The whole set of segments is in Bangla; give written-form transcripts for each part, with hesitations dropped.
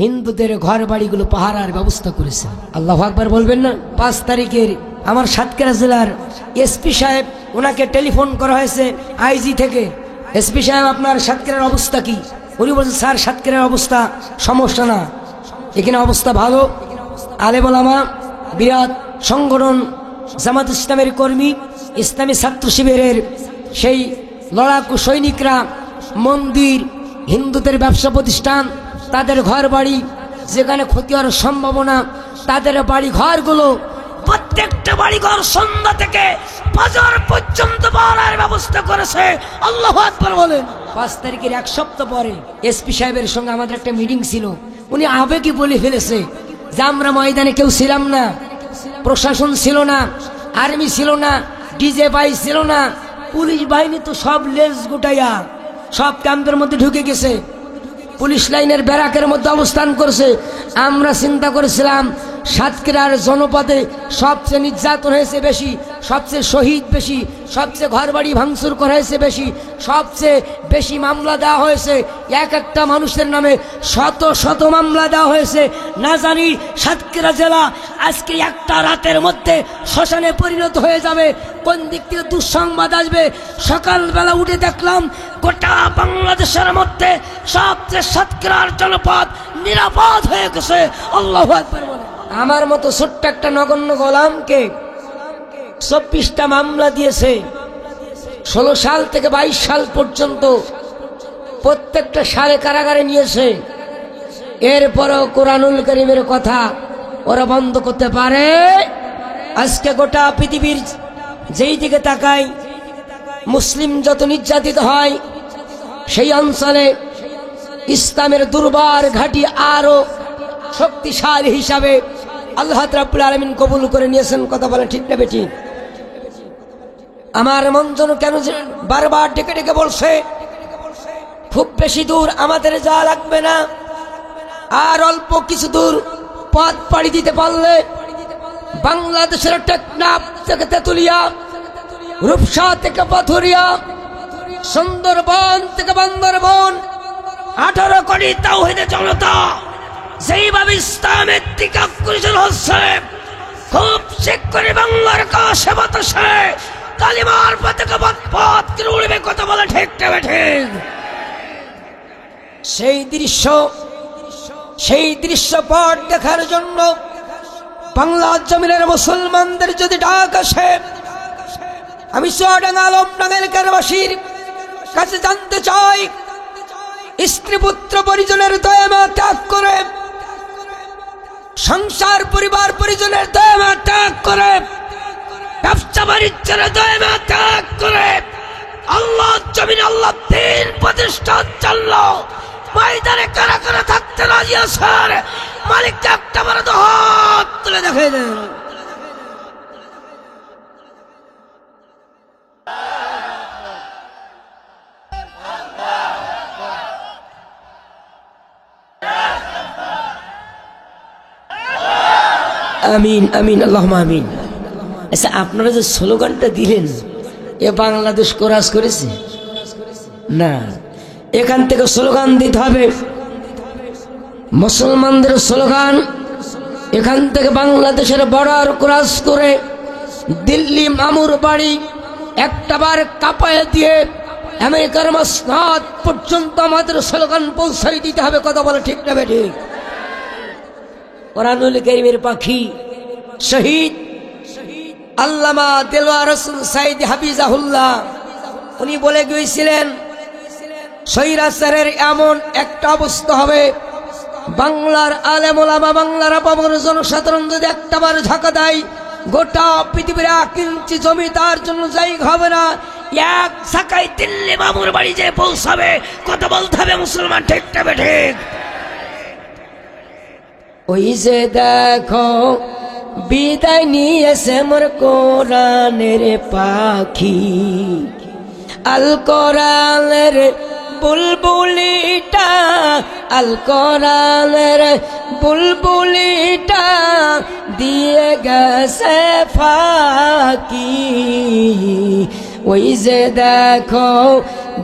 হিন্দুদের ঘর বাড়িগুলো পাহারার ব্যবস্থা করেছে। আল্লাহু আকবার বলবেন না? 5 তারিখের আমার সাতক্ষীরা জেলার এসপি সাহেব, ওনাকে টেলিফোন করা হয়েছে আইজি থেকে। এসপি সাহেব, আপনার সাতক্ষীরার অবস্থা কি? উনি বলছেন, স্যার সাতক্ষীরার অবস্থা সমস্যা না, এখানে অবস্থা ভালো। আলেম ওলামা, বিরাট সংগঠন, জামাত ইসলামের কর্মী, ইসলামী ছাত্র শিবিরের সেই লড়াকু সৈনিকরা, মন্দির, হিন্দুদের ব্যবসা প্রতিষ্ঠান, তাদের ঘর বাড়ি যেখানে ক্ষতি হওয়ার সম্ভাবনা, তাদের বাড়ি ঘরগুলো, প্রত্যেকটা বাড়ি ঘর সন্ধ্যা থেকে বাজার পর্যন্ত পাওয়ার ব্যবস্থা করেছে। আল্লাহু আকবার বলেন। 5 তারিখের 1 সপ্তাহ পরে এসপি সাহেবের সঙ্গে আমাদের একটা মিটিং ছিল। উনি আবেগী বলে ফেলেছে যে আমরা ময়দানে কেউ ছিলাম না, প্রশাসন ছিল না, আর্মি ছিল না, ডিজে বাই ছিল না, পুলিশ বাহিনী তো সব লেজ গুটাইয়া সব ক্যাম্পের মধ্যে ঢুকে গেছে, পুলিশ লাইনের ব্যারাকের মধ্যে অবস্থান করছে। আমরা চিন্তা করেছিলাম সাতক্ষীরার জনপদে সবচেয়ে নির্যাতন হয়েছে বেশি, সবচেয়ে শহীদ বেশি, সবচেয়ে ঘরবাড়ি ভাঙচুর করা হয়েছে বেশি, সবচেয়ে বেশি মামলা দেওয়া হয়েছে, এক একটা মানুষের নামে শত শত মামলা দেওয়া হয়েছে। না জানি সাতক্ষীরা জেলা আজকে একটা রাতের মধ্যে শ্মশানে পরিণত হয়ে যাবে। কোন দিক থেকে দুঃসংবাদ আসবে? সকালবেলা উঠে দেখলাম গোটা বাংলাদেশের মধ্যে সবচেয়ে সাতক্ষীরার জনপদ নিরাপদ হয়ে গেছে। আল্লাহু আকবার বলে। আমার মতো ছোট্ট একটা নগণ্য গোলামকে 24টা মামলা দিয়েছে। 16 সাল থেকে 22 সাল পর্যন্ত প্রত্যেকটা সালে কারাগারে নিয়েছে। এরপরও কোরআনুল কারীমের কথা ওরা বন্ধ করতে পারে? আজকে গোটা পৃথিবীর যেই দিকে তাকাই, মুসলিম যত নির্যাতিত হয়, সেই অঞ্চলে ইসলামের দুর্বার ঘাঁটি আরো শক্তিশালী হিসাবে আল্লাহ রাব্বুল আলামিন কবুল করে নিয়েছেন। কথা বলে ঠিক না বেটি? আমার মন যেন কেন বারবার ডেকে ডেকে বলছে, খুব বেশি দূর আমাদের যাওয়া লাগবে না, আর অল্প কিছু দূর পথ পাড়ি দিতে পারলে বাংলাদেশের টেকনাফ থেকে তেতুলিয়া, রূপসা থেকে পাথুরিয়া, সুন্দরবন থেকে বান্দরবন, 18 কোটি তাওহীদের জনতা যেইভাবে ইসলামের দিকে অগ্রসর হচ্ছে, খুব শীঘ্রই বাংলার আকাশে বাতাসে কালিমার পতাকা পথ করে উড়বে। কথা বলে ঠিক না ঠিক? সেই দৃশ্যপট দেখার জন্য বাংলার জমিনের মুসলমানদের যদি ডাক আসে, আমি চুয়াডাঙ্গা আলমডাঙ্গা এলাকাবাসীর কাছে জানতে চাই, স্ত্রী পুত্র পরিজনের দয়ামা ত্যাগ করে, সংসার পরিবার পরিজনের দয়ামা ত্যাগ করে, ব্যবসা বাণিজ্যের দয়ামা ত্যাগ করে আল্লাহ জমিন আল্লাহ দিন প্রতিষ্ঠার জন্য ময়দানে কারা কারা থাকতে রাজি আছেন? মালিককে একটা বড় হাত তুলে দেখিয়ে দেন। আমিন আমিন আল্লাহুম্মা আমিন। আচ্ছা, আপনারা যে স্লোগানটা দিলেন, এ বাংলাদেশ কোরাস করেছে না? এখান থেকে স্লোগান দিতে হবে, মুসলমানদের স্লোগান। এখান থেকে বাংলাদেশের বর্ডার ক্রস করে দিল্লি মামুর বাড়ি একটাবার কাঁপায় দিয়ে আমেরিকার মাসনাদ পর্যন্ত আমাদের স্লোগান পৌঁছাই দিতে হবে। কথা বলে ঠিক না ঠিক? কোরআনুল কারীমের পাখি শহীদ আল্লামা দেলওয়ার হোসেন সাইদ হাফিজাহুল্লাহ, উনি বলে গিয়েছিলেন, স্বৈরাচারের এমন একটা অবস্থা হবে, বাংলার আলেম ওলামা, বাংলার আপামর জনসাধারণ যদি একটাবার ঝাঁকা দেয়, গোটা পৃথিবীর 1 ইঞ্চি জমি তার জন্য জায়গা হবে না। এক ঝাঁকায় দিল্লি মামুর বাড়ি যে পৌঁছাবে। কথা বলতে হবে মুসলমান, ঠিক না ঠিক? ওই যে দেখো বিদায় নিয়েছে মোর কোরআনের পাখি, আল কোরআনের বুলবুলিটা, আল কোরআনের বুলবুলিটা দিয়ে গেছে ফাঁকি। ওই যে দেখো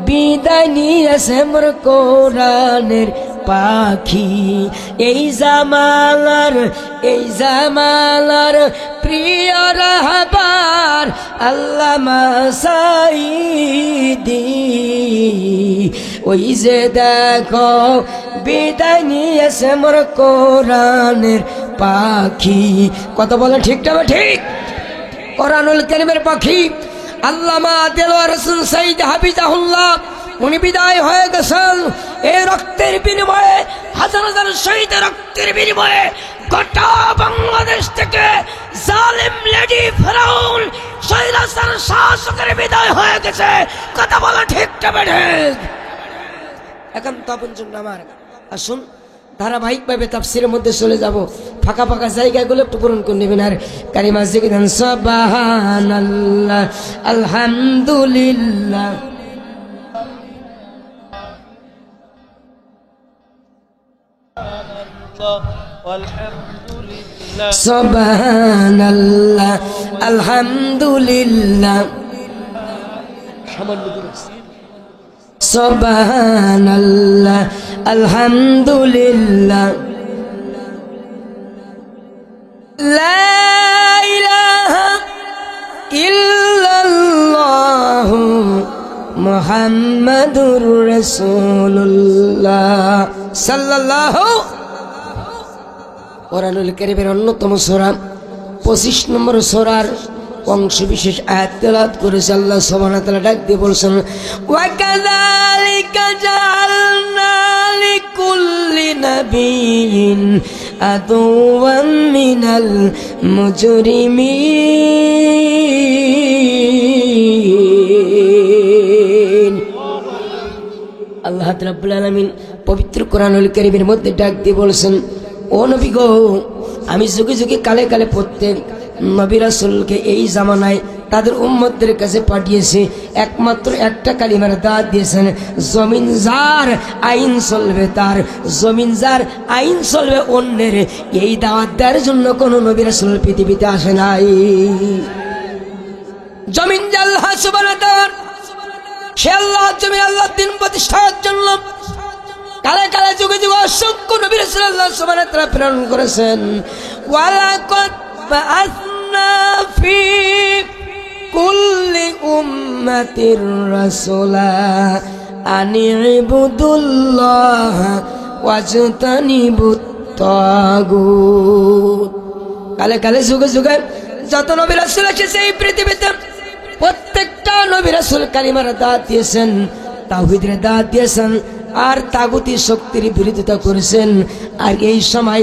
বিদায় নিয়েছে মোর কোরআনের পাখি। এই জামালার প্রিয় রাহবার আল্লামা সাঈদী। ওই যে দেখো বিদায় নিয়েছে মোর কোরআনের পাখি। কত বলে ঠিক না ঠিক? কোরআনুল কারীমের পাখি আল্লামা দেলোয়ার হোসেন সাঈদ হাফিজাহুল্লাহ উনি বিদায় হয়ে গেছেন। এই রক্তের বিনিময়ে, হাজার হাজার শহীদের রক্তের বিনিময়ে গোটা বাংলাদেশ থেকে জালেম লেডি ফেরাউন স্বৈরাচার শাসকের বিদায় হয়ে গেছে। কথা বলা ঠিক না ঠিক? এখন তখন জন্য আমার আসুন ধারাবাহিকভাবে তাফসীরের মধ্যে চলে যাব। ফাঁকা ফাঁকা জায়গাগুলো একটু পূরণ করে নেবেন। আর কালিমা জিকিরান সুবহানাল্লাহ আলহামদুলিল্লাহ সুবহানাল্লাহ আলহামদুলিল্লাহ সুবহানাল্লাহ আলহামদুলিল্লাহ লা ইলাহা ইল্লাল্লাহ মুহাম্মাদুর রাসূলুল্লাহ সাল্লাল্লাহু। কোরআনুল কারীমের অন্যতম সূরা 25 নম্বর সূরার অংশ বিশেষ আয়াত তেলাওয়াত করেছে। আল্লাহ সুবহানাহু ওয়া তাআলা ডাক দিয়ে বলছেন, ওয়া কাযালিকা জাআলনা লিকুল্লি নাবিয়্যিন আদুওয়াম মিনাল মুজরিমিন। আল্লাহ রাব্বুল আলামিন পবিত্র কোরআনুল কারীমের মধ্যে ডাক দিয়ে বলছেন, ও নবী গো, আমি যুগে যুগে কালে কালে প্রত্যেক নবী রাসূলকে এই জামানায় তাদের উম্মতদের কাছে পাঠিয়েছে। একমাত্র একটা কালিমার দাওয়াত দিয়েছেন, জমিন যার আইন চলবে তার, জমিন যার আইন চলবে অন্যের। এই দাওয়াত দেওয়ার জন্য কোন নবী রাসূল পৃথিবীতে আসে নাই। জমিন যে আল্লাহ সুবহানাহু ওয়া তাআলা, সে আল্লাহ জমিন আল্লাহ দিন প্রতিষ্ঠার জন্য কালে কালে যুগে যুগে অসংখ্য নবী রাসূল আল্লাহ সুবহানাহু ওয়া তাআলা প্রেরণ করেছেন। ওয়ালাকাদ বাআসনা ফি কুল্লি উম্মাতির রাসূলা আনি ইবুদুল্লাহ ওয়াজতানিবুত তাগুত। কালে কালে যুগে যুগে যত নবী রাসূল এসেছে এই পৃথিবীতে, প্রত্যেকটা নবী রাসূল কালিমার দাওয়াত দিয়েছেন, তাওহীদের দাওয়াত দিয়েছেন, আর তাগুতি শক্তির বিরোধিতা করেছেন। আর এই সময়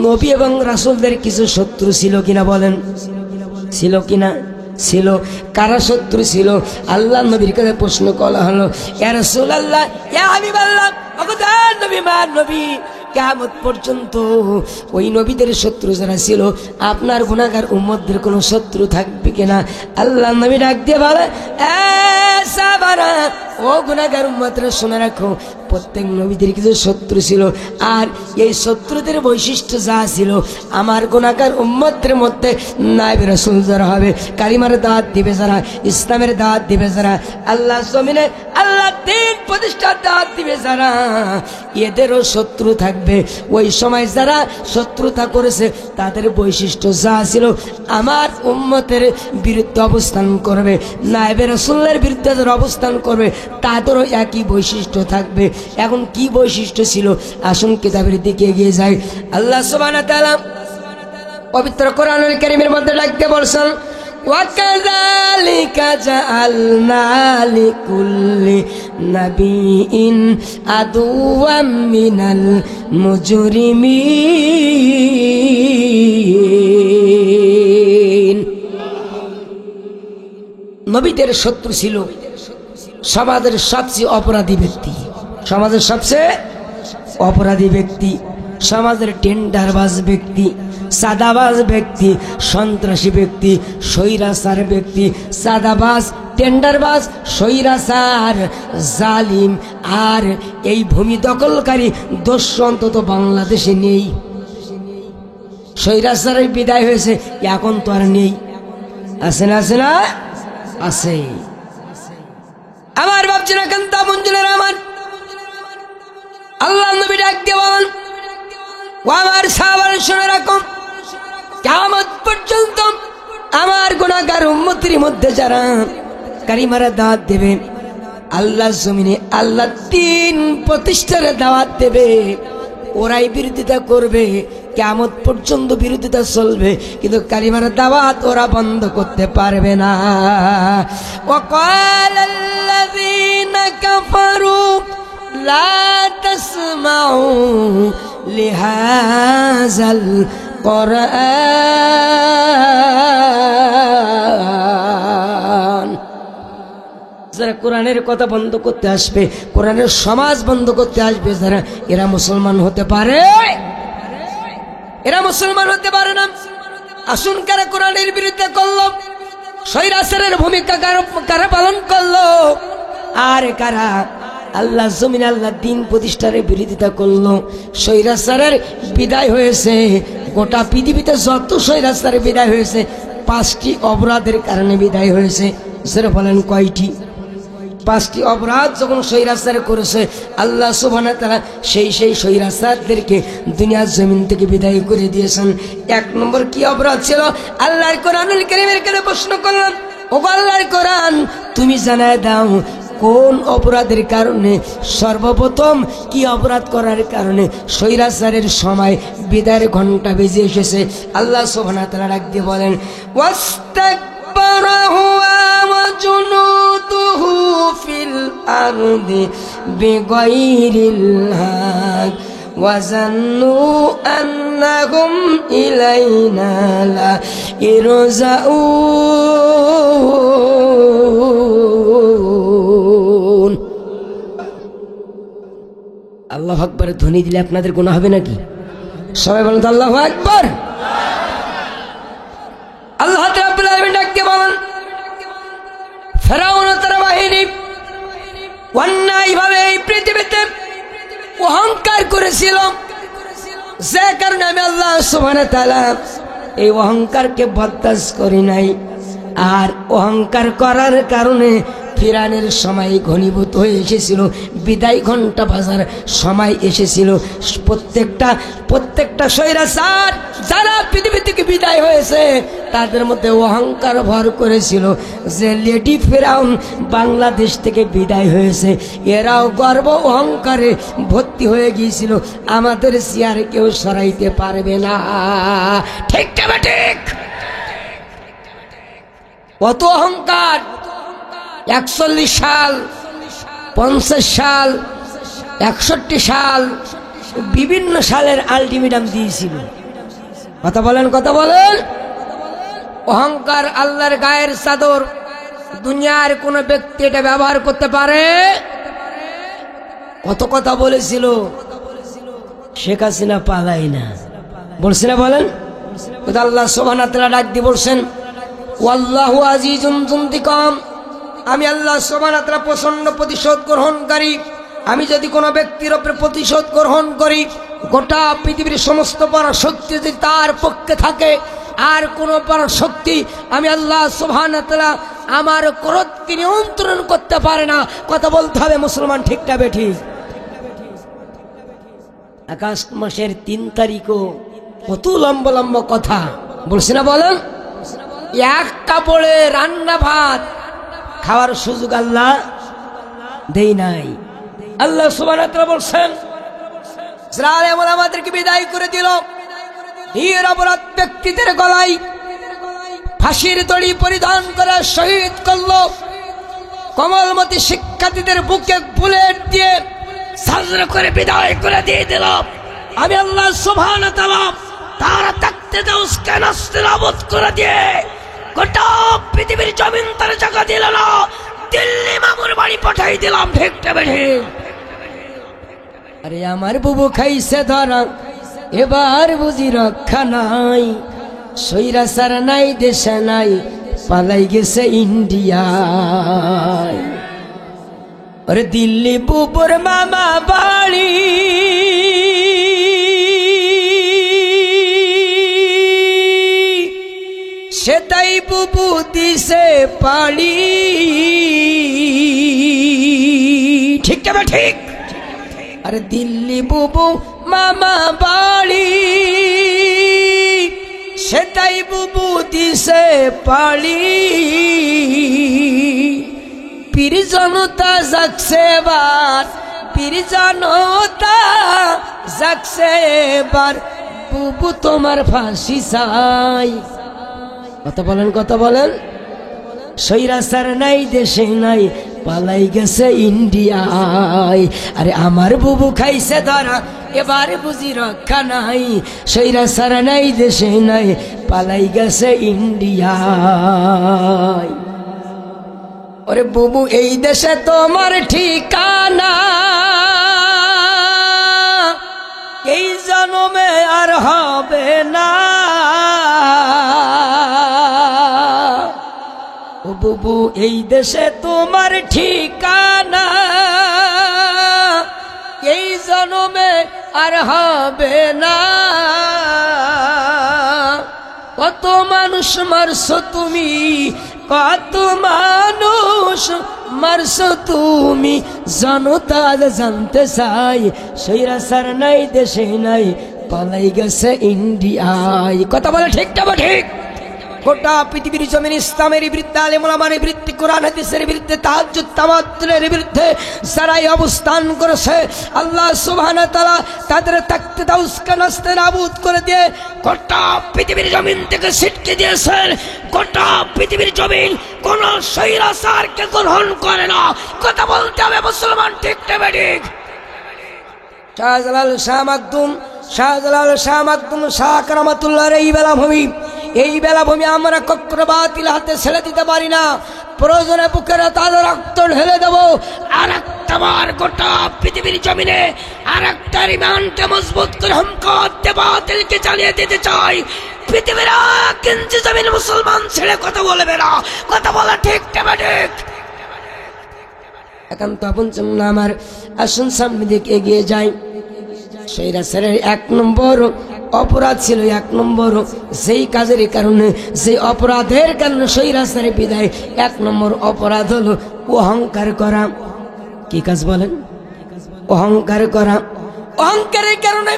নবী এবং রাসূলদের কিছু শত্রু ছিল কিনা বলেন? ছিল কিনা? ছিল। কারা শত্রু ছিল? আল্লাহ নবীর কাছে প্রশ্ন করা হলো, ইয়া রাসূলুল্লাহ, ইয়া হাবিবাল্লাহ, অগদান নবী, মান নবী, কিয়ামত পর্যন্ত ওই নবীদের শত্রু যারা ছিল, আপনার গুনাহগার উম্মতদের কোনো শত্রু থাকবে কিনা? আল্লাহ নবী ডাক দিয়ে বলে, এ সাহাবারা, ও গুনাহগার উম্মতরা শুনে রাখো, প্রত্যেক নবীদের কিছু শত্রু ছিল। আর এই শত্রুদের বৈশিষ্ট্য যা ছিল, আমার গুনাহগার উম্মতের মধ্যে নায়েব রাসূল যারা হবে, কালিমার দাওয়াত দিবে যারা, ইসলামের দাওয়াত দিবে যারা, আল্লাহ জমিনে আল্লাহ দ্বীন প্রতিষ্ঠার দাওয়াত দিবে যারা, এদেরও শত্রু থাকবে। ওই সময় যারা শত্রুতা করেছে তাদের বৈশিষ্ট্য যা ছিল, আমার উম্মতের বিরুদ্ধে অবস্থান করবে, নায়েব রাসূলের বিরুদ্ধে যারা অবস্থান করবে তাদেরও একই বৈশিষ্ট্য থাকবে। এখন কি বৈশিষ্ট্য ছিল? আসুন কিতাবের দিকে এগিয়ে যাই। আল্লাহ সুবহানাহু ওয়া তাআলা পবিত্র কোরআনুল কারীমের মধ্যে লিখতে বলছেন, ওয়া কাযালিকা জাআলনা লিকুল্লি নাবিয়্যিন আদুওয়াম মিনাল মুজরিমিন। নবীদের শত্রু ছিল সমাজের সবচেয়ে অপরাধী ব্যক্তি, সমাজের সবচেয়ে অপরাধী ব্যক্তি, সমাজের টেন্ডারবাজ ব্যক্তি, সাদাবাজ ব্যক্তি, সন্ত্রাসী ব্যক্তি, স্বৈরাচার ব্যক্তি, সাদাবাজ, টেন্ডারবাজ, স্বৈরাচার, জালিম। আর এই ভূমি দখলকারী দস্যু অন্তত বাংলাদেশে নেই। স্বৈরাচারের বিদায় হয়েছে, এখন তো আর নেই। আছে না? আছে না? আছে। আমার বাপজিরা কান্তা মঞ্জুলের আমার আল্লাহ নবী ডাক দিয়ে বলেন, ও আমার সাহাবারা শুনে রাখো, কিয়ামত পর্যন্ত আমার গুনাহগার উম্মতের মধ্যে যারা কালিমার দাওয়াত দেবে, আল্লাহ জমিনে আল্লাহ দ্বীন প্রতিষ্ঠার দাওয়াত দেবে, ওরাই বিরোধিতা করবে, কিয়ামত পর্যন্ত বিরোধিতা চলবে, কিন্তু কালিমার দাওয়াত ওরা বন্ধ করতে পারবে না। ওয়াকাল আল্লাযীনা কাফারু লা তাসমাউ লিহাযাল কুরআন। যারা কোরআনের কথা বন্ধ করতে আসবে, কোরআনের সমাজ বন্ধ করতে আসবে যারা, এরা মুসলমান হতে পারে? এরা মুসলমান হতে পারে না। আসুন, কারা কোরআনের বিরুদ্ধে করলো, স্বৈরাচারের ভূমিকা কারা পালন করলো, আর কারা আল্লাহ জমিন আল্লাহ দ্বীন প্রতিষ্ঠার বিরোধিতা করলো। স্বৈরাচারের বিদায় হয়েছে, গোটা পৃথিবীতে যত স্বৈরাচারের বিদায় হয়েছে 5টি অপরাধের কারণে বিদায় হয়েছে। সেটা বলেন কয়টি? 5টি অপরাধ যখন স্বৈরাচার করেছে, আল্লাহ সুবহানাহু ওয়া তাআলা সেই স্বৈরাচারদেরকে দুনিয়ার জমিন থেকে বিদায় করে দিয়েছেন। 1 নম্বর কি অপরাধ ছিল? আল্লাহর কোরআনুল কারীমের কাছে প্রশ্ন করলাম, ও আল্লাহর কোরআন তুমি জানায় দাও, কোন অপরাধের কারণে, সর্বপ্রথম কি অপরাধ করার কারণে স্বৈরাচারের সময় বিদায়ের ঘন্টা বেজে এসেছে? আল্লাহ সুবহানাহু ওয়া তাআলা ডাক দিয়ে বলেন, ওয়াস্তাকবারা হুয়া ওয়া জুনুদুহু ফিল আরদি বিগাইরিল হক ওয়া যান্নু আন্নাহুম ইলাইনা লা ইরজাউন। আল্লাহু আকবার ধ্বনি দিলে আপনাদের গুনাহ হবে নাকি? সবাই বলেন তো আল্লাহু আকবার। আল্লাহ রাব্বুল আলামিন ডাক দিয়ে বলেন, ফেরাউন ও তার বাহিনী অন্যায়ভাবে এই পৃথিবীতে অহংকার করেছিল, যে কারণে আমি আল্লাহ সুবহানাহু ওয়া তাআলা এই অহংকারকে বরদাস্ত করি নাই। আর অহংকার করার কারণে ফিরানের সময় ঘনীভূত হয়ে এসেছিল, বিদায় ঘন্টা বাজার সময় এসেছিল। প্রত্যেকটা স্বৈরাচার যারা পৃথিবী থেকে বিদায় হয়েছে তাদের মধ্যে অহংকার ভর করেছিল, যে লেডি ফেরাউন বাংলাদেশ থেকে বিদায় হয়েছে, এরাও গর্ব অহংকারে ভর্তি হয়ে গিয়েছিল, আমাদের চেয়ার কেউ সরাইতে পারবে না। ঠিক না ঠিক? কত অহংকার! 41 সাল, 50 সাল, 61 সাল, বিভিন্ন সালের আলটিমেটাম দিয়েছিল। কথা বলেন, কথা বলেন। অহংকার আল্লাহর গায়ের চাদর, দুনিয়ার কোন ব্যক্তি এটা ব্যবহার করতে পারে? কত কথা বলেছিল, শেখ হাসিনা পালাই না, বলছে না? বলেন। আল্লাহ সুবহানাহু ওয়া তাআলা ডাক দিয়ে বলছেন, ওয়াল্লাহু আজিজুন যুনতিকাম, আমি আল্লাহ সুবহানাহু ওয়া তাআলা প্রচন্ড প্রতিশোধ গ্রহণকারী। আমি যদি কোনো ব্যক্তির উপরে প্রতিশোধ গ্রহণ করি, গোটা পৃথিবীর সমস্ত পরাশক্তি যদি তার পক্ষে থাকে, আর কোন পরাশক্তি আমি আল্লাহ সুবহানাহু ওয়া তাআলা আমার ক্রোধকে নিয়ন্ত্রণ করতে পারে না। কথা বলতে হবে মুসলমান, ঠিক না বেঠিক? আগস্ট মাসের 3 তারিখও কত লম্বা লম্বা কথা বলছি না? বলেন। এক কাপড়ে রান্না ভাত খাওয়ার সুযোগ আল্লাহ দেই নাই। আল্লাহ সুবহানাহু ওয়া তাআলা বলছেন, ইসরায়েল আমাদেরকে বিদায় করে দিল, এর অপরাধ ব্যক্তিদের গলায় ফাঁসির দড়ি পরিধান করে শহীদ করলো, কমলমতি শিক্ষার্থীদের বুকে বুলেট দিয়ে সাজরা করে বিদায় করে দিয়ে দিল। আমি আল্লাহ সুবহানাহু ওয়া তাআলা তারা থাকতে দেওসকে নাস্তানাবুদ করে দিয়ে গোটা পৃথিবীর জমিন তার জায়গা দিল না, দিল্লি মামুর বাড়ি পাঠাই দিলাম। ঠিক না বেঠিক? আরে আমার বুবু খাইছে ধরা, এবার বুঝি রক্ষা নাই, স্বৈরাচার নাই দেশে নাই, পালাই গেছে ইন্ডিয়ায়। আরে দিল্লি বুবুর মামা বাড়ি, সেটাই বুবু দিছে পাড়ি। ঠিক না ঠিক? আরে দিল্লি বুবু মামা বাড়ি, সেটাই বুবু দিছে পাড়ি। পীর জনতা জাগছে এবার, পীর জনতা জাগছে এবার, বুবু তোমার ফাঁসি চাই। কথা বলেন, কথা বলেন। সৈরাচার নাই দেশে নাই, পালাই গেছে ইন্ডিয়ায়। আরে আমার বুবু খাইছে ধরা, এবার বুঝি রক্ষা নাই। সৈরাচার নাই দেশে নাই, পালাই গেছে ইন্ডিয়ায়। ওরে বুবু এই দেশে তোমার ঠিকানা, এই জন্মে আর হবে না। ও বুবু এই দেশে তোমার ঠিকানা, এই জন্মে আর হবে না। কত মানুষ মারছো তুমি, কত মানুষ মারছো তুমি, জনতা জানতে চাই। সৈরাচার নাই দেশে নাই, পালাই গেছে ইন্ডিয়ায়। কথা বলে ঠিক না ঠিক? গোটা পৃথিবীর জমিন ইসলামের বিরুদ্ধে, আলেম ওলামার বিরুদ্ধে, কোরআন হাদিসের বিরুদ্ধে, তাহাজ্জুদ তাওয়াজ্জুদের বিরুদ্ধে যারাই অবস্থান করেছে, আল্লাহ সুবহানাহু ওয়া তাআলা তাদের তাকতে দাউসকে নাস্তে নাবুদ করে দিয়ে গোটা পৃথিবীর জমিন থেকে ছিটকে দিয়েছেন। গোটা পৃথিবীর জমিন কোন স্বৈরাচারকে গ্রহণ করে না। কথা বলতে হবে মুসলমান, ঠিক না ঠিক? শাহজালাল শাহ মাকদুম, শাহজালাল শাহ মাকদুম শাহ কারামাতুল্লাহর এই বেলাভূমি, এই বেলাভূমি আমরা কখনো বাতিল হাতে ছেড়ে দিতে পারি না। প্রয়োজনে বুকের তাদের রক্ত ঢেলে দেবো। আর একটা বার গোটা পৃথিবীর জমিনে আর একটা ইমানকে মজবুত করে হুমকাতে বাতিলকে চালিয়ে দিতে চাই। পৃথিবীর কিঞ্চি জমিন মুসলমান ছেড়ে কথা বলবে না। কথা বলা ঠিক না ঠিক? একান্ত আপন আমার আসুন সামনে দিকে এগিয়ে যাই। সৈরাচারের এক নম্বর অপরাধ ছিল, এক নম্বর সেই কাজের কারণে, সেই অপরাধের কারণে সৈরাচারের বিদায় এক নম্বর অপরাধ হলো অহংকার করা। কি কাজ বলেন? অহংকার করা। অহংকারের কারণে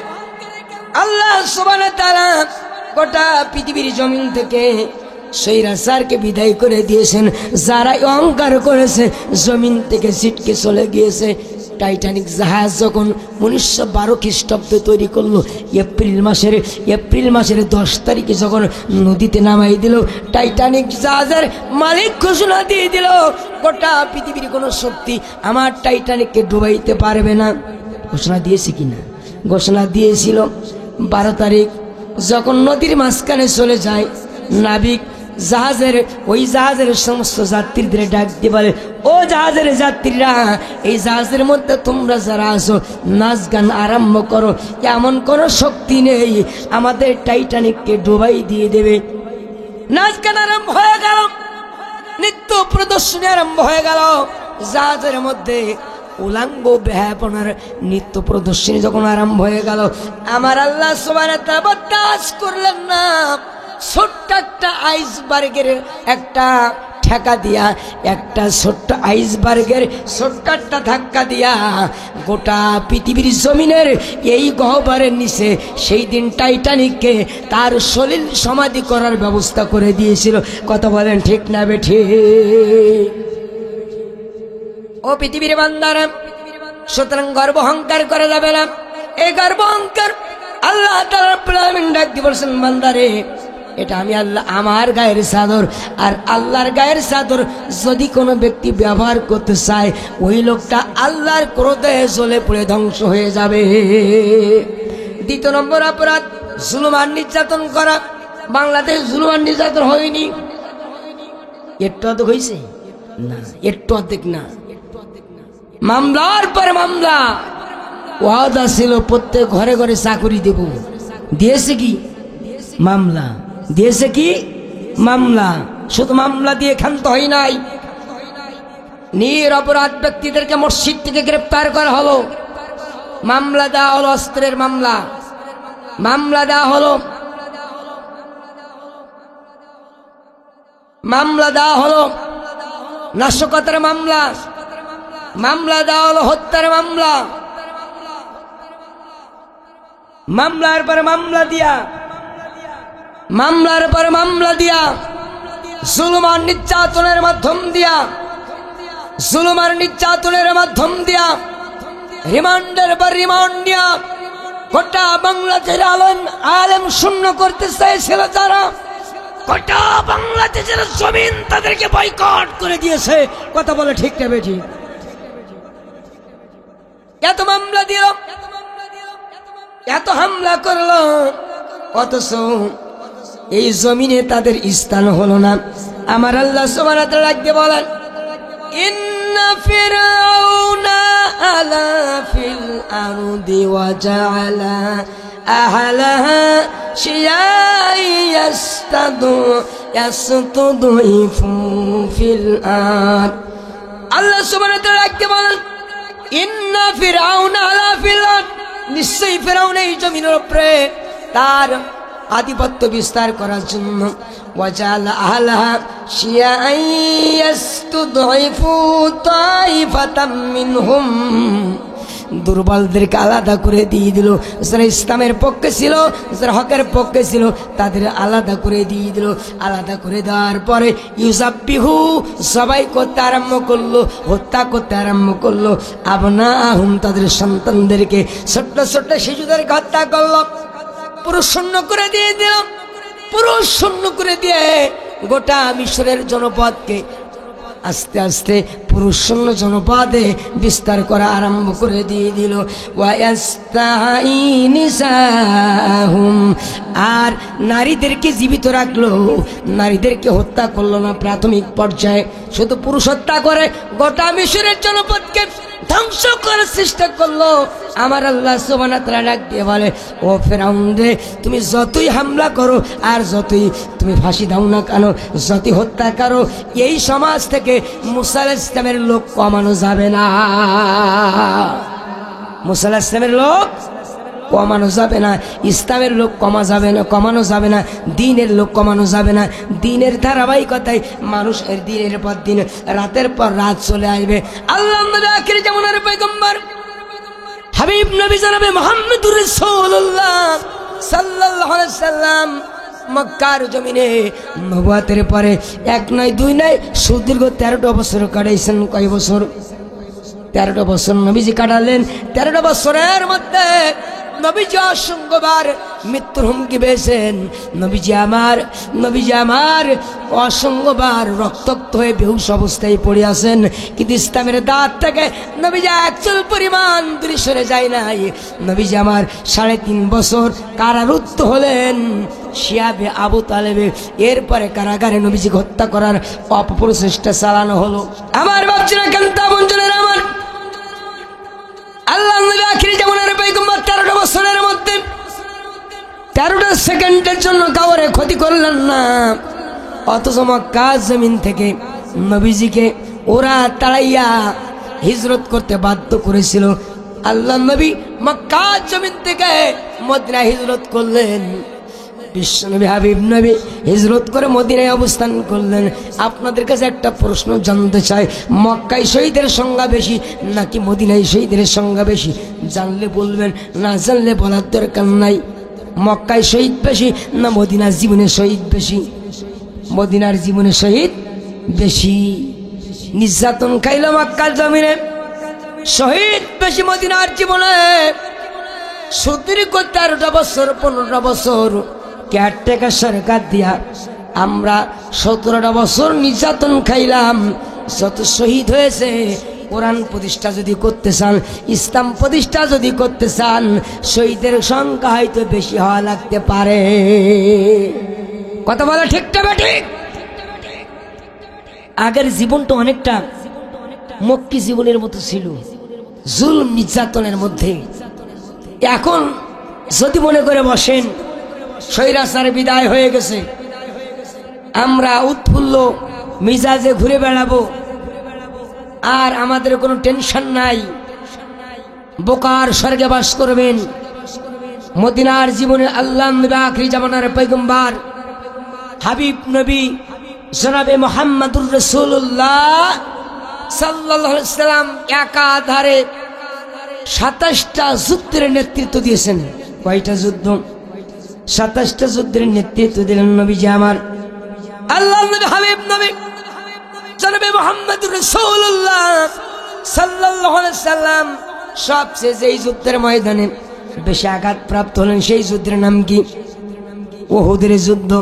আল্লাহ সুবহানাহু ওয়া তাআলা গোটা পৃথিবীর জমিন থেকে সৈরাচারকে বিদায় করে দিয়েছেন। যারা অহংকার করেছে জমিন থেকে ছিটকে চলে গিয়েছে। টাইটানিক জাহাজ যখন 1912 খ্রিস্টাব্দে তৈরি করলো, এপ্রিল মাসের 10 তারিখে যখন নদীতে নামাই দিল, টাইটানিক জাহাজের মালিক ঘোষণা দিয়ে দিল, গোটা পৃথিবীর কোনো শক্তি আমার টাইটানিককে ডুবাইতে পারবে না। ঘোষণা দিয়েছে কিনা? ঘোষণা দিয়েছিল। 12 তারিখ যখন নদীর মাঝখানে চলে যায়, নাবিক ওই জাহাজের সমস্ত যাত্রীদের ডাক দিয়ে বলে, ও জাহাজের যাত্রীরা, এই জাহাজের মধ্যে তোমরা যারা আছো নাচ গান আরম্ভ করো। এমন কোন শক্তি নেই আমাদের টাইটানিককে ডুবাই দিয়ে দেবে। নাচ গান আরম্ভ হয়ে গেল, নৃত্য প্রদর্শনী আরম্ভ হয়ে গেল। জাহাজের মধ্যে উলাঙ্গ বেহাপনার নৃত্য প্রদর্শনী যখন আরম্ভ হয়ে গেল, আমার আল্লাহ সুবহানাহু ওয়া তাআলা বরদাস্ত করলেন না। ছোট্ট একটা আইসবার্গের একটা ঠেকা দিয়া, একটা ছোট্ট আইসবার্গের ছোট্ট একটা ধাক্কা দিয়া গোটা পৃথিবীর জমিনের এই গহ্বরের নিচে সেই দিন টাইটানিককে তার সলিল সমাধি করার ব্যবস্থা করে দিয়েছিল। কথা বলেন ঠিক না বেঠিক? ও পৃথিবীর বান্দারা, সুতরাং গর্ব অহংকার করা যাবে না। এই গর্ব অহংকার আল্লাহ তাআলা রব্বুল আলামিন ডাক দিয়ে বলছেন, বান্দারে এটা আমি আল্লাহ, আমার গায়ের চাদর। আর আল্লাহর গায়ের চাদর যদি কোনো ব্যক্তি ব্যবহার করতে চায়, ওই লোকটা আল্লাহর ক্রোধে জ্বলে পুড়ে ধ্বংস হয়ে যাবে। দ্বিতীয় নম্বর অপরাধ জুলুম আর নির্যাতন করা। বাংলাদেশ জুলুম আর নির্যাতন হয়নি, একটু অর্ধেক হয়েছে না, একটু অর্ধেক না। মামলার পরে মামলা, ওয়াদা ছিল প্রত্যেক ঘরে ঘরে চাকরি দেব, দিয়েছে কি? মামলা দিয়েছে কি? মামলা। শুধু মামলা দিয়ে ক্ষান্ত হয় নাই, নিরপরাধ ব্যক্তিদেরকে মসজিদ থেকে গ্রেপ্তার করা হলো। মামলা দেওয়া হলো অস্ত্রের মামলা, মামলা দেওয়া হলো, মামলা দেওয়া হলো নাশকতার মামলা, মামলা দেওয়া হলো হত্যার মামলা, মামলার পর মামলা দিয়া, মামলার পর মামলা দিয়া, জুলুম আর নির্যাতনের মাধ্যম দিয়া, জুলুম আর নির্যাতনের মাধ্যম দিয়া, রিমান্ডের পর রিমান্ড দিয়া গোটা বাংলাদেশের আলেম শূন্য করতে চাইছিল যারা, গোটা বাংলাদেশের জমিন তাদেরকে বয়কট করে দিয়েছে। কথা বলে ঠিক না বেঠিক? এত মামলা দিল, এত হামলা করলো, অথচ এই জমিনে তাদের স্থান হলো না। আমার আল্লাহ সুবহানাহু ওয়া তাআলা ডাকতে বলেন, ইন্না ফিরআউনা আলা ফিল আরদি ওয়া জাআলা আহলাহা শিয়া'আন ইয়াসতাদঈফু ফিল আরদ। আল্লাহ সুবহানাহু ওয়া তাআলা ডাকতে বলেন, ইন্না ফিরআউনা আলা ফিল আরদ, নিশ্চয়ই ফিরআউন এই জমিনের উপরে তার আধিপত্য বিস্তার করার জন্য ওয়াজালা আহলাহা শিয়া'আন ইয়াসতাদঈফু তাইফাতাম মিনহুম, দুর্বলদেরকে আলাদা করে দিয়ে দিল। যারা ইসলামের পক্ষে ছিল, যারা হকের পক্ষে ছিল, তাদের আলাদা করে দিয়ে দিল। আলাদা করে দেওয়ার পরে ইউজাব্বিহু, সবাই করতে আরম্ভ করলো, হত্যা করতে আরম্ভ করলো। আবনাহুম, তাদের সন্তানদেরকে, ছোট্ট ছোট্ট শিশুদেরকে হত্যা করলো। পুরুষ শূন্য করে দিয়ে দিল, পুরুষ শূন্য করে দিয়ে গোটা মিশরের জনপদকে আস্তে আস্তে পুরুষ শূন্য জনপদে বিস্তার করা আরম্ভ করে দিয়ে দিল। ওয়াস্তাহি নিসাহুম, আর নারীদেরকে জীবিত রাখলো, নারীদেরকে হত্যা করলো না। প্রাথমিক পর্যায়ে শুধু পুরুষ হত্যা করে গোটা মিশরের জনপদকে ধ্বংস করার চেষ্টা করলো। আমার আল্লাহ সুবহানাহু ওয়া তাআলা ডাক দিয়ে বলে, ও ফিরআউন রে, তুমি যতই হামলা করো আর যতই তুমি ফাঁসি দাও না কেন, যতই হত্যা করো, এই সমাজ থেকে মুসা আলাইহিস সালামের লোক কমানো যাবে না। মুসা আলাইহিস সালামের লোক কমানো যাবে না, ইসলামের লোক কমানো যাবে না, দ্বীনের লোক কমানো যাবে না। দ্বীনের ধারাবাহিকতায় মানুষের দিনের পর দিন, রাতের পর রাত চলে আসবে। আল্লাহ নবী আখির জামানার পয়গম্বর হাবিব নবী জনাবে মুহাম্মদুর রাসূলুল্লাহ সাল্লাল্লাহু আলাইহি সাল্লাম মক্কার জমিনে নবুয়তের পরে এক নয় দুই নয় সুদীর্ঘ 13টা বছর কাটাইছেন। কয় বছর? 13টা বছর নবীজি কাটালেন। 13টা বছরের মধ্যে নবীজি অসংখ্যবার মৃত্যুর হুমকি পেয়েছেন। নবীজি আমার অসংখ্যবার রক্তাক্ত হয়ে বেহুশ অবস্থায় পড়ে আছেন, কিন্তু ইসলামের দাঁত থেকে নবীজি একচুল পরিমাণ দূরে সরে যায় নাই। নবীজি আমার 3.5 বছর কারারুদ্ধ হলেন শিয়াবে আবু তালেবে। এরপরে কারাগারে নবীজি হত্যা করার অপপ্রচেষ্টা চালানো হলো। আমার বাচ্চারা কেন বঞ্চনের, আমার আল্লাহ নবী আখির জামানার পয়গম্বর 13টা বছরের মধ্যে 13টা সেকেন্ডের জন্য কাউরে ক্ষতি করলেন না। অথচ মক্কা জমিন থেকে নবীজিকে ওরা তাড়াইয়া হিজরত করতে বাধ্য করেছিল। আল্লাহ নবী মক্কা জমিন থেকে মদিনা হিজরত করলেন। বিশ্বনবী হাবিব নবী হিজরত করে মদিনায় অবস্থান করলেন। আপনাদের কাছে একটা প্রশ্ন জানতে চাই, মক্কায় শহীদের সংখ্যা বেশি নাকি মদিনায় শহীদের সংখ্যা বেশি? জানলে বলবেন, না জানলে বলার দরকার নাই। মক্কায় শহীদ বেশি না মদিনার জীবনে শহীদ বেশি? মদিনার জীবনে শহীদ বেশি। নির্যাতন খাইল মক্কার জমিনে, শহীদ বেশি মদিনার জীবনে। সুদীর্ঘ 13টা বছর 15টা বছর কেয়ারটেকার সরকার দিয়া আমরা 17টা বছর নির্যাতন খাইলাম। যত শহীদ হয়েছে, কোরআন প্রতিষ্ঠা যদি করতে চান, ইসলাম প্রতিষ্ঠা যদি করতে চান, শহীদের সংখ্যা হয়তো বেশি হওয়া লাগতে পারে। কথা বলা ঠিক না ঠিক? আগের জীবনটা অনেকটা মক্কি জীবনের মতো ছিল, জুলুম নির্যাতনের মধ্যে। এখন যদি মনে করে বসেন স্বৈরাচার বিদায় হয়ে গেছে, আমরা উৎফুল্ল মিজাজে ঘুরে বেড়াবো, আর আমাদের কোনো টেনশন নাই, বোকার স্বর্গে বাস করবেন। মদিনার জীবনে আল্লাহ নবী আখির জামানার পয়গম্বর হাবিব নবী জনাবে মুহাম্মদুর রাসূলুল্লাহ সাল্লাল্লাহু আলাইহি সাল্লাম একাধারে 27টা যুদ্ধের নেতৃত্ব দিয়েছেন। কয়টা যুদ্ধ? 27টা যুদ্ধের নেতৃত্ব দিলেন নবীজি আমার আল্লাহ নবী হাবিব নবী জনাবে মুহাম্মদুর রাসূলুল্লাহ সাল্লাল্লাহু আলাইহি সাল্লাম। সবচেয়ে যেই যুদ্ধের ময়দানে বেশি আঘাতপ্রাপ্ত হলেন সেই যুদ্ধের নাম কি? উহুদের যুদ্ধ।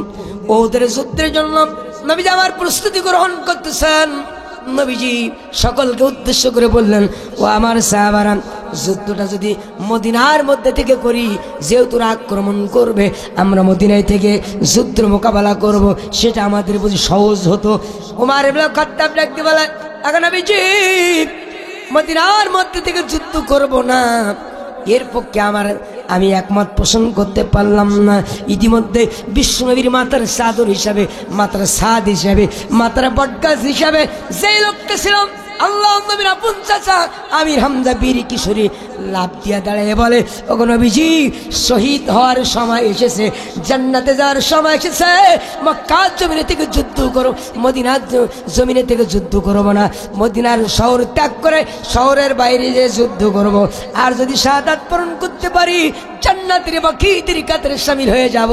উহুদের যুদ্ধের জন্য নবীজি আমার প্রস্তুতি গ্রহণ করতেছেন। নবীজি সকলকে উদ্দেশ্য করে বললেন, ও আমার সাহাবারা, যুদ্ধটা যদি মদিনার মধ্যে থেকে করি, যেহেতু আক্রমণ করবে, আমরা মদিনায় থেকে যুদ্ধ মোকাবেলা করব, সেটা আমাদের বুঝি সহজ হতো। ওমর ইবনে খাত্তাব ডাকতে বলে, আগে নবীজি, মদিনার মধ্যে থেকে যুদ্ধ করব না, এর পক্ষে আমি একমত পোষণ করতে পারলাম না। ইতিমধ্যে বিশ্বনবীর মাথার চাদর হিসাবে, মাথার সাদ হিসাবে, মাথার বটগাছ হিসাবে যেই লোকটা ছিল আল্লাহ নবীর আপন চাচা আমির হামজা বীর কিশোরী লাভ দিয়া দাঁড়িয়ে বলে, ওগো নবীজি, শহীদ হওয়ার সময় এসেছে, জান্নাতে যাওয়ার সময় এসেছে। মক্কার জমিনে থেকে যুদ্ধ করো, মদিনার জমিনে থেকে যুদ্ধ করবো না। মদিনার শহর ত্যাগ করে শহরের বাইরে যে যুদ্ধ করব। আর যদি শাহাদাত বরণ করতে পারি, জান্নাতের বাকিদের কাতারে শামিল হয়ে যাব।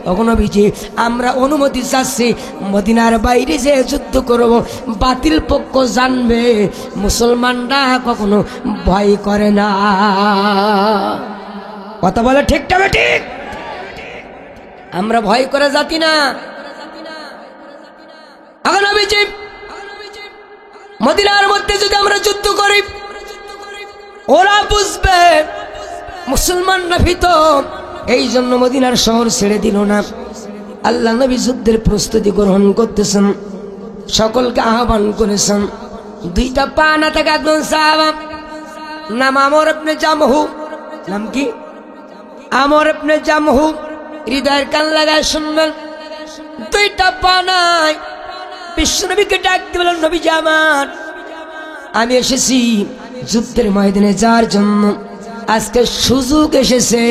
ওগো নবীজি, আমরা অনুমতি চাচ্ছি, মদিনার বাইরে যে যুদ্ধ করব। বাতিল পক্ষ জানবে মুসলমানরা কখনো ভয় করে না। কথা বলে ঠিক তবে ঠিক? আমরা ভয় করে জাতি না। ওগো নবীজি, মদিনার মধ্যে যদি আমরা যুদ্ধ করি, ওরা বুঝবে মুসলমানরা ভীত, এই জন্য মদিনার শহর ছেড়ে দিল না। আল্লাহ নবী যুদ্ধের প্রস্তুতি গ্রহণ করতেছেন, সকলকে আহ্বান করেছেন। দুইটা পা না থাকা একজন সাহাবা, নাম আমর ইবনে জামহু। নাম কি? আমর ইবনে জামহু। হৃদয়ের কান লাগায় শুনবেন, দুইটা পা নাই। বিশ্বনবীকে ডাকতে বলেন, নবীজি আমার, আমি এসেছি যুদ্ধের ময়দানে যাওয়ার জন্য। আজকে সুযোগ এসেছে,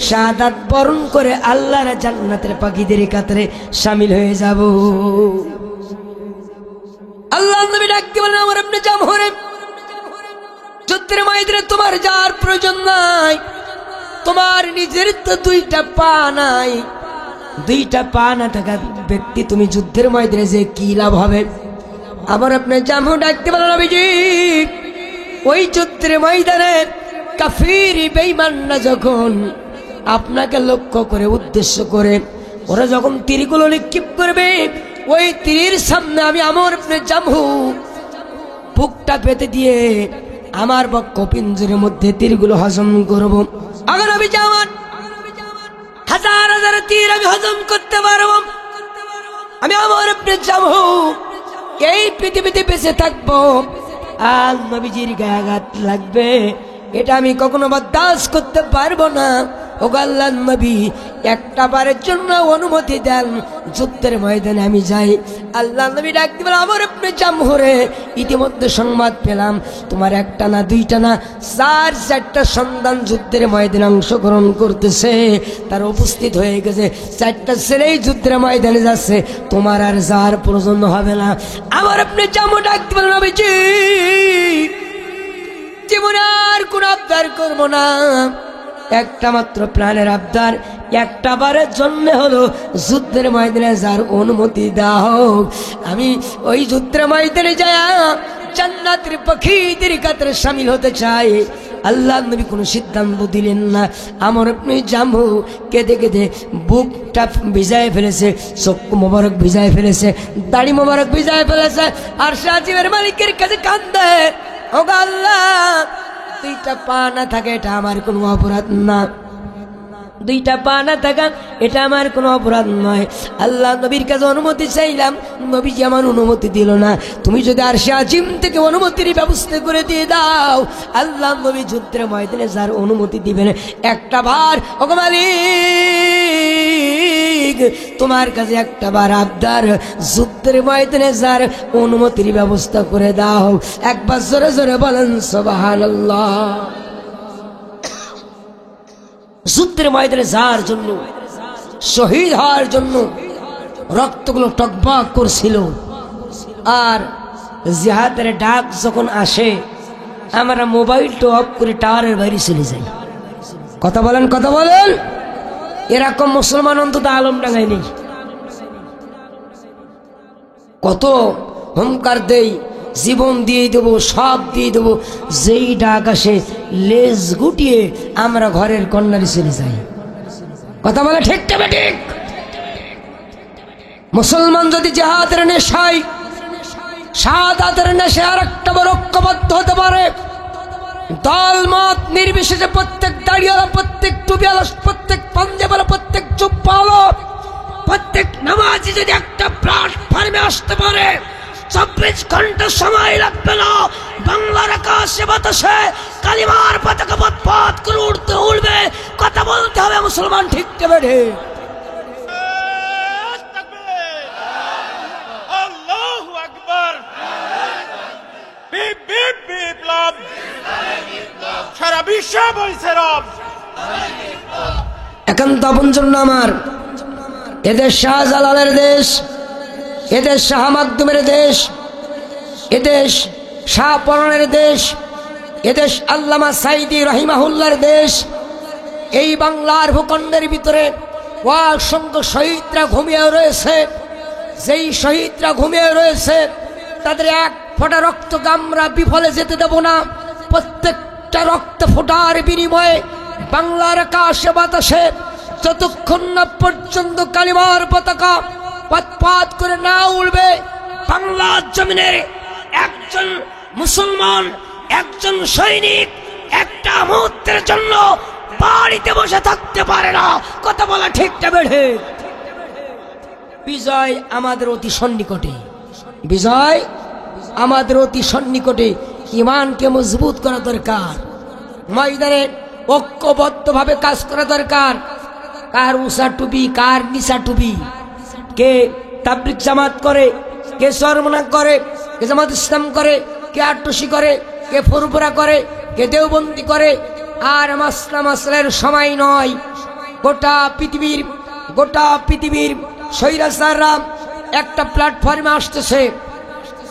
শাহাদাত বরণ করে আল্লাহর জান্নাতের পাখিদের কাতারে শামিল হয়ে যাব। আল্লাহ নবী ডাকতে বলেন, আমর ইবনে জামহু, যুদ্ধের ময়দানে তোমার যাওয়ার প্রয়োজন নাই, তোমার নিজের তো দুইটা পা নাই। দুইটা পা না থাকা ব্যক্তি তুমি যুদ্ধের ময়দানে যে কি লাভ হবে? আমর ইবনে জামহু ডাকতে বলেন, নবীজি, ওই যুদ্ধের ময়দানে কাফির বেঈমানরা যখন আপনাকে লক্ষ্য করে, উদ্দেশ্য করে ওরা যখন তীরগুলো নিক্ষেপ করবে, ওই তীরের সামনে আমি আমর ইবনে জামহু বুকটা পেতে দিয়ে আমার বক্ষ পিঞ্জরের মধ্যে তীরগুলো হজম করব। আগে নবীজি আমার, হাজার হাজার তীর আমি হজম করতে পারব। আমি আমর ইবনে জামহু এই পৃথিবীতে বেঁচে থাকবো, আর নবীজির গায়ে আঘাত লাগবে, এটা আমি কখনো বরদাস্ত করতে পারবো না। ও আল্লাহর নবী, একটা বারের জন্য অনুমতি দেন, যুদ্ধের ময়দানে আমি যাই। আল্লাহ নবী ডাকতে বলে, আমর ইবনে জামহু, ইতিমধ্যে সংবাদ পেলাম তোমার একটা না, দুইটা না, 4টা সন্তান যুদ্ধের ময়দানে অংশগ্রহণ করতেছে। তার উপস্থিত হয়ে গেছে, 4টা ছেলেই যুদ্ধের ময়দানে যাচ্ছে, তোমার আর যাওয়ার প্রয়োজন হবে না। আমর ইবনে জামহু ডাকতে বলে, নবীজি, জীবনে আর কোন আবদার করবো না, একটা মাত্র প্রাণের আবদার, একটা বারের জন্য হলো যুদ্ধের ময়দানে যার অনুমতি দেওয়া হোক। আমি ওই যুদ্ধের ময়দানে যায় জান্নাতের পাখিদের কাতারে শামিল হতে চাই। আল্লাহ নবী কোনো সিদ্ধান্ত দিলেন না। আমর ইবনে জামহু কেঁদে কেঁদে বুকটা ভিজায় ফেলেছে, চোখ মোবারক ভিজায় ফেলেছে, দাড়ি মোবারক ভিজায় ফেলেছে, আর সাজিবের মালিকের কাছে কান্দে, ও আল্লাহ, দুইটা পা না থাকে এটা আমার কোনো অপরাধ না, দুইটা পা না থাকা এটা আমার কোনো অপরাধ নয়। আল্লাহ নবীর কাছে অনুমতি চাইলাম, নবীজি আমার অনুমতি দিল না। তুমি যদি আরশে আজিম থেকে অনুমতির ব্যবস্থা করে দিয়ে দাও, আল্লাহ নবী যুদ্ধের ময়দানে যার অনুমতি দিবেন, একটা বার, ওগো মালিক, তোমার কাছে একটা বার আবদার, যুদ্ধের ময়দানে যার অনুমতির ব্যবস্থা করে দাও। একবার জোরে জোরে বলেন সুবহানাল্লাহ। যুদ্ধের ময়দানে যাওয়ার জন্য, শহীদ হওয়ার জন্য রক্তগুলো টকবক করছিল। আর জিহাদের ডাক যখন আসে, আমরা মোবাইলটা অফ করে টাওয়ারের বাইরে চলে যাই। কথা বলেন, কথা বলেন। এরকম মুসলমান অন্তত আলমডাঙ্গায় নেই। কত হুঙ্কার দেই, জীবন দিয়ে দেব, সব দিয়ে দেব, যেই ডাক আসে লেজ গুটিয়ে আমরা ঘরের কর্নারে চলে যাই। কথা বলে ঠিক তবে ঠিক। মুসলমান যদি জিহাদের নেশায়, শাহাদাতের নেশায় আর একটা বড় ঐক্যবদ্ধ হতে পারে, দল মত নির্বিশেষে প্রত্যেক দাঁড়িয়ালা, প্রত্যেক টুপিওয়ালা, প্রত্যেক পাঞ্জাবিওয়ালা, প্রত্যেক চুপ্পাওয়ালা, প্রত্যেক নামাজি যদি একটা প্ল্যাটফর্মে আসতে পারে, 24 ঘন্টা সময় লাগবে না, বাংলার আকাশে বাতাসে কালিমার পতাকা পথ করে উঠতে উঠবে। কথা বলতে হবে মুসলমান ঠিক তবে ঠিক। আল্লাহু আকবার। বিপ্লব সারা বিশ্বে বলছে রব। একান্ত আপনজন আমার, এদেশ শাহজালালের দেশ, এদেশ শাহ মাকদুমের দেশ, এদেশ শাহ পরানের দেশ, এদেশ আল্লামা সাইদি রহিমাহুল্লাহর দেশ। এই বাংলার ভূখণ্ডের ভিতরে অসংখ্য শহীদরা ঘুমিয়ে রয়েছে। যেই শহীদরা ঘুমিয়ে রয়েছে তাদের এক ফোঁটা রক্ত আমরা বিফলে যেতে দেব না। প্রত্যেকটা রক্ত ফোঁটার বিনিময়ে বাংলার আকাশে বাতাসে যতক্ষণ না পর্যন্ত কালিমার পতাকা পাত করে না উড়বে, বাংলার জমিনের একজন মুসলমান, একজন সৈনিক একটা মুহূর্তের জন্য বাড়িতে বসে থাকতে পারে না। কথা বলা ঠিকটা বেড়ে। বিজয় আমাদের অতি সন্নিকটে, বিজয় আমাদের অতি সন্নিকটে। ইমানকে মজবুত করা দরকার, ময়দানে ঐক্যবদ্ধভাবে কাজ করা দরকার। কার উষা টুপি, কার নিশা টুপি, কে তাবলিগ জামাত করে, কে সরমনা করে, কে জামাত ইসলাম করে, কে আট্টসি করে, কে ফুরফুরা করে, কে দেওবন্দি করে। আর মাসলা মাসলের সময় নয়। গোটা পৃথিবীর স্বৈরাচাররা একটা প্ল্যাটফর্মে আসতেছে,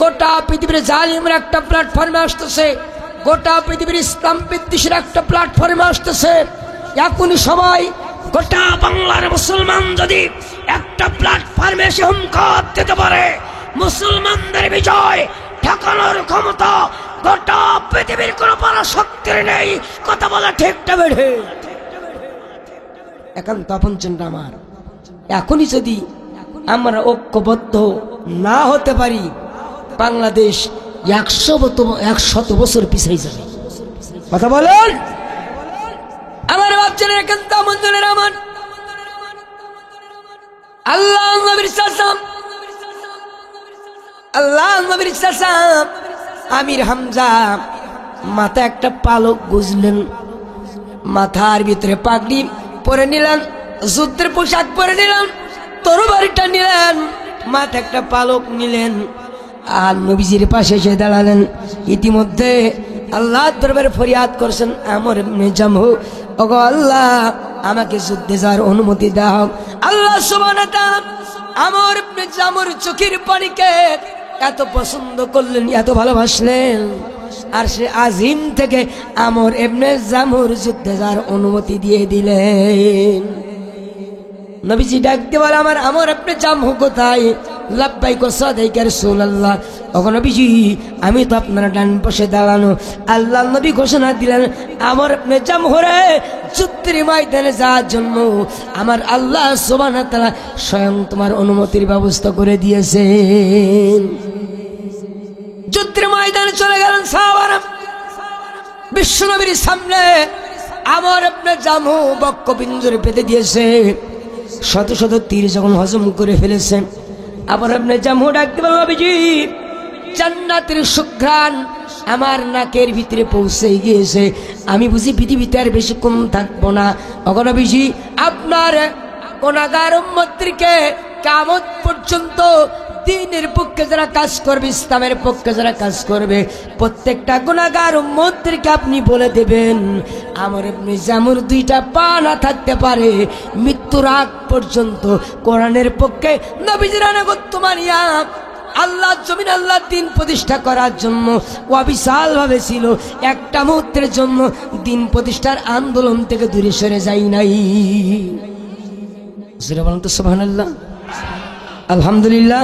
গোটা পৃথিবীর জালিমরা একটা প্ল্যাটফর্মে আসতেছে, গোটা পৃথিবীর ইসলাম বিদ্বেষীরা একটা প্ল্যাটফর্মে আসতেছে। এখনই সবাই গোটা বাংলার মুসলমান যদি একটা প্ল্যাটফর্মে এসে হুঙ্কার দিতে পারে, মুসলমানদের বিজয় ঠেকানোর ক্ষমতা গোটা পৃথিবীর কোন পরাশক্তির নেই। কথা বলা ঠিকটা বেড়ে। একান্ত আপনজনরা আমার, এখনই যদি আমরা ঐক্যবদ্ধ না হতে পারি, বাংলাদেশ 100 বছর পিছিয়ে যাবে। কথা বলেন আমার বাচ্চারা, একান্ত আপনজনের আমার। আল্লাহ নবীর চাচা, আল্লাহ নবীর চাচা আমির হামজা মাথা একটা পালক গুজলেন, মাথার ভিতরে পাগড়ি পরে নিলেন, যুদ্ধের পোশাক পরে নিলেন, তরবারিটা নিলেন, মাথা একটা পালক নিলেন, আর নবীজির পাশে এসে দাঁড়ালেন। ইতিমধ্যে আল্লাহ দরবারে ফরিয়াদ করছেন, আমর ইবনে জামহু, ওগো আল্লাহ আমাকে যুদ্ধে যাওয়ার অনুমতি দাও। আল্লাহ সুবহানাহু ওয়া তাআলা আমর ইবনে জামুর চোখের পানিকে এত পছন্দ করলেন, এত ভালোবাসলেন, আর সে আজিম থেকে আমর ইবনে জামুর যুদ্ধে যাওয়ার অনুমতি দিয়ে দিলেন। নবীজি ডাকতে বলে, আমার আমর ইবনে জামহু কোথায়? লাব্বাইক ওয়া সাদাইক ইয়া রাসূলুল্লাহ। ওগো নবীজি, আমি তো আপনার ডান পাশে দাঁড়ানো। আল্লাহ নবী ঘোষণা দিলেন, আমর ইবনে জামহু রে, যুদ্ধের ময়দানে যাওয়ার জন্য আমার আল্লাহ সুবহানাহু ওয়া তাআলা স্বয়ং তোমার অনুমতির ব্যবস্থা করে দিয়েছেন। যুদ্ধের ময়দানে চলে গেলেন সাহাবারা। বিশ্বনবীর সামনে আমর ইবনে জামহু বক্ষপিঞ্জরে পেতে দিয়েছে। শত শত তীর যখন হজম করে ফেলেছে, আমর ইবনে জামহু ডাকতে বলল, নবীজি, জান্নাতের সুঘ্রাণ আমার নাকের ভিতরে পৌঁছে গিয়েছে, আমি বুঝি পৃথিবীতে আর বেশিক্ষণ থাকবো না। ওগো নবীজি, আপনার গুনাহগার উম্মতদেরকে কিয়ামত পর্যন্ত দ্বীনের পক্ষে যারা কাজ করবে, ইসলামের পক্ষে যারা কাজ করবে, প্রত্যেকটা গুনাহগার উম্মতদেরকে আপনি বলে দেবেন, আমর ইবনে জামুর 2টা পা না থাকতে পারে, মৃত্যুর আগ পর্যন্ত কোরআনের পক্ষে নবীজির আনুগত্য মানিয়া আল্লাহ জমিন আল্লাহ দিন প্রতিষ্ঠা করার জন্য অবিশাল ভাবে ছিল, একটা মুহূর্তের জন্য দিন প্রতিষ্ঠার আন্দোলন থেকে দূরে সরে যাই নাই। সেটা বলেন তো সুবহানাল্লাহ, আলহামদুলিল্লাহ,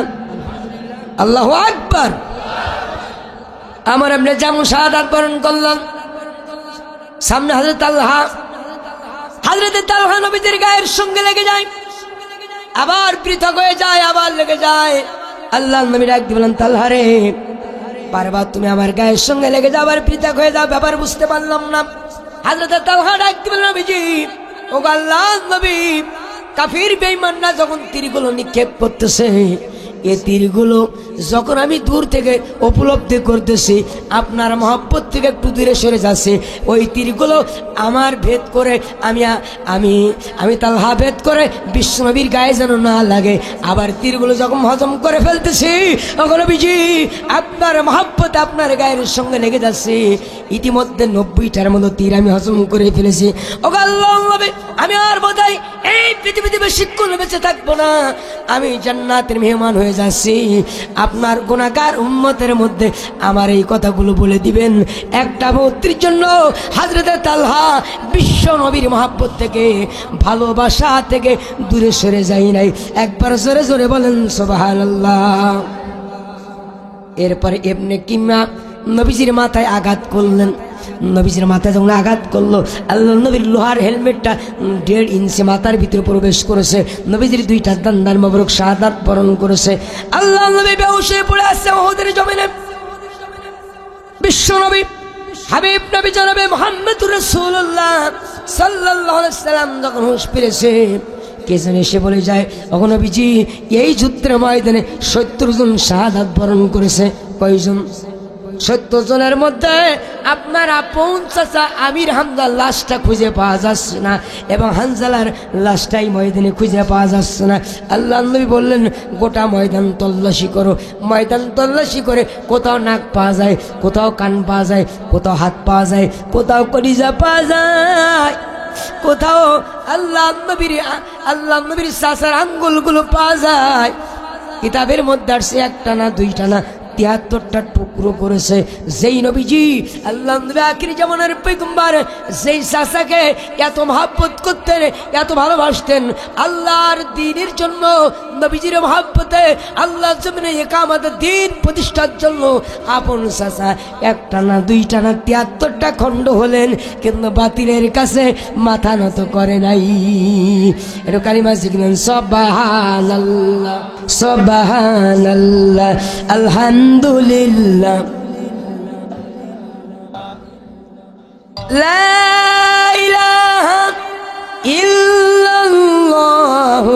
আল্লাহু আকবার। আমার এমনি যেমন শাহাদাত বরণ করলাম, সামনে হযরত তালহা, হযরত তালহা নবীদের গায়ের সঙ্গে লেগে যায়, আবার পৃথক হয়ে যায়, আবার লেগে যায়। আল্লাহ নবী ডাক দিয়ে বলেন, তালহা রে, বারবার তুমি আমার গায়ের সঙ্গে লেগে যাও, আবার পৃথক হয়ে যাও, ব্যাপার বুঝতে পারলাম না। হযরত তালহা ডাক দিয়ে বলেন, নবীজি, ও আল্লাহ নবী, কাফির বেঈমানরা যখন তীরগুলো নিক্ষেপ করতেছে, এই তীরগুলো যখন আমি দূর থেকে উপলব্ধি করতেছি আপনার মহব্বত থেকে একটু দূরে সরে যাচ্ছে, ওই তীরগুলো আমার ভেদ করে আমি আমি আমি তালহা ভেদ করে বিশ্বনবীর গায়ে যেন না লাগে। আবার তীরগুলো যখন হজম করে ফেলতেছি, তখন নবীজি আপনার মহব্বত আপনার গায়ের সঙ্গে লেগে যাচ্ছে। ইতিমধ্যে 90টার মতো তীর আমি হজম করে ফেলেছি। ও আল্লাহ নবী, আমি আর বোধহয় এই পৃথিবীতে বেশিক্ষণ বেঁচে থাকবো না, আমি জান্নাতের মেহমান হয়ে যাচ্ছি। আপনার গুনাহগার উম্মতের মধ্যে আমার এই কথাগুলো বলে দিবেন। একটা মুহূর্তের জন্য হযরত তালহা বিশ্ব নবীর মহব্বত থেকে, ভালোবাসা থেকে দূরে সরে যাই নাই। একবার জোরে জোরে বলেন সুবহানাল্লাহ। এরপরে ইবনে কিমা নবীজির মাথায় আঘাত করলেন। নবীজির মাথায় যখন আঘাত করলো, আল্লাহ নবীর লোহার হেলমেটটা 1.5 ইঞ্চি মাথার ভিতরে প্রবেশ করেছে। নবীজির 2টা দান্দার মোবারক শাহাদাত বরণ করেছে। আল্লাহ নবী বেহুশ হয়ে পড়ে আছে উহুদের জমিনে। বিশ্ব নবী হাবিব নবী জনাবে মুহাম্মদুর রাসূলুল্লাহ সাল্লাল্লাহু আলাইহি সাল্লাম যখন হুঁশ ফিরেছে, কে যেন এসে বলে যায়, ও নবীজি, এই যুদ্ধের ময়দানে 70 জন শাহাদাত বরণ করেছে। কয়জন? 70 জনের মধ্যে আপনার আপন চাচা আমির হামজার লাশটা খুঁজে পাওয়া যাচ্ছে না, এবং হানজালার লাশটাই ময়দানে খুঁজে পাওয়া যাচ্ছে না। আল্লাহ নবী বললেন, গোটা ময়দান তল্লাশি করো। ময়দান তল্লাশি করে কোথাও নাক পাওয়া যায়, কোথাও কান পাওয়া যায়, কোথাও হাত পাওয়া যায়, কোথাও কলিজা পাওয়া যায়, কোথাও আল্লাহ নবীর চাচার আঙ্গুলগুলো পাওয়া যায়। কিতাবের মধ্যে আসছে 1টা না 2টা না 73টা টুকরো করেছে। যেই নবীজি আল্লাহ নবী আখির জামানার পয়গম্বর, যেই চাচাকে এত মহব্বত করতেন, এত ভালোবাসতেন, আল্লাহর দ্বীনের জন্য নবীজির মহব্বতে আল্লাহর জমিনে ইকামত দ্বীন প্রতিষ্ঠার জন্য আপন চাচা 1টা না 2টা না 73টা খণ্ড হলেন, কিন্তু বাতিলের কাছে মাথা নত করে নাই। এটা কালিমা শিখলেন, সুবহানাল্লাহ সুবহানাল্লাহ আলহামদুলিল্লাহ লা ইলাহা ইল্লাল্লাহু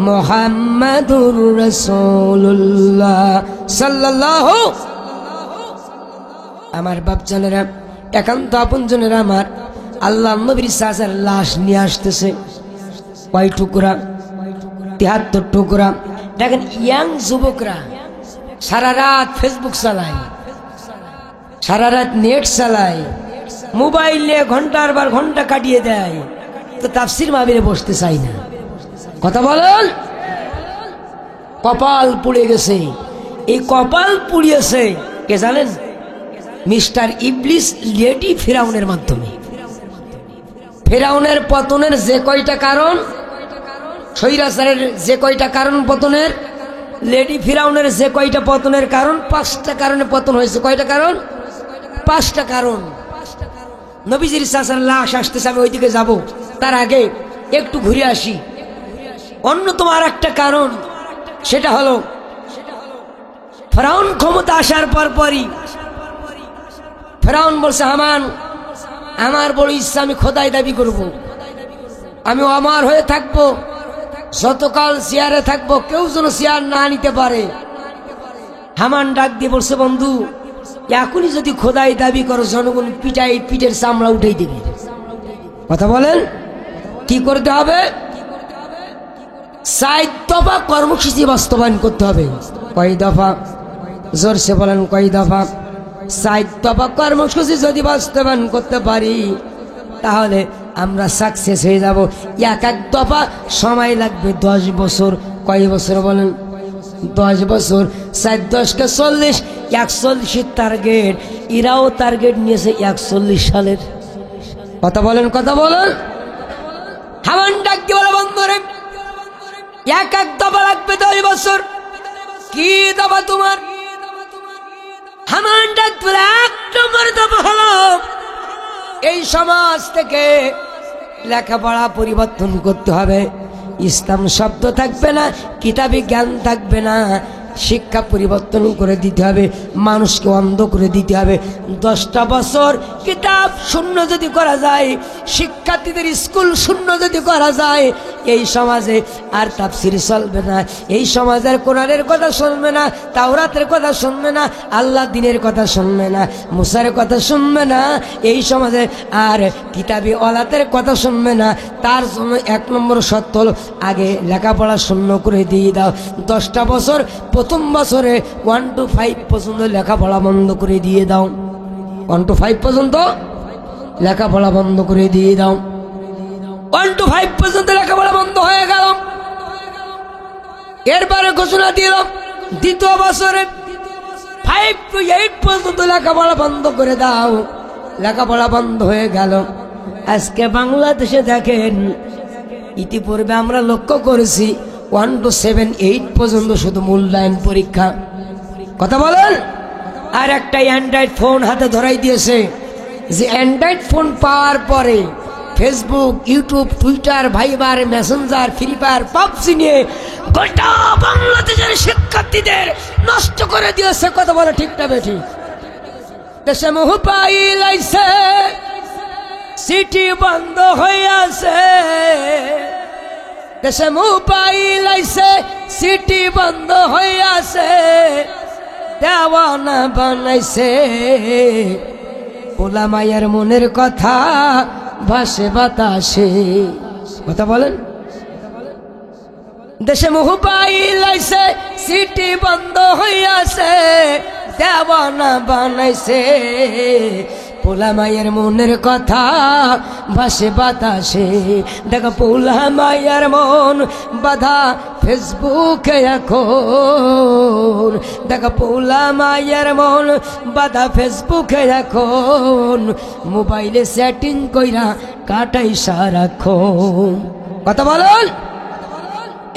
মুহাম্মাদুর রাসূলুল্লাহ সাল্লাল্লাহু। আমার বাপজানেরা, একান্ত আপনজনেরা, আমার আল্লাহ নবীর চাচার লাশ নিয়ে আসতেছে। কয় টুকরা? 73 টুকরা। দেখেন, ইয়াং যুবকরা সারা রাত ফেসবুক চালায়, সারা রাত নেট চালায়, মোবাইল নিয়ে ঘন্টার পর ঘন্টা কাটিয়ে দেয়, তো তাফসির মাহফিলে বসতে চাই না। কথা বলেন, কপাল পুড়ে গেছে। এই কপাল পুড়িয়েছে কে জানেন? মিস্টার ইবলিস লেডি ফিরাউনের মাধ্যমে। ফিরাউনের পতনের যে কয়টা কারণ, স্বৈরাচারের যে কয়টা কারণ পতনের, লেডি ফিরাউনের যে কয়টা পতনের কারণ, 5টা কারণে পতন হয়েছে। কয়টা কারণ? 5টা কারণ। নবীজির চাচার লাশ আসতেছে, আমি ওইদিকে যাব, তার আগে একটু ঘুরে আসি। অন্যতম আর একটা কারণ, সেটা হলো ফেরাউন ক্ষমতা আসার পরই ফেরাউন বলছে, হামান, আমার বড় ইচ্ছা, আমি খোদাই দাবি করব, আমি আমার হয়ে থাকবো, যতকাল চেয়ারে থাকবো কেউ যেন চেয়ার না নিতে পারে। হামান ডাক দিয়ে বলছে, বন্ধু, এখনই যদি খোদাই দাবি করো, জনগণ পিঠের চামড়া উঠেই দেবে। কথা বলেন, কি করতে হবে? 4 দফা কর্মসূচি বাস্তবায়ন করতে হবে। কয় দফা? জোরসে বলেন, কয় দফা? 4 দফা কর্মসূচি যদি বাস্তবায়ন করতে পারি, তাহলে আমরা সাকসেস হয়ে যাব। এক দফা সময় লাগবে 10 বছর। কয় বছর বলেন? 10 বছর 4 10 কে 40, 41 টার্গেট। এরাও টার্গেট নিয়েছে 41 সালের। কথা বলেন, কথা বলেন। হামান ডাক দিয়ে বলে, বন্ধুরে এক দফা লাগবে 10 বছর। কি দফা তোমার? হামান ডাক বলে, 1 নম্বর দফা হলো এই সমাজ থেকে লেখাপড়া পরিবর্তন করতে হবে। ইসলাম শব্দ থাকবে না, কিতাবী জ্ঞান থাকবে না, শিক্ষা পরিবর্তন করে দিতে হবে, মানুষকে অন্ধ করে দিতে হবে। 10টা বছর কিতাব শূন্য যদি করা যায়, শিক্ষার্থীদের স্কুল শূন্য যদি করা যায়, এই সমাজে আর তাফসীর চলবে না, এই সমাজের কোরআনের কথা শুনবে না, তাওরাতের কথা শুনবে না, আল্লাহ দ্বীনের কথা শুনবে না, মুসার কথা শুনবে না, এই সমাজে আর কিতাবী ওলাতের কথা শুনবে না। তার জন্য 1 নম্বর শর্ত হলো আগে লেখাপড়া শূন্য করে দিয়ে দাও। 10টা বছর প্রথম বছরে 1 to 5 পর্যন্ত লেখাপড়া বন্ধ করে দিয়ে দাও। 1 to 5 পর্যন্ত লেখাপড়া বন্ধ করে দিয়ে দাও। 1 to 5 পর্যন্ত লেখাপড়া বন্ধ হয়ে গেল। এরপরে ঘোষণা দিল দ্বিতীয় বছরে 5 to 8 পর্যন্ত লেখাপড়া বন্ধ করে দাও। লেখাপড়া বন্ধ হয়ে গেল। আজকে বাংলাদেশে দেখেন, ইতিপূর্বে আমরা লক্ষ্য করেছি 1 to 7, 8 পর্যন্ত শুধু মূল্যায়ন পরীক্ষা। কথা বলেন। আর একটা অ্যান্ড্রয়েড ফোন হাতে ধরাই দিয়েছে, যে অ্যান্ড্রয়েড ফোন পাওয়ার পরে Facebook, YouTube, Twitter, Viber, Messenger, free fire, PUBG নিয়ে গোটা বাংলাদেশের শিক্ষার্থীদের নষ্ট করে দিয়েছে। কথা বলে ঠিক না বেঠিক? দেশে মোবাইল আইছে, সিটি বন্ধ হয়ে আছে। দেশে মোবাইল আইছে, সিটি বন্ধ হয়ে আছে। দেওয়ানা বানাইছে, ওলামায়ের মনের কথা ভাসে বাতাসে। কথা বলেন। দেশে মোবাইল আইছে, সিটি বন্ধ হয়ে আছে। দেওয়ানা বানাইছে, পোলা মায়ের মনের কথা ভাসে বাতাসে। দেখো পোলা মায়ের মন বাধা ফেসবুকে এখন। দেখো পোলা মায়ের মন বাধা ফেসবুকে এখন। মোবাইলে সেটিং কইরা কাটাই সারাক্ষণ। কথা বলুন।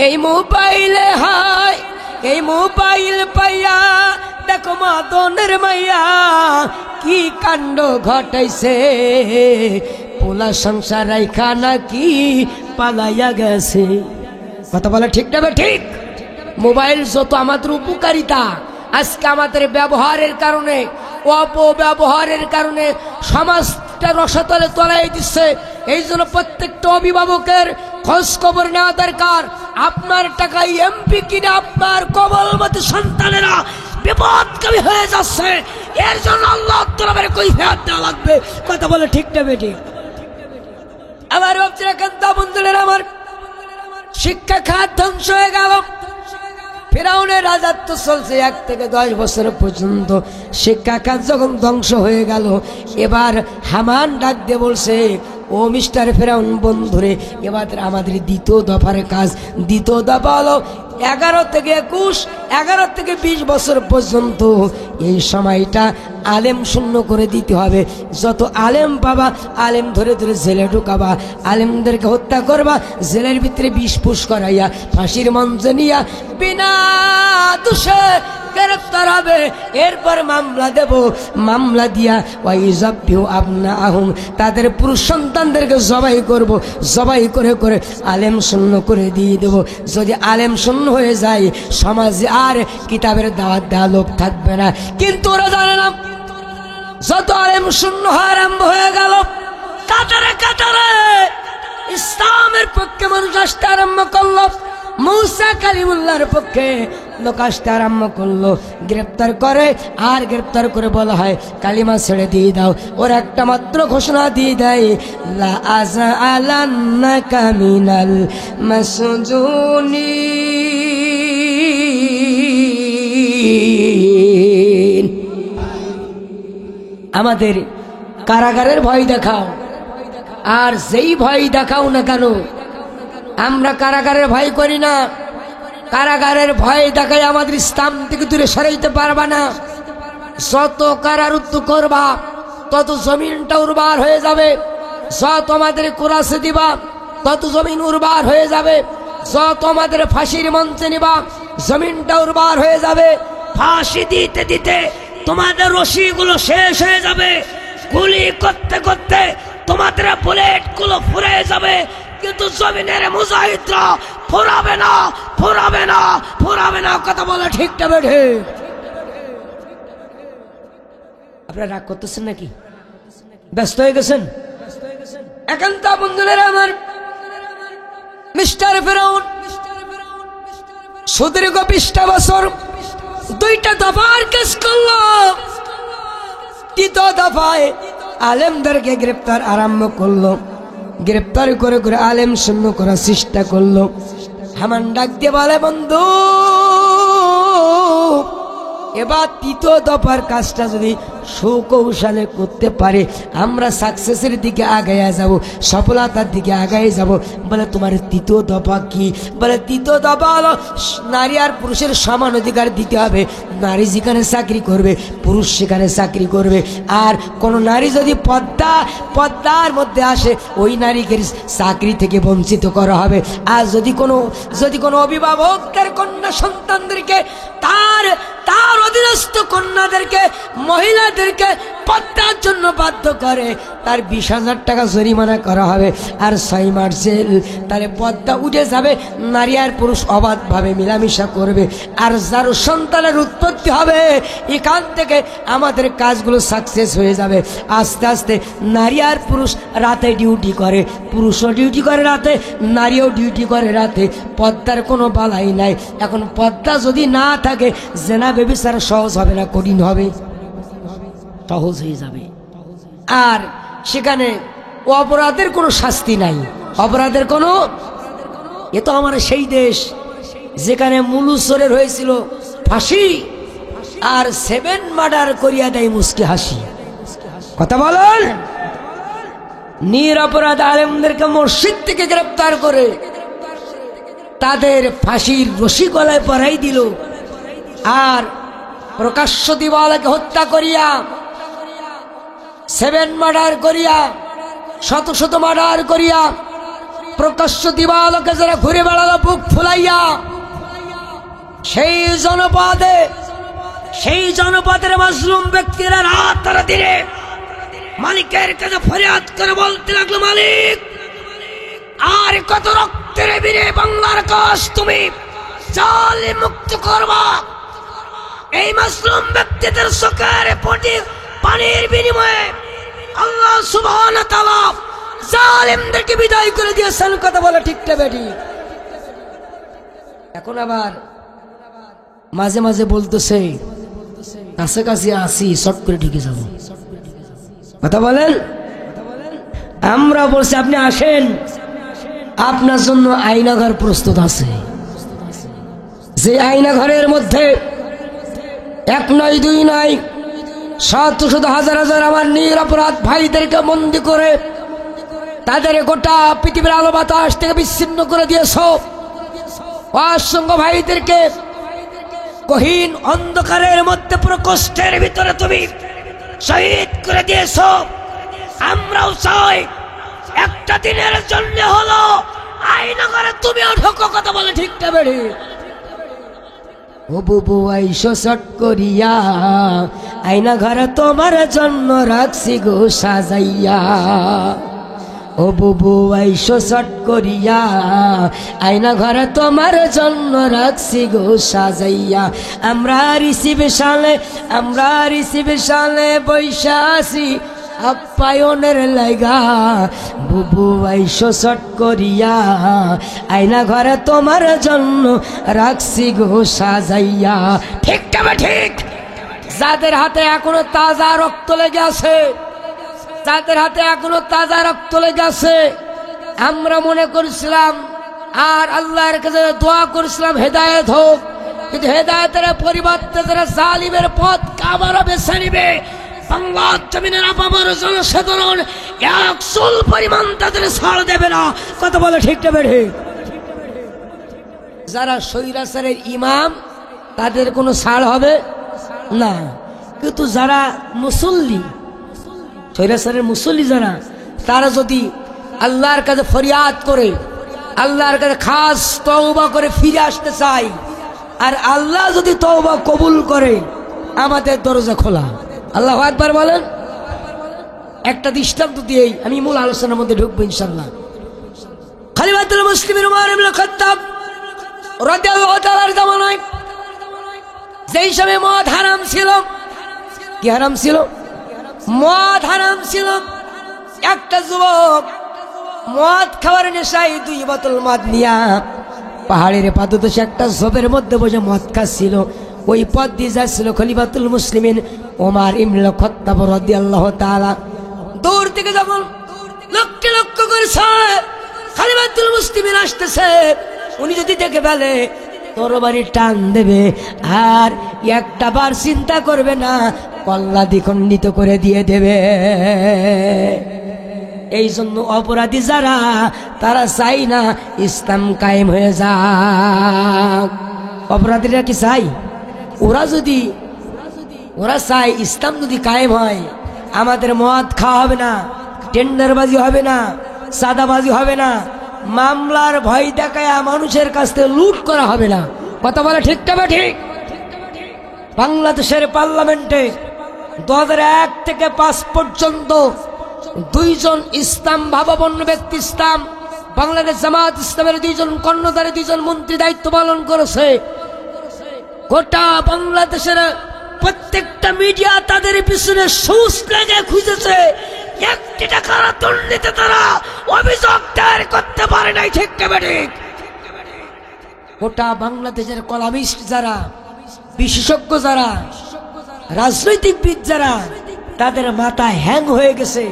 এই মোবাইলে হাই, এই মোবাইল পাইয়া দেখো মাদনের মাইয়া কি কাণ্ড ঘটাইছে। পোলা সংসার রাইখা নাকি পালাইয়া গেছে। কথা বলা ঠিক না? ঠিক। মোবাইল যত আমাদের উপকারিতা, আজকে আমাদের ব্যবহারের কারণে, অপব্যবহারের কারণে সমাজটা রসাতলে তলাই দিচ্ছে। এই জন্য প্রত্যেকটা অভিভাবকের খোঁজ খবর নেওয়া দরকার। আপনার টাকায় এমপি কিনে আপনার কবলবতী সন্তানেরা বিপদগামী হয়ে যাচ্ছে। এর জন্য আল্লাহ তাআলার কৈফিয়ত দেওয়া লাগবে। কথা বলে ঠিক না বেঠিক? আমার বাচ্চারা কান্তা বন্ধুরা, আমার শিক্ষা খাত ধ্বংস হয়ে গেল। ফিরাউনের রাজত্ব চলছে 1 থেকে 10 বছর পর্যন্ত। শিক্ষা খাত যখন ধ্বংস হয়ে গেল, এবার হামান ডাক দিয়ে বলছে, ও মিস্টার ফিরাউন বন্ধুরে, এবার আমাদের দ্বিতীয় দফার কাজ। দ্বিতীয় দফা হলো 11 থেকে 21, 11 থেকে 20 বছর পর্যন্ত এই সময়টা আলেম শূন্য করে দিতে হবে। যত আলেম পাবা, আলেম ধরে ধরে জেলে ঢুকাবা, আলেমদেরকে হত্যা করবা, জেলের ভিতরে বিষ পুষ করাইয়া ফাঁসির মঞ্চে নিয়া বিনা দোষে গ্রেফতার হবে। এরপর মামলা দেব, মামলা দিয়া ওয়াইজাবিউ আবনাহুম, তাদের পুরুষ সন্তানদেরকে জবাই করব, জবাই করে করে আলেম শূন্য করে দিয়ে দেব। যদি আলেম শূন্য হয়ে যায়, সমাজে আর কিতাবের দাওয়াত দেওয়া লোক থাকবে না। কিন্তু ওরা জানে না, যত আলেম শূন্য হওয়া আরম্ভ হয়ে গেল, কাতারে কাতারে ইসলামের পক্ষে মানুষ আসতে আরম্ভ করলো। মুসা কালিমুল্লাহর পক্ষে লোক আসতে আরম্ভ করলো। গ্রেপ্তার করে, আর গ্রেপ্তার করে বলা হয় কালিমা ছেড়ে দিয়ে দাও। ওর একটা মাত্র ঘোষণা দিয়ে দেয়, লা আযআলান্নাকা মিনাল মাসজুনিন। আমাদের কারাগারের ভয় দেখাও, আর যেই ভয় দেখাও না কেন, আমরা কারাগারের ভয় করি না। কারাগারের ভয় দেখায় আমাদের ইসলাম থেকে দূরে সরাইতে পারবা না। যত কারারুদ্ধ করবা তত জমিনটা উর্বর হয়ে যাবে। যত আমাদের কোরাসে দিবা তত জমিন উর্বর হয়ে যাবে। যত আমাদের ফাঁসির মঞ্চে নিবা জমিনটা উর্বর হয়ে যাবে। ফাঁসি দিতে দিতে তোমাদের রশিগুলো শেষ হয়ে যাবে। গুলি করতে করতে তোমাদের বুলেট গুলো ফুরে যাবে, কিন্তু জমিনের মুজাহিদরা ফুরাবে না, ফুরাবে না, ফুরাবে না। কথা বলে ঠিকটা বেঠে? আপনারা রাগ করতেছেন নাকি? ব্যস্ত হয়ে গেছেন? একান্ত বন্ধুরা আমার, মিস্টার ফেরাউন সুদীর্ঘ 20টা বছর 2টা দফার কেস করলো। তৃতীয় দফায় আলেমদেরকে গ্রেপ্তার আরম্ভ করলো। গ্রেপ্তার করে করে আলেম শূন্য করার চেষ্টা করলো। হামান ডাক দিয়ে বলে, বন্ধু এবার তৃতীয় দফার কাজটা যদি সুকৌশলে করতে পারে আমরা সাকসেসের দিকে আগাইয়া যাব, সফলতার দিকে আগাই যাব। বলে তোমার তৃতীয় দফা কি? বলে তৃতীয় দফা হলো নারী আর পুরুষের সমান অধিকার দিতে হবে। নারী যেখানে চাকরি করবে পুরুষ সেখানে চাকরি করবে। আর কোন নারী যদি পদ্মার মধ্যে আসে ওই নারীকে চাকরি থেকে বঞ্চিত করা হবে। আর যদি কোনো অভিভাবক তার কন্যা সন্তানদেরকে তার অধীনস্থ কন্যাদেরকে মহিলাদেরকে পদ্মার জন্য বাধ্য করে তার 20,000 টাকা জরিমানা করা হবে আর 6 মাস জেল। তাহলে পদ্মা উঠে যাবে, নারী আর পুরুষ অবাধভাবে মিলামিশা করবে। আর যার সন্তানের উৎপত্তি হবে এখান থেকে আমাদের কাজগুলো সাকসেস হয়ে যাবে। আস্তে আস্তে নারী আর পুরুষ রাতে ডিউটি করে, পুরুষও ডিউটি করে রাতে, নারীও ডিউটি করে রাতে। পদ্মার কোনো বালাই নাই। এখন পদ্মা যদি না থাকে জেনা ব্যভিচার সহজ হবে না, কঠিন হবে? সহজ হয়ে যাবে। আর সেখানে অপরাধের কোনো শাস্তি নাই, অপরাধের কোনো। এ তো আমার সেই দেশ যেখানে মুলুসরের হয়েছিল ফাঁসি আর 7 মার্ডার করিয়া দেয় মুস্কি হাসি। কথা বলেন। নিরপরাধ আলেমদেরকে মসজিদ থেকে গ্রেপ্তার করে তাদের ফাঁসির রশি গলায় পরাই দিল। আর প্রকাশ্য দিবালাকে হত্যা করিয়া 7 মার্ডার করিয়া শত শত মার্ডার করিয়া প্রকাশ্য দিবালোকে যারা ঘুরে বেড়ালো বুক ফুলাইয়া, সেই জনপদের মাজলুম ব্যক্তিরা রাত আর দিনে মালিকের কাছে ফরিয়াদ করে বলতে লাগলো, মালিক আর কত রক্তের বিনে বাংলার আকাশ তুমি জালিম মুক্ত করবা। এই মাজলুম ব্যক্তিদের চোখের পানির বিনিময়ে আল্লাহ সুবহানাহু ওয়া তাআলা জালিমদেরকে বিদায় করে দিয়েছেন। কথা বলে ঠিকটা বেটি? এখন আবার মাঝে মাঝে বলতেছে কাছাকাছি আসি শর্ট করে ঢুকে যাব। কথা বলেন। আমরা বলছি আপনি আসেন, আপনার জন্য আয়নাঘর প্রস্তুত আছে। যে আয়নাঘরের মধ্যে 1 নয় 2 নয় শত শত হাজার হাজার আমার নিরপরাধ ভাইদেরকে বন্দী করে তাদের গোটা পৃথিবীর আলো বাতাস থেকে বিচ্ছিন্ন করে দিয়েছ। অসংখ্য ভাইদেরকে গহীন অন্ধকারের মধ্যে প্রকোষ্ঠের ভিতরে তুমি শহীদ করে দিয়েছ। আমরাও চাই একটা দিনের জন্য হলো আয়নাঘরে তুমিও ঢোকো। কথা বলে ঠিকটা বেড়ে? ও বুবু আইসো শট করিয়া আয়না ঘরে তোমার জন্য রাখছি গো সাজাইয়া। ও বুবু আইসো শট করিয়া আয়না ঘরে তোমার জন্য রাখছি গো সাজাইয়া। আমরা রিসিবে সালে বৈশাসি আপ্যায়নের লাইগা। বুবু আইসো শট করিয়া আয়না ঘরে তোমার জন্য রাখছি গো সাজাইয়া। ঠিক তবে ঠিক। যাদের হাতে এখনো তাজা রক্ত লেগে আছে, যাদের হাতে এখনো তাজা রক্ত লেগে আছে, আমরা মনে করেছিলাম আর আল্লাহর কাছে দোয়া করেছিলাম হেদায়েত হোক, কিন্তু হেদায়েতের পরিবর্তে যারা জালিমের পথ আবারও বেছে নিবে বাংলার জমিনের আপামর জনসাধারণ 1 চুল পরিমাণ তাদের ছাড় দেবে না। কথা বলে ঠিকটা বেড়ে? যারা স্বৈরাচারের ইমাম তাদের কোনো ছাড় হবে না, কিন্তু যারা মুসল্লি, স্বৈরাচারের মুসল্লি যারা, তারা যদি আল্লাহর কাছে ফরিয়াদ করে, আল্লাহর কাছে খাস তওবা করে ফিরে আসতে চাই, আর আল্লাহ যদি তওবা কবুল করে, আমাদের দরজা খোলা। আল্লাহু আকবার বলেন। একটা দৃষ্টান্ত দিয়েই আমি মূল আলোচনার মধ্যে ঢুকবো ইনশাআল্লাহ। খলিফাতুল মুসলিমিন ওমর ইবনে খাত্তাব রাদিয়াল্লাহু তাআলার জামানায় যেই সময় মদ হারাম ছিল, কি হারাম ছিল? মদ হারাম ছিল। একটা যুবক মদ খাওয়ার নেশায় 2 বোতল মদ নিয়া পাহাড়ের পাদদেশে একটা ঝোপের মধ্যে বসে মদ খাচ্ছিল। ওই পথ দিয়ে যাচ্ছিল খলিফাতুল মুসলিমিন ওমর ইবনে খাত্তাব রাদিয়াল্লাহু তাআলা। দূর থেকে যখন লক্ষ্য লক্ষ্য করেছে খলিফাতুল মুসলিমিন আসতেছে, উনি যদি দেখে ফেলে তরবারি টান দেবে, আর একটা বার চিন্তা করবে না, কল্লা দ্বিখণ্ডিত করে দিয়ে দেবে। এই জন্য অপরাধী যারা, তারা চাই না ইসলাম কায়েম হয়ে যাক। অপরাধীরা কি চাই? ওরা চায় ইসলাম যদি কায়েম হয়, আমাদের মদ খাওয়া হবে না, টেন্ডারবাজি হবে না, সাদাবাজি হবে না, মামলার ভয় দেখায় মানুষের কাছ থেকে লুট করা হবে না। কথা বলে ঠিক তবে ঠিক। বাংলাদেশের পার্লামেন্টে 2001 থেকে 5 পর্যন্ত 2 জন ইসলাম ভাবাপন্ন ব্যক্তি, ইসলাম বাংলাদেশ জামাত ইসলামের 2 জন কর্ণধারে 2 জন মন্ত্রী দায়িত্ব পালন করেছে। গোটা বাংলাদেশের প্রত্যেকটা মিডিয়া তাদের পিছনে সুস লেগে খুঁজেছে, 1 টাকার দুর্নীতি তারা অভিযোগ দায়ের করতে পারে নাই। ঠিক তবে ঠিক। গোটা বাংলাদেশের কলামিস্ট যারা, বিশেষজ্ঞ যারা, রাজনৈতিকবিদ যারা, তাদের মাথা হ্যাং হয়ে গেছে।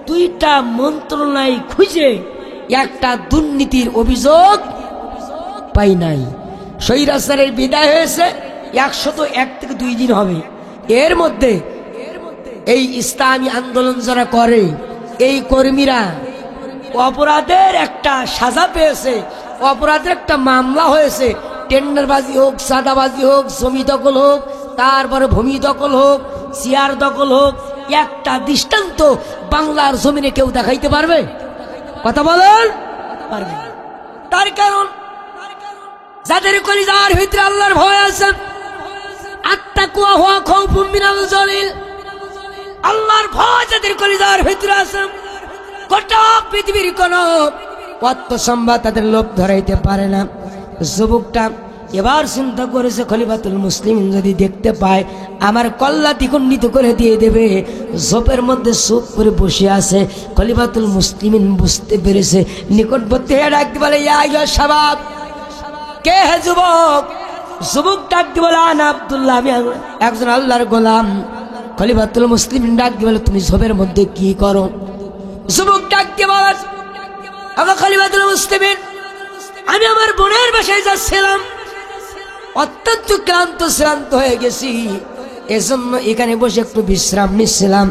2টা মন্ত্রণালয় খুঁজে একটা দুর্নীতির অভিযোগ পাই নাই। স্বৈরাচারের বিদায় হয়েছে 101 থেকে 2 দিন হবে। এর মধ্যে এই ইসলামী আন্দোলন যারা করে, এই কর্মীরা অপরাধের একটা সাজা পেয়েছে, অপরাধের একটা মামলা হয়েছে। টেন্ডারবাজি হোক, সাদাবাজি হোক, জমি দখল হোক, তারপরে ভূমি দখল হোক, চেয়ার দখল হোক, একটা দৃষ্টান্ত বাংলার জমিনে কেউ দেখাইতে পারবে? কথা বলেন, পারবে। তার কারণ যাদের কলিজার ভিতরে আল্লাহর ভয় আছে, আত্তাকুয়া হুয়া খাউফুম মিনাল জালিল, আল্লাহর ভয় যাদের কলিজার ভিতরে আছে, গোটা পৃথিবীর কোন অর্থ সম্পদ তাদের লোভ ধরাইতে পারে না। যুবকটা এবার চিন্তা করেছে, খলিফাতুল মুসলিমিন যদি দেখতে পায়, আমার কল্লা দ্বিখণ্ডিত করে দিয়ে দেবে। ঝোপের মধ্যে চুপ করে বসে আছে। খলিফাতুল মুসলিমিন বুঝতে পেরেছে, নিকটবর্তী হয়ে ডাকতে বলে, ইয়া আইয়ুহাস শাবাব, কে হে যুবক? যুবক ডাকতে বলে, আনা আব্দুল্লাহ, আমি একজন আল্লাহর গোলাম। খলিফাতুল মুসলিমিন ডাকতে বলে, তুমি ঝোপের মধ্যে কি করো? যুবক ডাকতে বলে, আমার খলিফাতুল মুসলিমিন, আমি আমার বোনের বাসায় যাচ্ছিলাম, অত্যন্ত শ্রান্ত হয়ে গেছি, এজন্য এখানে বসে একটু বিশ্রাম নিচ্ছিলাম।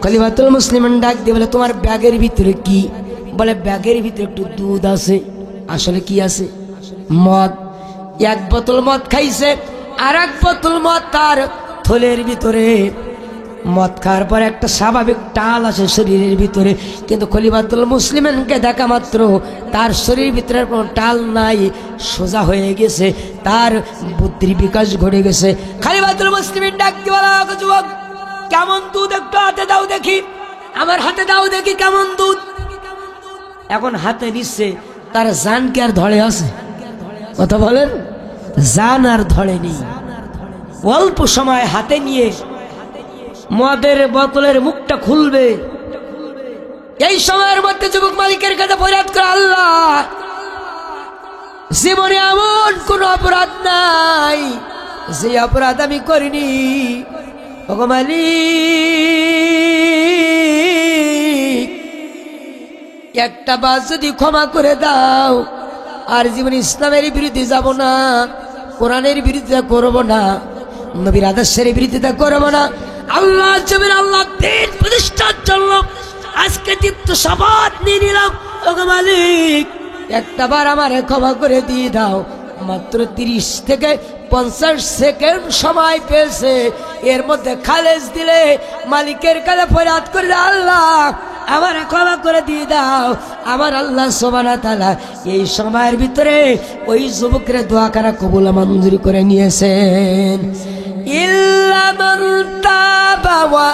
খলিফাতুল মুসলিমিন ডাক দিয়ে বলে, তোমার ব্যাগের ভিতরে কি? বলে, ব্যাগের ভিতরে একটু দুধ আছে। আসলে কি আছে? মদ। 1 বোতল মদ খাইছে, আর 1 বোতল মদ তার থলের ভিতরে। মদ খাওয়ার পর একটা স্বাভাবিক টাল আছে শরীরের ভিতরে, কিন্তু খলিফাতুল মুসলিমিনকে দেখা মাত্র তার শরীরের ভিতরে কোনো টাল নাই, সোজা হয়ে গেছে, তার বুদ্ধির বিকাশ ঘটে গেছে। খলিফাতুল মুসলিমিন ডাকতে বলা, যুবক, কেমন দুধ একটু হাতে দাও দেখি, আমার হাতে দাও দেখি কেমন দুধ। এখন হাতে নিচ্ছে, তার জান কি আর ধরে আছে? কথা বলেন, জান আর ধরে নেই। অল্প সময় হাতে নিয়ে মদের বোতলের মুখটা খুলবে, এই সময়ের মধ্যে যুবক মালিকের কাছে ফরিয়াদ করে, আল্লাহ, জীবনে এমন কোন অপরাধ নাই যে অপরাধ আমি করিনি, ওগো মালিক, একটা বার যদি ক্ষমা করে দাও, আর জীবনে ইসলামের বিরুদ্ধে যাব না, কোরআনের বিরুদ্ধে করব না, নবীর আদর্শের বিরুদ্ধে করব না। আল্লাহ জমিন, আল্লাহ দিন প্রতিষ্ঠার জন্য আজকে দীপ্ত শপথ নিয়ে নিলাম, ওগো মালিক, একটা বার আমারে ক্ষমা করে দিয়ে দাও। মাত্র 30 থেকে 50 সেকেন্ড সময় পেয়েছে। এর মধ্যে খালেজ দিলে মালিকের কাছে ফরিয়াদ করে, আল্লাহ আমার ক্ষমা করে দিয়ে দাও। আমার আল্লাহ সুবহানাহু ওয়া তাআলা এই সময়ের ভিতরে ওই যুবকের দোয়া করা কবুল মঞ্জুর করে নিয়েছেন। ইল্লা মান তাবা ওয়া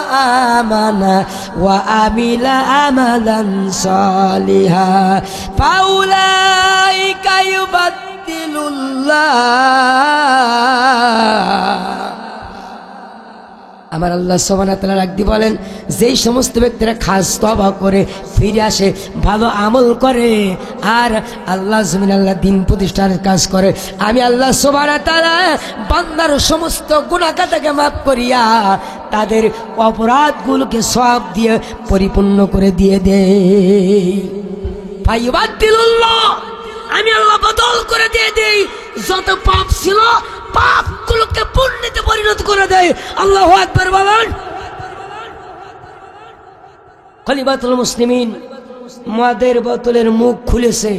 আমানা ওয়া আমিলা আমালান সালিহা ফাউলাইকা ইউবাদদিলুল্লাহ। আমার আল্লাহ সুবহানাহু ওয়া তাআলা রাখদি বলেন, যেই সমস্ত ব্যক্তিরা খাস তওবা করে ফিরে আসে, ভালো আমল করে, আর আল্লাহ জমিন আল্লাহ দিন প্রতিষ্ঠার কাজ করে, আমি আল্লাহ সুবহানাহু ওয়া তাআলা বান্দার সমস্ত গুনাহ খাতাকে মাফ করিয়া তাদের অপরাধগুলোকে সওয়াব দিয়ে পরিপূর্ণ করে দিয়ে দেই। ফায়ুবাদদিলুল্লাহ, আমি আল্লাহ বদল করে দিয়ে দেই। যত পাপ ছিল পাপগুলোকে পুণ্যতে পরিণত করে দেয়। আল্লাহু আকবার বলেন। খলিফাতুল মুসলিমিন মদের বোতলের মুখ খুলেছে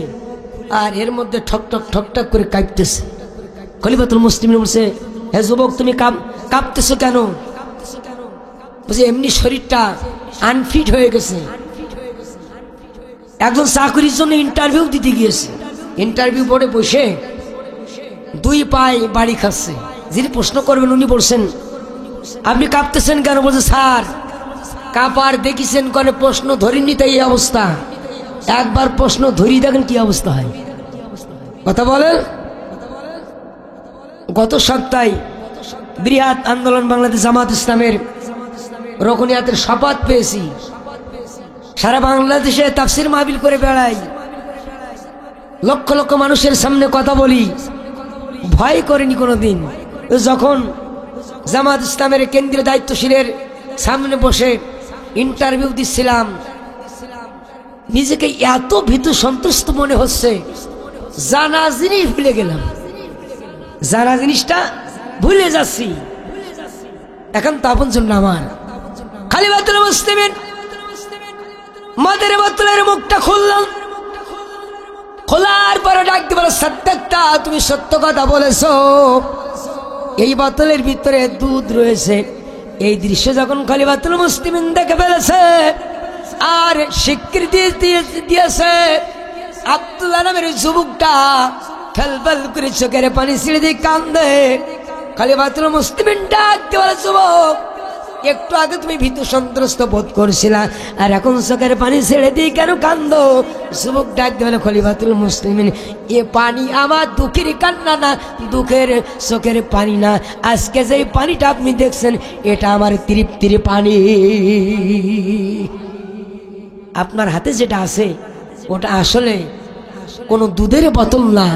আর এর মধ্যে ঠক ঠক ঠক ঠক করে কাঁপতেছে। খলিফাতুল মুসলিমিন বলছে, হে যুবক, তুমি কাঁপতেছো কেন? বলছে, এমনি শরীরটা আনফিট হয়ে গেছে। একজন চাকরির জন্য ইন্টারভিউ দিতে গিয়েছে। ইন্টারভিউ বোর্ডে বসে 2 পায়ে বাড়ি খাচ্ছে। যিনি প্রশ্ন করবেন উনি বলছেন, আপনি কাঁপতেছেন কেন? বলছে, স্যার কাঁপার দেখিছেন কোন প্রশ্ন ধরিনি তাই এই অবস্থা। একবার প্রশ্ন ধরি দেখেন কি অবস্থা হয়। কথা বলেন। গত সপ্তাহে বৃহৎ আন্দোলন বাংলাদেশ জামাত ইসলামের রকনিয়াতের শপথ পেয়েছি। সারা বাংলাদেশে তাফসির মাহফিল করে বেড়াই, লক্ষ লক্ষ মানুষের সামনে কথা বলি, ভয় করেনি কোনোদিন। যখন জামাত ইসলামের কেন্দ্রীয় দায়িত্বশীলের সামনে বসে ইন্টারভিউ দিচ্ছিলাম, নিজেকে এত ভীতু সন্তুষ্ট মনে হচ্ছে, জানা জিনিস ভুলে গেলাম, জানা জিনিসটা ভুলে যাচ্ছি। এখন তো আপন জন্য আমার খলিফাতুল মুসলিমিন মদের বোতলের মুখটা খুললাম। খোলার পরে ডাক দিয়ে বলে, সাদ্দাক্তা, তুমি সত্য কথা বলেছো, এই বোতলের ভিতরে দুধ রয়েছে। এই দৃশ্য যখন খলিফাতুল মুসলিমিন দেখে ফেলেছে আর স্বীকৃতি দিয়েছে, আব্দুল্লাহ নামের যুবকটা ফেলফেল করে চোখের পানি ছেড়ে দিয়ে কান্দে। খলিফাতুল মুসলিমিন ডাক দিয়ে বলে, যুবক, একটু আগে তুমি ভীতু সন্ত্রস্ত বোধ করছিলা, আর এখন চোখের পানি ছেড়ে দিয়ে কেন কান্দো? যুবক ডাক দিয়ে বলে, খলিফাতুল মুসলিমিন, এ পানি আমার দুঃখের কান্না না, দুঃখের চোখের পানি না। আজকে যে পানিটা আপনি দেখছেন এটা আমার তৃপ্তির পানি। আপনার হাতে যেটা আছে ওটা আসলে কোনো দুধের বোতল না,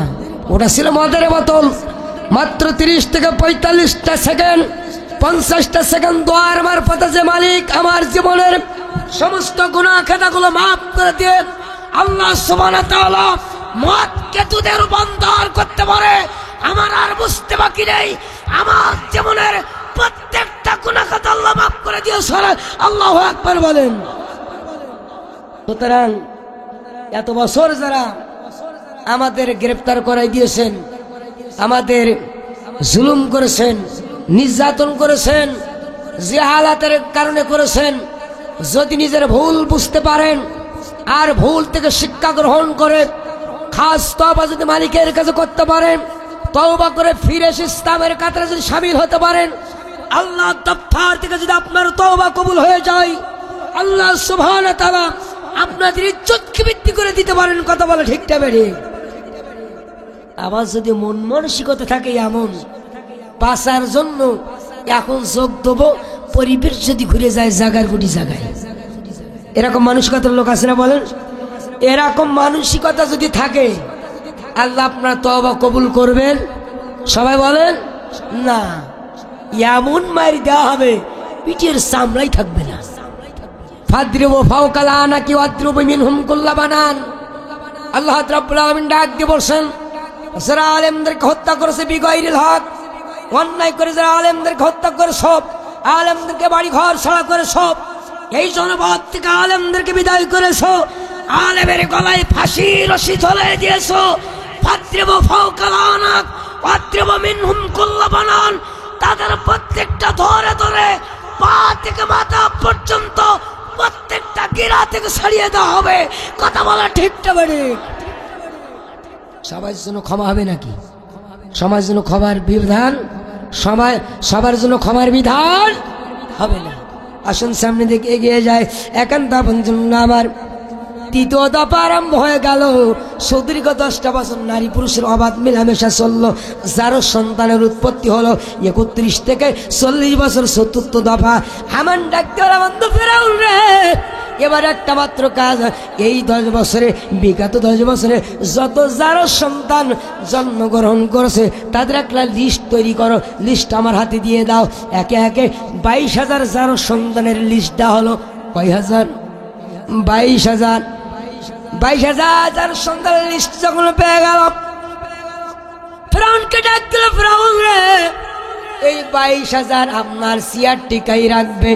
ওটা ছিল মদের বোতল। মাত্র 30 থেকে 45টা সেকেন্ড, 50টা সেকেন্ড দোয়ার মারফতে যে মালিক আমার জীবনের সমস্ত গুনাহ খাতাগুলো মাফ করে দিয়ে আল্লাহ সুবহানাহু ওয়া তাআলা মদকে দুধে রূপান্তর করতে পারে, আমার আর বুঝতে বাকি নেই। আমার জীবনের প্রত্যেকটা গুনাহ খাতা আল্লাহ মাফ করে দিয়েছে। আল্লাহু আকবার বলেন। সুতরাং এত বছর যারা আমাদের গ্রেফতার করাই দিয়েছেন, আমাদের জুলুম করেছেন, নির্যাতন করেছেন, জাহালাতের কারণে করেছেন, যদি নিজের ভুল বুঝতে পারেন আর ভুল থেকে শিক্ষা গ্রহণ করে খাস তওবা যদি মালিকের কাছে করতে পারেন, তওবা করে ফিরে এসে ইসলামের কাতারে যদি শামিল হতে পারেন, আল্লাহ দফার থেকে যদি আপনার তওবা কবুল হয়ে যায়, আল্লাহ সুবহানাহু ওয়া তাআলা আপনাদের ইজ্জতকে বৃদ্ধি করে দিতে পারেন। কথা বলে ঠিকটা বেড়ে। আবার যদি মন মানসিকতা থাকে এমন বাঁচার জন্য এখন যোগ দেবো, পরিবেশ যদি ঘুরে যায় জাগার গুটি জাগায়, এরকম মানসিকতার লোক আছে না বলেন? এরকম মানসিকতা যদি থাকে আল্লাহ আপনার তওবা কবুল করবেন? সবাই বলেন না। এমন মারি দেওয়া হবে পিঠের চামড়াই থাকবে না। ফাদরিবু ফাওকাল আনাকি ওয়াদরিবু মিনহুম কুল্লা বানান। আল্লাহ রাব্বুল আলামিন ডাক দিয়ে বলছেন, যারা আলেমদেরকে হত্যা করেছে বিগাইরিল হক, অন্যায় করে যারা আলেমদেরকে হত্যা করে, সব আলেমদেরকে বাড়ি ঘর ছাড়া করে, সব এই জনপদ থেকে আলেমদেরকে বিদায় করেছো, আলেমের গলায় ফাঁসি রশি ঝুলিয়ে দিয়েছো, ফাদ্রিব ফাওকাল আনাক ওয়াদ্রিব মিনহুম কুল্লা বানান, তাদের প্রত্যেকটা ধরে ধরে পা থেকে মাথা পর্যন্ত প্রত্যেকটা গিরা থেকে ছাড়িয়ে দেওয়া হবে। কথা বলা ঠিকটা বেড়ে সবার জন্য ক্ষমা হবে নাকি? সমাজ জন্য ক্ষমার বিধান, সবার জন্য ক্ষমার বিধান হবে না। আসুন সামনে দিকে এগিয়ে যায়। একান্ত জন্য আমার তৃতীয় দফা আরম্ভ হয়ে গেল। সুদীর্ঘ 10টা বছর নারী পুরুষের অবাধ মেলামেশা চললো, যারও সন্তানের উৎপত্তি হলো 31 থেকে 40 বছর। 4র্থ দফা হামান ডাকতে হলো বন্ধু ফেরাউন রে, এবার একটা মাত্র কাজ, এই 10 বছরে বিগত 10 বছরে যত যারও সন্তান জন্মগ্রহণ করেছে তাদের একটা লিস্ট তৈরি করো, লিস্ট আমার হাতে দিয়ে দাও। একে একে 22,000 যারও সন্তানের লিস্ট দেওয়া হলো। কয় হাজার? 22,000 সন্তানের লিস্ট যখন পেয়ে গেল, ফেরাউনকে ডাক দিল, ফেরাউন রে এই 22,000 আপনার চেয়ার টিকাই রাখবে।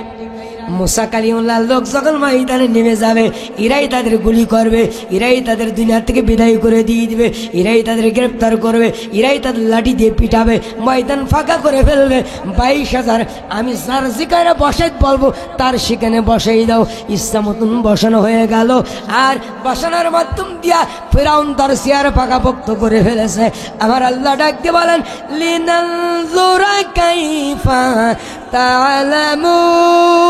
মুসা কালিমুল্লাহ লোক যখন ময়দানে নেমে যাবে, এরাই তাদের গুলি করবে, এরাই তাদের দুনিয়া থেকে বিদায় করে দিয়ে দিবে, এরাই তাদের গ্রেপ্তার করবে, এরাই তাদের লাঠি দিয়ে পিটাবে, ময়দান ফাঁকা করে ফেলবে। 22,000 আমি যার যেখানে বসাই বলবো তার সেখানে বসাই দাও। ইচ্ছা মতন বসানো হয়ে গেল। আর বসানোর মাধ্যম দিয়া ফেরাউন তার চেয়ার পাকাপোক্ত করে ফেলেছে। আমার আল্লাহ ডাকতে বলেন, লিনানজুরা কাইফা তা'লামুন।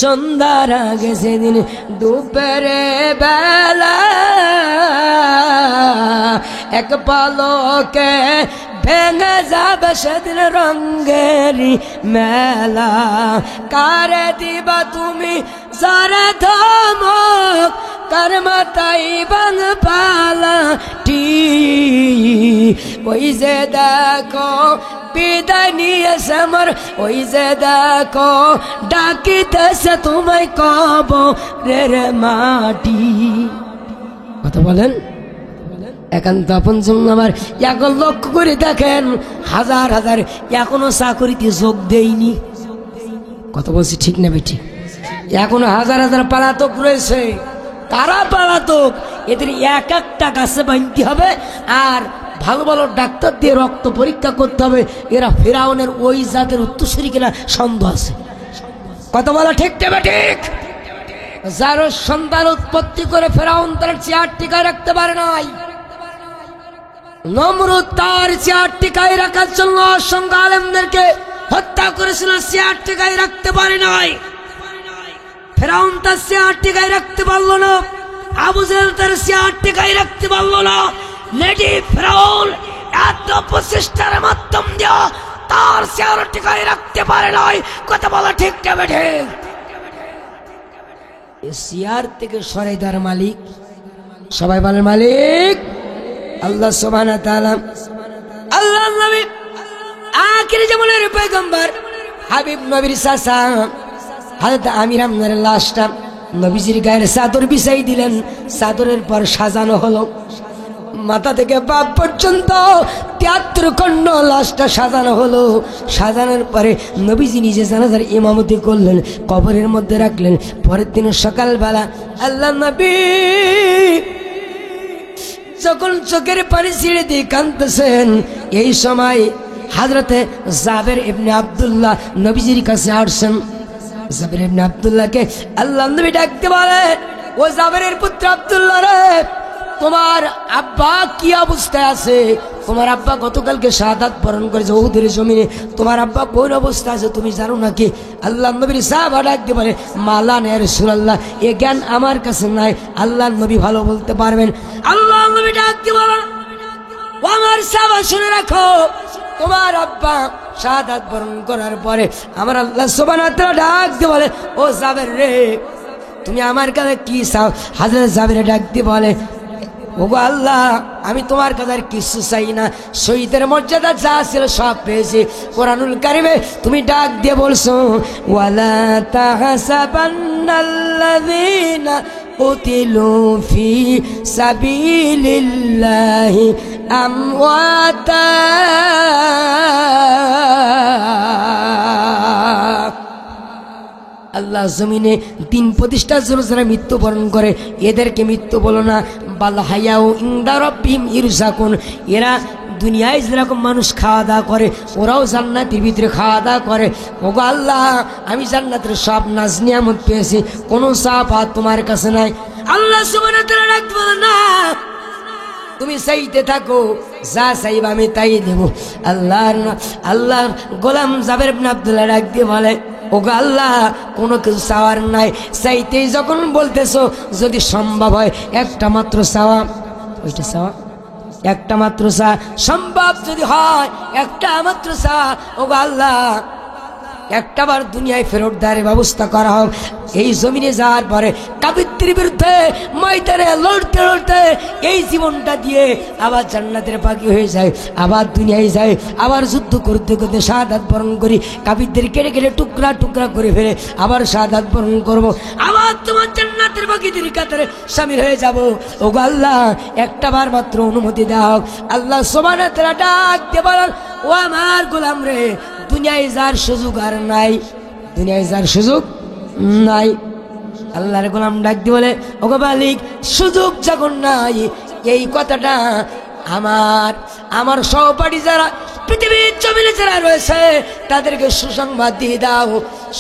সন্ধ্যার আগে সেদিন দুপুরে বেলা এক পলকে ভেঙে যাবে সেদিন রঙ্গেরি মেলা। কারে দিবা তুমি যারে ধমক, কার মাথায় বাং পালাটি। ওই যে দেখো বিদায় নিয়েছে আমার, ওই যে দেখো ডাকিতেছে তোমায় কবরের মাটি। কথা বলেন একান্ত আপনজন আমার। এখন লক্ষ্য করে দেখেন, হাজার হাজার এখনো চাকরিতে যোগ দেয়নি। কথা বলছি ঠিক না বেটি? এখনো হাজার হাজার পালাতক রয়েছে। তারা পালাতক, এদের এক একটা গাছে বাঁধতে হবে আর ভালো ভালো ডাক্তার দিয়ে রক্ত পরীক্ষা করতে হবে। এরা ফেরাউনের ওই জাতের উত্তরসূরি কিনা সন্দেহ আছে। কথা বলা ঠিক না ঠিক? যারও সন্তান উৎপত্তি করে ফেরাউন তার চেয়ার টিকায় রাখতে পারে নাই। নমরুদ তার চেয়ার টিকায় রাখার জন্য অসংখ্য আলেমদেরকে হত্যা করেছিল, চেয়ার টিকায় রাখতে পারে নাই। ফেরাউন তার চেয়ার টিকায় রাখতে পারলো না, আবু জেহেল তার চেয়ার টিকায় রাখতে পারলো না। লেডি ফেরাউন এত প্রচেষ্টার মাধ্যম দিয়ে তার চেয়ার টিকায় রাখতে পারে নাই। কথা বলা ঠিক না বেঠে? চেয়ার থেকে সরাই দেওয়ার মালিক, সবাই বলেন মালিক আল্লাহ সুবহানাহু ওয়া তাআলা। আল্লাহ নবী আখির জামানের পয়গম্বর হাবিব নবীর চাচা হযরত আমির আমনের লাশটা নবীজির গায়ের চাদর বিছাই দিলেন। চাদরের পর সাজানো হলো, মাথা থেকে পা পর্যন্ত 73 খণ্ড লাশটা সাজানো হলো। সাজানোর পরে নবীজি নিজে জানাজার ইমামতি করলেন, কবরের মধ্যে রাখলেন। পরের দিন সকালবেলা আল্লাহ নবী যখন চোখের পানি ছিঁড়ে দিয়ে কাঁদতেছেন, এই সময় হযরতে জাবের ইবনে আব্দুল্লাহ নবীজির কাছে আসছেন। জাবের ইবনে আব্দুল্লাহকে আল্লাহ নবী ডাকতে বলে, ও জাবেরের পুত্র আব্দুল্লাহ রে, তোমার আব্বা কি অবস্থায় আছে? তোমার আব্বা গতকালকে শাহাদাত বরণ করেছে উহুদের জমিনে। তোমার আব্বা কোন অবস্থা আছে তুমি জানো নাকি? আল্লাহ নবীর সাহাবা ডাকতে বলে, মালা নে রাসূলুল্লাহ, এ জ্ঞান আমার কাছে নাই, আল্লাহ নবী ভালো বলতে পারবেন। আল্লাহ নবী ডাকতে বলেন, ও আমার সাহাবা শুনে রাখো, তোমার আব্বা শাহাদাত বরণ করার পরে আমার আল্লাহ সুবহানাহু ওয়া তাআলা ডাকতে বলে, ও জাবের রে, তুমি আমার কাছে কি চাও? হযরত জাবের ডাকতে বলে, ওগো আল্লাহ, আমি তোমার কাছে আর কিছু চাই না, শহীদের মর্যাদা যা ছিল সব পেয়েছি। কোরআনুল কারিমে তুমি ডাক দিয়ে বলছো, ওয়ালা তাহসাবান্নাল্লাযীনা কুতিলু ফি সাবিলিল্লাহি আমওয়াতা। আল্লাহ জমিনে দিন প্রতিষ্ঠার জন্য যারা মৃত্যুবরণ করে এদেরকে মৃত্যু বলো না, বাল হায়াউ ইনদা রাব্বিহিম ইরযাকুন। এরা দুনিয়ায় যেরকম মানুষ খাওয়া দাওয়া করে ওরাও জান্নাতের ভিতরে খাওয়া দাওয়া করে। ওগো আল্লাহ, আমি জান্নাতের সব নাজ নিয়ামত পেয়েছি, কোনো চাপ তোমার কাছে নাই। আল্লাহ সুবহানাহু ওয়া তাআলা ডাকতে বলেন না, তুমি চাইতে থাকো, যা চাইবা আমি তাই দেব। আল্লাহর গোলাম জাবের ইবনে আব্দুল্লাহ ডাক দিয়ে বলে, ওগো আল্লাহ, কোনো কিছু চাওয়ার নাই, চাইতেই যখন বলতেছো, যদি সম্ভব হয় একটা মাত্র চাওয়া, ওইটা চাওয়া, একটা মাত্র চা সম্ভব যদি হয়, একটা মাত্র চা, ওগো আল্লাহ একটাবার দুনিয়ায় ফেরত দেওয়ার ব্যবস্থা করা হোক। এই জমিনে যাওয়ার পরে কাফিরদের বিরুদ্ধে ময়দানে লড়তে লড়তে এই জীবনটা দিয়ে আবার জান্নাতের পাখি হয়ে যায়, আবার দুনিয়ায় যায়, আবার যুদ্ধ করতে করতে শাহাদাত বরণ করি, কাফিরদের কেটে কেটে টুকরা টুকরা করে ফেলে আবার শাহাদাত বরণ করব, আবার তোমার জান্নাতের পাখিদের কাতারে শামিল হয়ে যাব। ওগো আল্লাহ, একটাবার মাত্র অনুমতি দাও। আল্লাহ সুবহানাহু ওয়া তাআলা ডাক দিয়ে বলেন, ও আমার গোলাম রে, দুনিয়ায় যার সুযোগ আর নাই, দুনিয়ায় যার সুযোগ নাই। আল্লাহর গোলাম ডাক দিয়ে বলে, ওগো মালিক, সুযোগ যখন নাই, এই কথাটা আমার সহপাঠী যারা পৃথিবীর জমিনে যারা রয়েছে তাদেরকে সুসংবাদ দিয়ে দাও,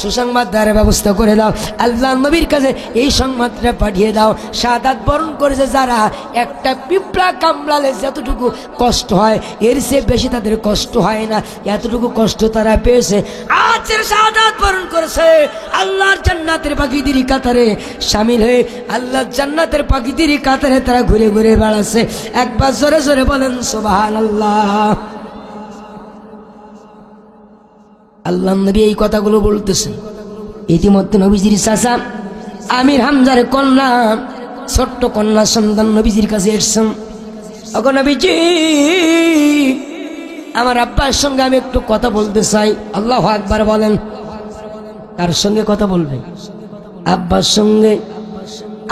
সুসংবাদ দেওয়ার ব্যবস্থা করে দাও। আল্লাহ নবীর কাছে এই সংবাদটা পাঠিয়ে দাও, শাহাদাত বরণ করেছে যারা, একটা পিঁপড়া কামড়ালে যতটুকু কষ্ট হয় এর চেয়ে বেশি তাদের কষ্ট হয় না, এতটুকু কষ্ট তারা পেয়েছে। আজ শাহাদাত বরণ করেছে, আল্লাহর জান্নাতের পাখিদের কাতারে শামিল হয়ে আল্লাহর জান্নাতের পাখিদের কাতারে তারা ঘুরে ঘুরে বেড়াচ্ছে। একবার জোরে জোরে বলেন সুবহানাল্লাহ। আল্লাহ নবী এই কথাগুলো বলতেছেন। ইতিমধ্যে নবীজির চাচা আমির হামজার কন্যা, ছোট্ট কন্যা সন্তান নবীজির কাছে এসেছেন। ওগো নবীজি, আমার আব্বার সঙ্গে আমি একটু কথা বলতে চাই। আল্লাহু আকবার বলেন। কার সঙ্গে কথা বলবেন? আব্বার সঙ্গে।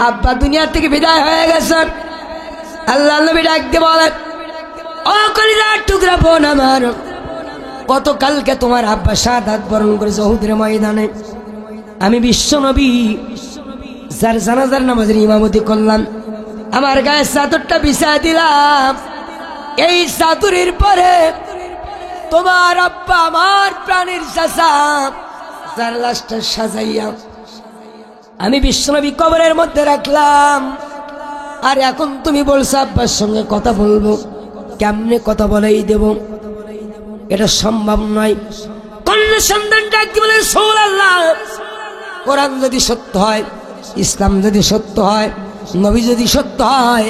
আব্বা দুনিয়া থেকে বিদায় হয়ে গেছেন। আল্লাহ নবী ডাক দিয়ে বলেন, ও কলিজার টুকরা বোন আমার, গতকালকে তোমার আব্বা শাহাদাত বরণ করেছে উহুদের ময়দানে। আমি বিশ্ব নবী যার জানাজার নামাজের ইমামতি করলাম, আমার গায়ে চাদরটা বিছায় দিলাম। এই চাদরের পরে তোমার আব্বা আমার প্রাণের চাচা যার লাশটা সাজাইয়া আমি বিশ্ব নবী কবরের মধ্যে রাখলাম। আর এখন তুমি বলছো আব্বার সঙ্গে কথা বলবো, কেমনে কথা বলেই দেব? এটা সম্ভব নয়। কন্যা সন্তান ডাক দিয়ে বলে, সুবহানাল্লাহ, কোরআন যদি সত্য হয়, ইসলাম যদি সত্য হয়, নবী যদি সত্য হয়,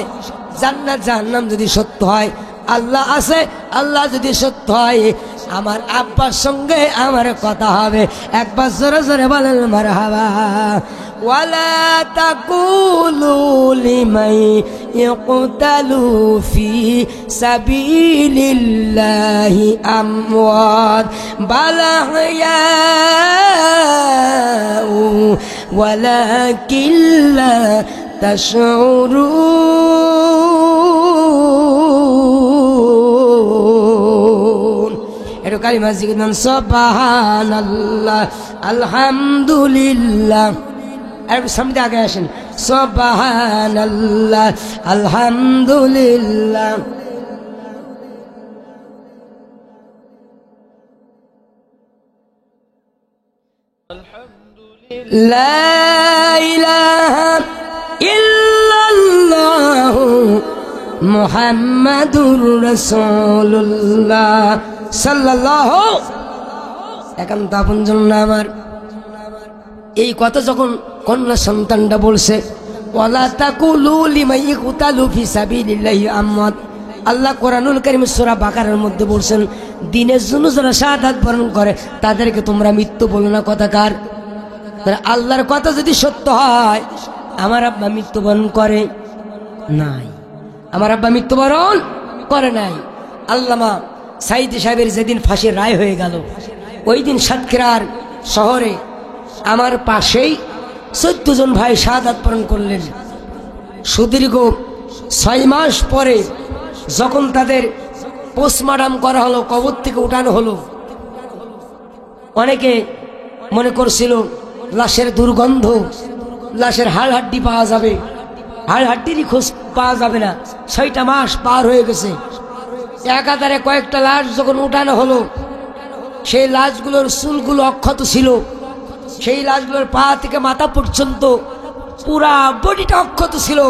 জান্নাত জাহান্নাম যদি সত্য হয়, আল্লাহ আছে, আল্লাহ যদি সত্য হয়, আমার আব্বার সঙ্গে আমার কথা হবে। একবার জোরে জোরে বলেন মারহাবা। ওয়ালা তাকুলু লিমান ইয়াকতালু ফি সাবিলিল্লাহি আমওয়াত বাল আহয়াউ ওয়ালাকিন লা তাশউরুন। একটু কালিমা জিকির করুন, সুবহানাল্লাহ, আলহামদুলিল্লাহ। আর সামনে আগে আসেন, সুবহানাল্লাহ, আলহামদুলিল্লাহ। লা ইলাহা ইল্লাল্লাহ মুহাম্মাদুর রাসূলুল্লাহ সাল্লাল্লাহু। একান্ত আপনজন আমার এই কথা যখন কন্যা সন্তানটা বলছে, ওয়ালা তাকুলু লিমান ইয়াকতালু ফি সাবিলিল্লাহি আমওয়াত, আল্লাহ কোরআনুল কারীম সূরা বাকারার মধ্যে বলছেন, দ্বীনের জন্য যারা শাহাদাত বরণ করে তাদেরকে তোমরা মৃত্যু বলো না। কথাকার আল্লাহর কথা যদি সত্য হয়, আমার আব্বা মৃত্যুবরণ করে নাই, আমার আব্বা মৃত্যুবরণ করে নাই। আল্লামা সাইদি সাহেবের যেদিন ফাঁসির রায় হয়ে গেল, ওই দিন সাতক্ষীরার শহরে আমার পাশেই 14 জন ভাই শাহাদাত বরণ করলেন। সুদীর্ঘ 6 মাস পরে যখন তাদের পোস্টমর্টম করা হলো, কবর থেকে উঠানো হলো, অনেকে মনে করছিল লাশের দুর্গন্ধ, লাশের হাড় হাড্ডি পাওয়া যাবে, হাড় হাড্ডিরই খোঁজ পাওয়া যাবে না। 6টা মাস পার হয়ে গেছে। একাধারে কয়েকটা লাশ যখন উঠানো হলো, সেই লাশগুলোর চুলগুলো অক্ষত ছিল, সেই লাশগুলোর পা থেকে মাথা পর্যন্ত পুরা বডিটা অক্ষত ছিল।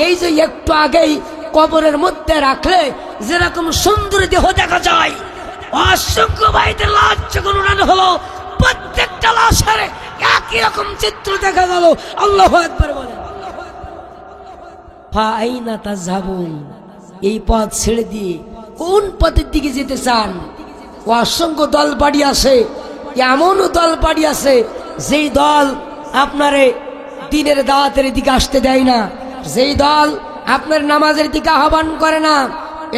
এই যে একটু আগেই কবরের মধ্যে রাখলে যেরকম সুন্দর দেহ দেখা যায়, অসংখ্য ভাইদের লাশ যখন উঠানো হলো, প্রত্যেকটা লাশের একই রকম চিত্র দেখা গেল। আল্লাহু আকবার বলেন। ফাআইনা তাযহাবুন, এই পথ ছেড়ে দিয়ে কোন পথের দিকে যেতে চান? অসংখ্য দল বাড়ি আছে, এমনও দল বাড়ি আছে যেই দল আপনারে দিনের দাওয়াতের দিকে আসতে দেয় না, যেই দল আপনার নামাজের দিকে আহ্বান করে না,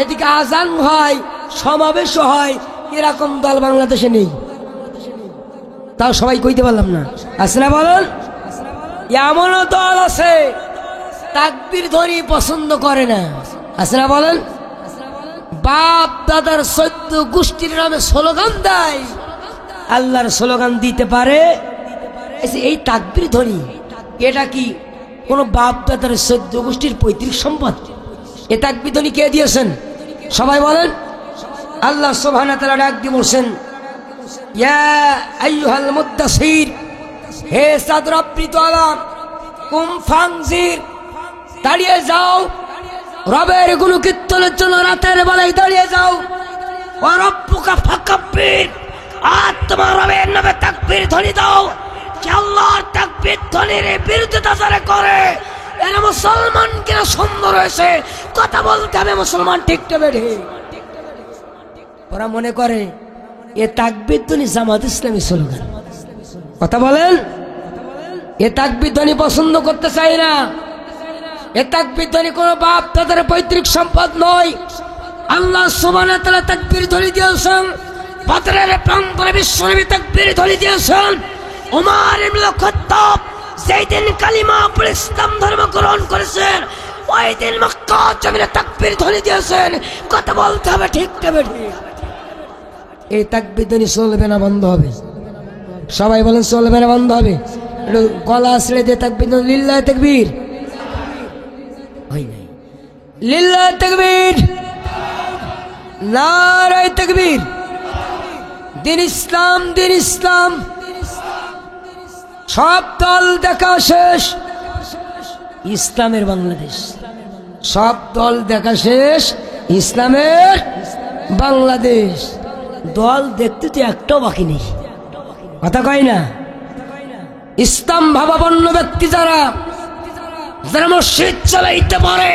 এদিকে আজান হয়, সমাবেশ হয়, এরকম দল বাংলাদেশে নেই। তাও সবাই কইতে পারলাম না, আছে না বলেন? এমনও দল আছে তাকবীর ধ্বনি পছন্দ করে না, আছে না বলেন? বাপ দাদার 14 গোষ্ঠীর নামে স্লোগান দেয়, আল্লাহর স্লোগান দিতে পারে? এই তাকবীর ধ্বনি এটা কি কোন বাপ দাদার 14 গোষ্ঠীর পৈতৃক সম্পদ? এ তাকবীর ধ্বনি কে দিয়েছেন? সবাই বলেন। আল্লাহ সুবহানাহু ওয়া তাআলা ডাক দিয়ে বলছেন, ইয়া আইয়ুহাল মুদ্দাসসির, হে চাদর আবৃত আলা, কুম ফানজির, দাঁড়িয়ে যাও, রবের গুণকীর্তনের জন্য রাতের বেলায় দাঁড়িয়ে যাও। ওয়া রাব্বুকা ফাকাব্বির, আর তোমার রবের নামে তাকবীর ধ্বনি দাও। কি আল্লাহর তাকবীর ধ্বনির বিরোধিতা যারা করে এরা মুসলমান কিনা সুন্দর হয়েছে কথা বলতে হবে, মুসলমান ঠিক তবে ঠিক। ওরা মনে করে এ তাকবীর ধ্বনি জামাত ইসলামী স্লোগান। কথা বলেন। এ তাকবীর ধ্বনি পছন্দ করতে চাই না। এ তাকবীর ধ্বনি কোনো বাপ দাদার পৈতৃক সম্পদ নয়। আল্লাহ সুবহানাহু ওয়া তাআলা তাকবীর ধ্বনি দিয়েছেন, বদরের প্রান্তরে বিশ্বনবী তাকবীর ধ্বনি দিয়েছেন। ওমর ইবনে খাত্তাব যেই দিন কালিমা পড়ে ইসলাম ধর্ম গ্রহণ করেছেন, ওই দিন মক্কা জমিনে তাকবীর ধ্বনি দিয়েছেন। কথা বলতে হবে ঠিক তবে ঠিক। এই তাকবীর ধ্বনি চলবে না, বন্ধ হবে। সবাই বলেন চলবে না, বন্ধ হবে। একটু গলা ছেড়ে দিয়ে তাকবীর, লিল্লাহি তাকবীর, হয় নাই, লিল্লাহি তাকবীর, নারায়ে তাকবীর। দিন ইসলাম, দিন ইসলাম। সব দল দেখা শেষ, ইসলামের বাংলাদেশ। সব দল দেখা শেষ, ইসলামের বাংলাদেশ। দল দেখতে তো একটাও বাকি নেই, কথা কয় না? ইসলাম ভাবাপন্ন ব্যক্তি যারা যারা মসজিদ চালাইতে পারে,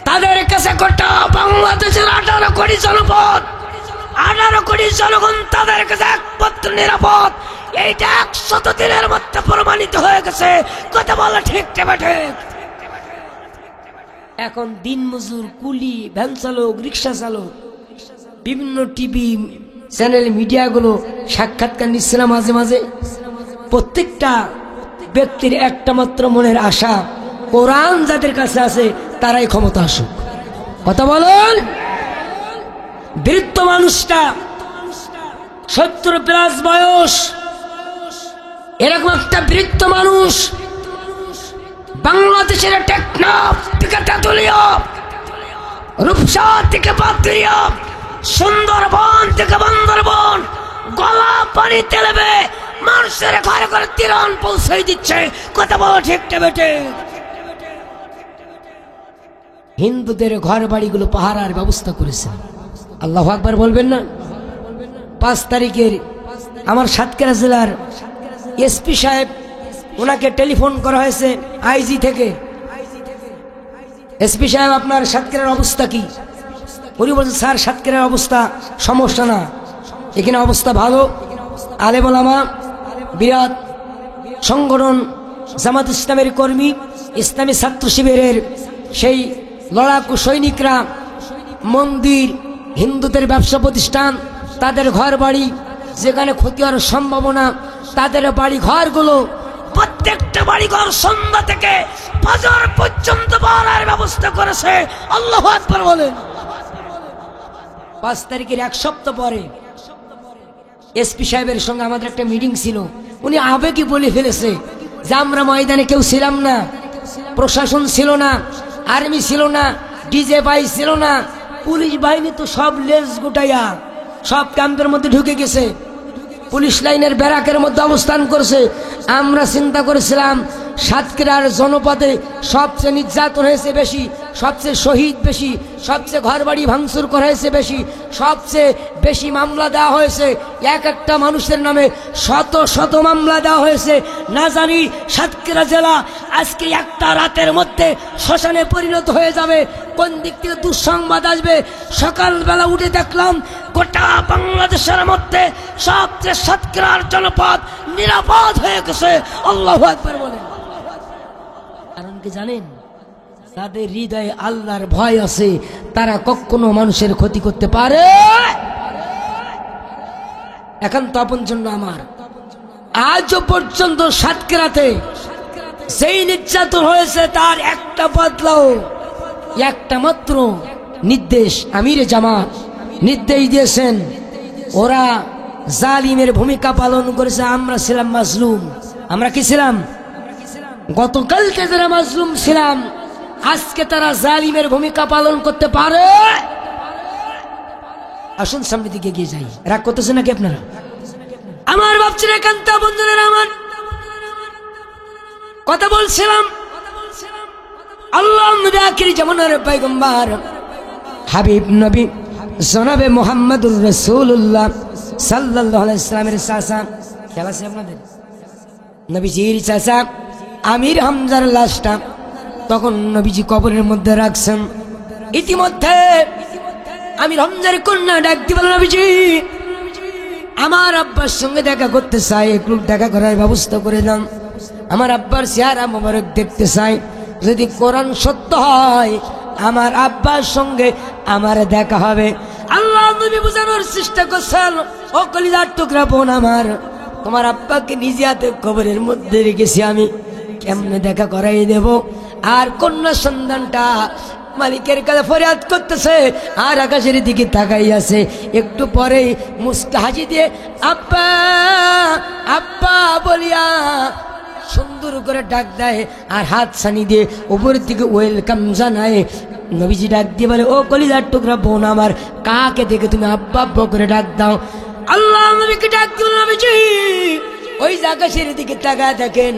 তাদের কাছে গোটা বাংলাদেশের 18 কোটি জনপদ, 18 কোটি জনগণ তাদের কাছে একমাত্র নিরাপদ। এইটা 100 দিনের মধ্যে প্রমাণিত হয়ে গেছে। কথা বলা ঠিক তবে ঠিক। এখন দিন মজুর, কুলি, ভ্যান চালক, রিক্সা চালক, বিভিন্ন টিভি চ্যানেল মিডিয়াগুলো সাক্ষাৎকার নিচ্ছিল মাঝে মাঝে। প্রত্যেকটা ব্যক্তির একটা মাত্র মনের আশা, কোরআন যাদের কাছে আছে তারাই ক্ষমতা আসুক। কথা বলেন। বৃদ্ধ মানুষটা 70+ বয়স, এরকম একটা বৃদ্ধ মানুষ বাংলাদেশের টেকনাফ থেকে তেঁতুলিয়া, রূপসা থেকে বাদুরিয়া, সুন্দরবন থেকে বান্দরবন গলা পানি তেলেবে মানুষের ঘরে ঘরে ত্রাণ পৌঁছে দিচ্ছে। কথা বলো ঠিক তবে ঠিক। হিন্দুদের ঘর বাড়িগুলো পাহারার ব্যবস্থা করেছে। আল্লাহু আকবার বলবেন না? 5 তারিখের আমার সাতক্ষীরা জেলার এসপি সাহেব, ওনাকে টেলিফোন করা হয়েছে আইজি থেকে। এসপি সাহেব, আপনার সাতক্ষীরার অবস্থা কি? উনি বলছেন, স্যার সাতক্ষীরার অবস্থা সমস্যা না, এখানে অবস্থা ভালো। আলেম ওলামা, বিরাট সংগঠন, জামাত ইসলামের কর্মী, ইসলামী ছাত্র শিবিরের সেই লড়াকু সৈনিকরা, মন্দির, হিন্দুদের ব্যবসা প্রতিষ্ঠান, তাদের ঘর বাড়ি যেখানে ক্ষতি হওয়ার সম্ভাবনা, তাদের বাড়ি ঘরগুলো, প্রত্যেকটা বাড়ি ঘর সন্ধ্যা থেকে ফজর পর্যন্ত পাহারার ব্যবস্থা করেছে। আল্লাহু আকবার বলেন। 5 তারিখের 1 সপ্তাহ পরে এসপি সাহেবের সঙ্গে আমাদের একটা মিটিং ছিল। উনি আবেগই বলে ফেলেছে যে আমরা ময়দানে কেউ ছিলাম না, প্রশাসন ছিল না, আর্মি ছিল না, ডিজে বাই ছিল না, পুলিশ বাহিনী তো সব লেজ গুটাইয়া সব ক্যাম্পের মধ্যে ঢুকে গেছে, পুলিশ লাইনের ব্যারাকের মধ্যে অবস্থান করছে। আমরা চিন্তা করেছিলাম সাতক্ষীরার জনপদে সবচেয়ে নির্যাতন হয়েছে বেশি, সবচেয়ে শহীদ বেশি, সবচেয়ে ঘরবাড়ি ভাঙচুর করা হয়েছে বেশি, সবচেয়ে বেশি মামলা দেওয়া হয়েছে, এক একটা মানুষের নামে শত শত মামলা দেওয়া হয়েছে। না জানি সাতক্ষীরা জেলা আজকে একটা রাতের মধ্যে শ্মশানে পরিণত হয়ে যাবে। কোন দিক থেকে দুঃসংবাদ আসবে। সকালবেলা উঠে দেখলাম গোটা বাংলাদেশের মধ্যে সবচেয়ে সাতক্ষীরার জনপদ নিরাপদ হয়ে গেছে। আল্লাহু আকবার বলেন। কারণ কি জানেন? তাদের হৃদয়ে আল্লাহর ভয় আছে, তারা কখনো মানুষের ক্ষতি করতে পারে। এখন তো আপন জন্য আমার আজও পর্যন্ত সাতক্ষীরাতে সেই নির্যাতন হয়েছে তার একটা বদলাও, একটা মাত্র নির্দেশ আমিরে জামাত নির্দেশ দিয়েছেন। ওরা জালিমের ভূমিকা পালন করেছে, আমরা ছিলাম মাজলুম। আমরা কি ছিলাম? গতকালকে যারা মাজলুম ছিলাম, আজকে তারা জালিমের ভূমিকা পালন করতে পারে। আসুন সামনের দিকে এগিয়ে যাই। রাগ করতেছে নাকি আপনারা? আমার ভাবছেন একান্ত বন্ধুরা, আমার কথা বলছিলাম আল্লাহ নবী আখির জামানার পয়গম্বর হাবিব নবী জনাবে মুহাম্মদুর রাসূলুল্লাহ সাল্লাল্লাহু আলাইহি ওয়াসাল্লামের চাচা, খেয়াল আছে আপনাদের? নবীজির চাচা আমির হামজার লাশটা তখন নবীজি কবরের মধ্যে রাখছেন। ইতিমধ্যে আমির হামজার কন্যা ডাক দিয়ে বলেন, নবীজি আমার আব্বার সঙ্গে দেখা করতে চাই, একটু দেখা করার ব্যবস্থা করে দেন। আমার আব্বার চেহারা মোবারক দেখতে চাই, যদি কোরআন সত্য হয় আমার আব্বার সঙ্গে আমার দেখা হবে। আল্লাহ নবী বোঝানোর চেষ্টা করছেন, ও কলিজার টুকরা বোন আমার, তোমার আব্বাকে নিজে হাতে কবরের মধ্যে রেখেছি, আমি কেমনে দেখা করাই দেব? আর কন্যা সন্তানটা মালিকের কাছে ফরিয়াদ করতেছে আর আকাশের দিকে তাকাই আছে। একটু পরেই মুস্কা হাসি দিয়ে আব্বা আব্বা বলিয়া সুন্দর করে ডাক দেয় আর হাত ছানি দিয়ে উপরের দিকে ওয়েলকাম জানায়। নবীজি ডাক দিয়ে বলে, ও কলিজার টুকরা বোন আমার, কাকে দেখে তুমি আব্বা আব্বা করে ডাক দাও? আল্লাহ নবীকে ডাক দিল, নবীজি ওই আকাশের দিকে তাকায় দেখেন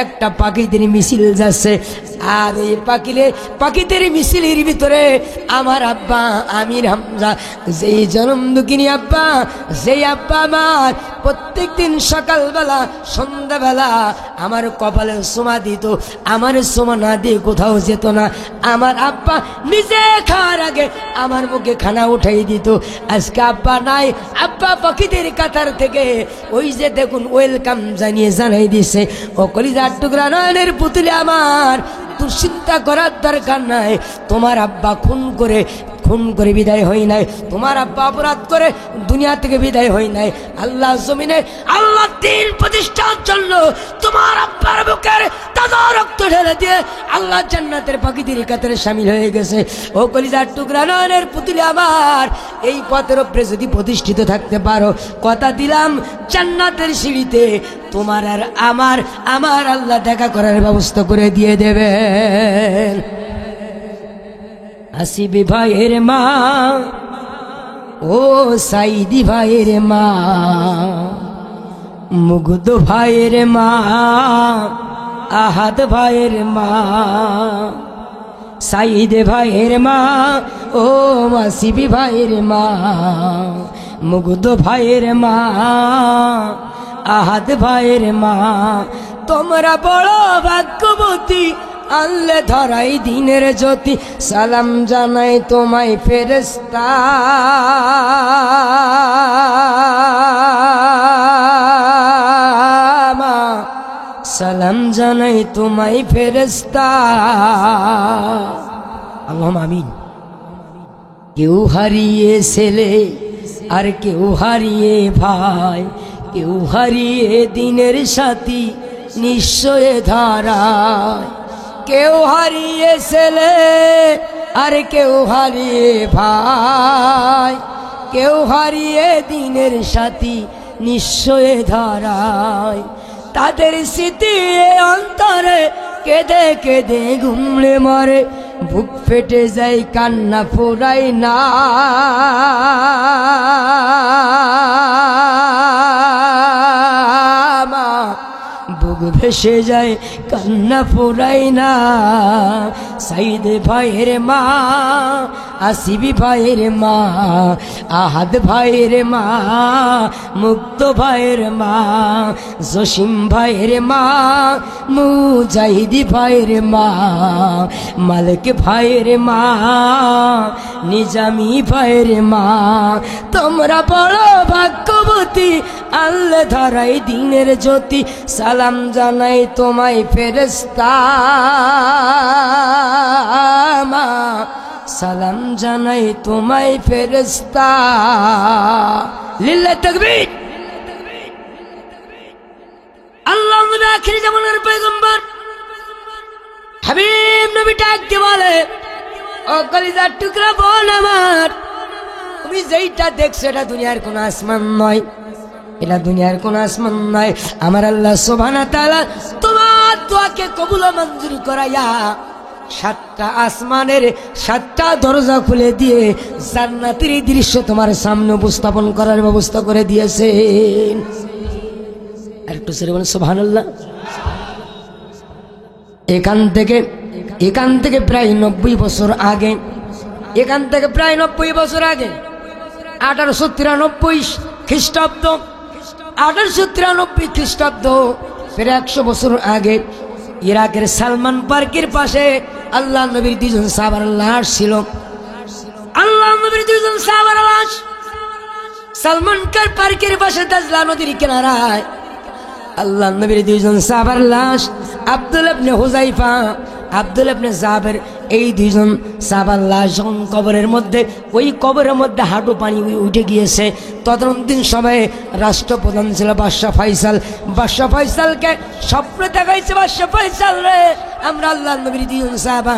একটা পাখিদের মিছিল যাচ্ছে, আর ওই পাখিদের মিছিলের ভিতরে আমার আব্বা আমির হামজা, যেই জনম দুঃখিনী আব্বা, যেই আব্বা আমার প্রত্যেক দিন সকালবেলা সন্ধ্যাবেলা আমার কপালে সোমা দিত, আমার সোমা না দিয়ে কোথাও যেত না। আমার আব্বা নিজে খাওয়ার আগে আমার মুখে খানা উঠাই দিত। আজকে আব্বা নাই, আব্বা পাখিদের কাতার থেকে ওই যে দেখুন ওয়েলকাম জানিয়ে জানাই দিছে। ও কলিজার টুকরা নয়নের পুতুলে আমার, দুশ্চিন্তা করার দরকার নাই। তোমার আব্বা খুন করে বিদায় হই নাই, তোমার আব্বা অপরাধ করে দুনিয়া থেকে বিদায় হই নাই। আল্লাহ জমিনে আল্লাহ দ্বীন প্রতিষ্ঠার জন্য তোমার আব্বার বুকের তাজা রক্ত ঢেলে দিয়ে আল্লাহ জান্নাতের পাখিদের কাতারে শামিল হয়ে গেছে। ও কলিজার টুকরা নয়নের পুতুলে আমার, এই পথের উপরে যদি প্রতিষ্ঠিত থাকতে পারো, কথা দিলাম জান্নাতের সিঁড়িতে তোমার আর আমার আল্লাহ দেখা করার ব্যবস্থা করে দিয়ে দেবেন। আসিবি ভাইয়ের মা, ও সাইদি ভাইয়ের মা, মুগ্ধ ভাইয়ের মা, আহাদ ভাইয়ের মা, সাইদ ভাইয়ের মা, ও আসিবি ভাইয়ের মা, মুগ্ধ ভাইয়ের মা, আহাদ ভাইয়ের মা, তোমরা বড় ভাগ্যবতী, আল্লে ধরাই দিনের জ্যোতি, সালাম জানাই তোমায় ফেরেশতা, সালাম জানাই তোমায় ফেরেশতা। আল্লাহুম্মা আমিন। কেউ হারিয়ে ছেলে আর কেউ হারিয়ে ভাই, কেউ হারিয়ে দিনের সাথী নিশ্চয় ধারায়, কেউ হারিয়ে ছেলে আর কেউ হারিয়ে ভাই, কেউ হারিয়ে দিনের সাথী নিশ্চয় ধারায়। তাদের স্মৃতি অন্তরে কেঁদে কেঁদে ঘুমলে মরে, বুক ফেটে যায় কান্না ফুরাই না। বুক ভেসে যায় কান্না ফুরাই না। সাইদ ভাইয়ের মা, আসিবি ভাইয়ের মা, আহাদ ভাইয়ের মা, মুক্ত ভাইয়ের মা, জসিম ভাইয়ের মা, মুজাহিদি ভাইয়ের মা, মালিক ভাইয়ের মা, নিজামি ভাইয়ের মা, তোমরা বড় ভাগ্যবতী, আল্লাহ ধরাই দিনের জ্যোতি। সালাম জানাই তোমায় ফেরেশতা মা, সালাম জানাই তোমায় ফেরেশতা। লিল্লাহি তাকবীর। আল্লাহ নবী আখিরি জামানার পয়গম্বর হাবিব নবী ডাক দিয়ে বলে, ও কলিজার টুকরা বোন আমার, তুমি যেইটা দেখছো এটা দুনিয়ার কোন আসমান নয়, এটা দুনিয়ার কোন আসমান নয়। আমার আল্লাহ সুবহানাহু ওয়া তাআলা তোমার দোয়াকে কবুল ও মঞ্জুর করাইয়া 7টা আসমানের 7টা দরজা খুলে দিয়ে জান্নাতের দৃশ্য তোমার সামনে উপস্থাপন করার ব্যবস্থা করে দিয়েছেন। আর একটু সরে বলেন সুবহানাল্লাহ। এখান থেকে প্রায় 90 বছর আগে, এখান থেকে প্রায় 90 বছর আগে 1893 খ্রিস্টাব্দ, 1893 খ্রিস্টাব্দ, প্রায় 100 বছর আগে ইরাকের সালমান পার্কের পাশে আল্লাহ নবীর 2 জন সাহাবার লাশ ছিল। আল্লাহ নবীর 2 জন সাহাবার লাশ সালমান পার্কের পাশে দাজলা নদীর কিনারায়। আল্লাহ নবীর 2 জন সাহাবার লাশ আব্দুল্লাহ ইবনে হুযায়ফা, আব্দুল্লাহ ইবনে জাবের, এই 2 জন সাহাবার লাশ যখন কবরের মধ্যে, ওই কবরের মধ্যে হাঁটু পানি উঠে গিয়েছে। তদন্তিন সময়ে রাষ্ট্রপ্রধান ছিল বাদশাহ ফয়সাল। বাদশাহ ফয়সালকে স্বপ্ন দেখাইছে, বাদশাহ ফয়সাল রে, আমরা আল্লাহ নবীর 2 জন সাহাবা,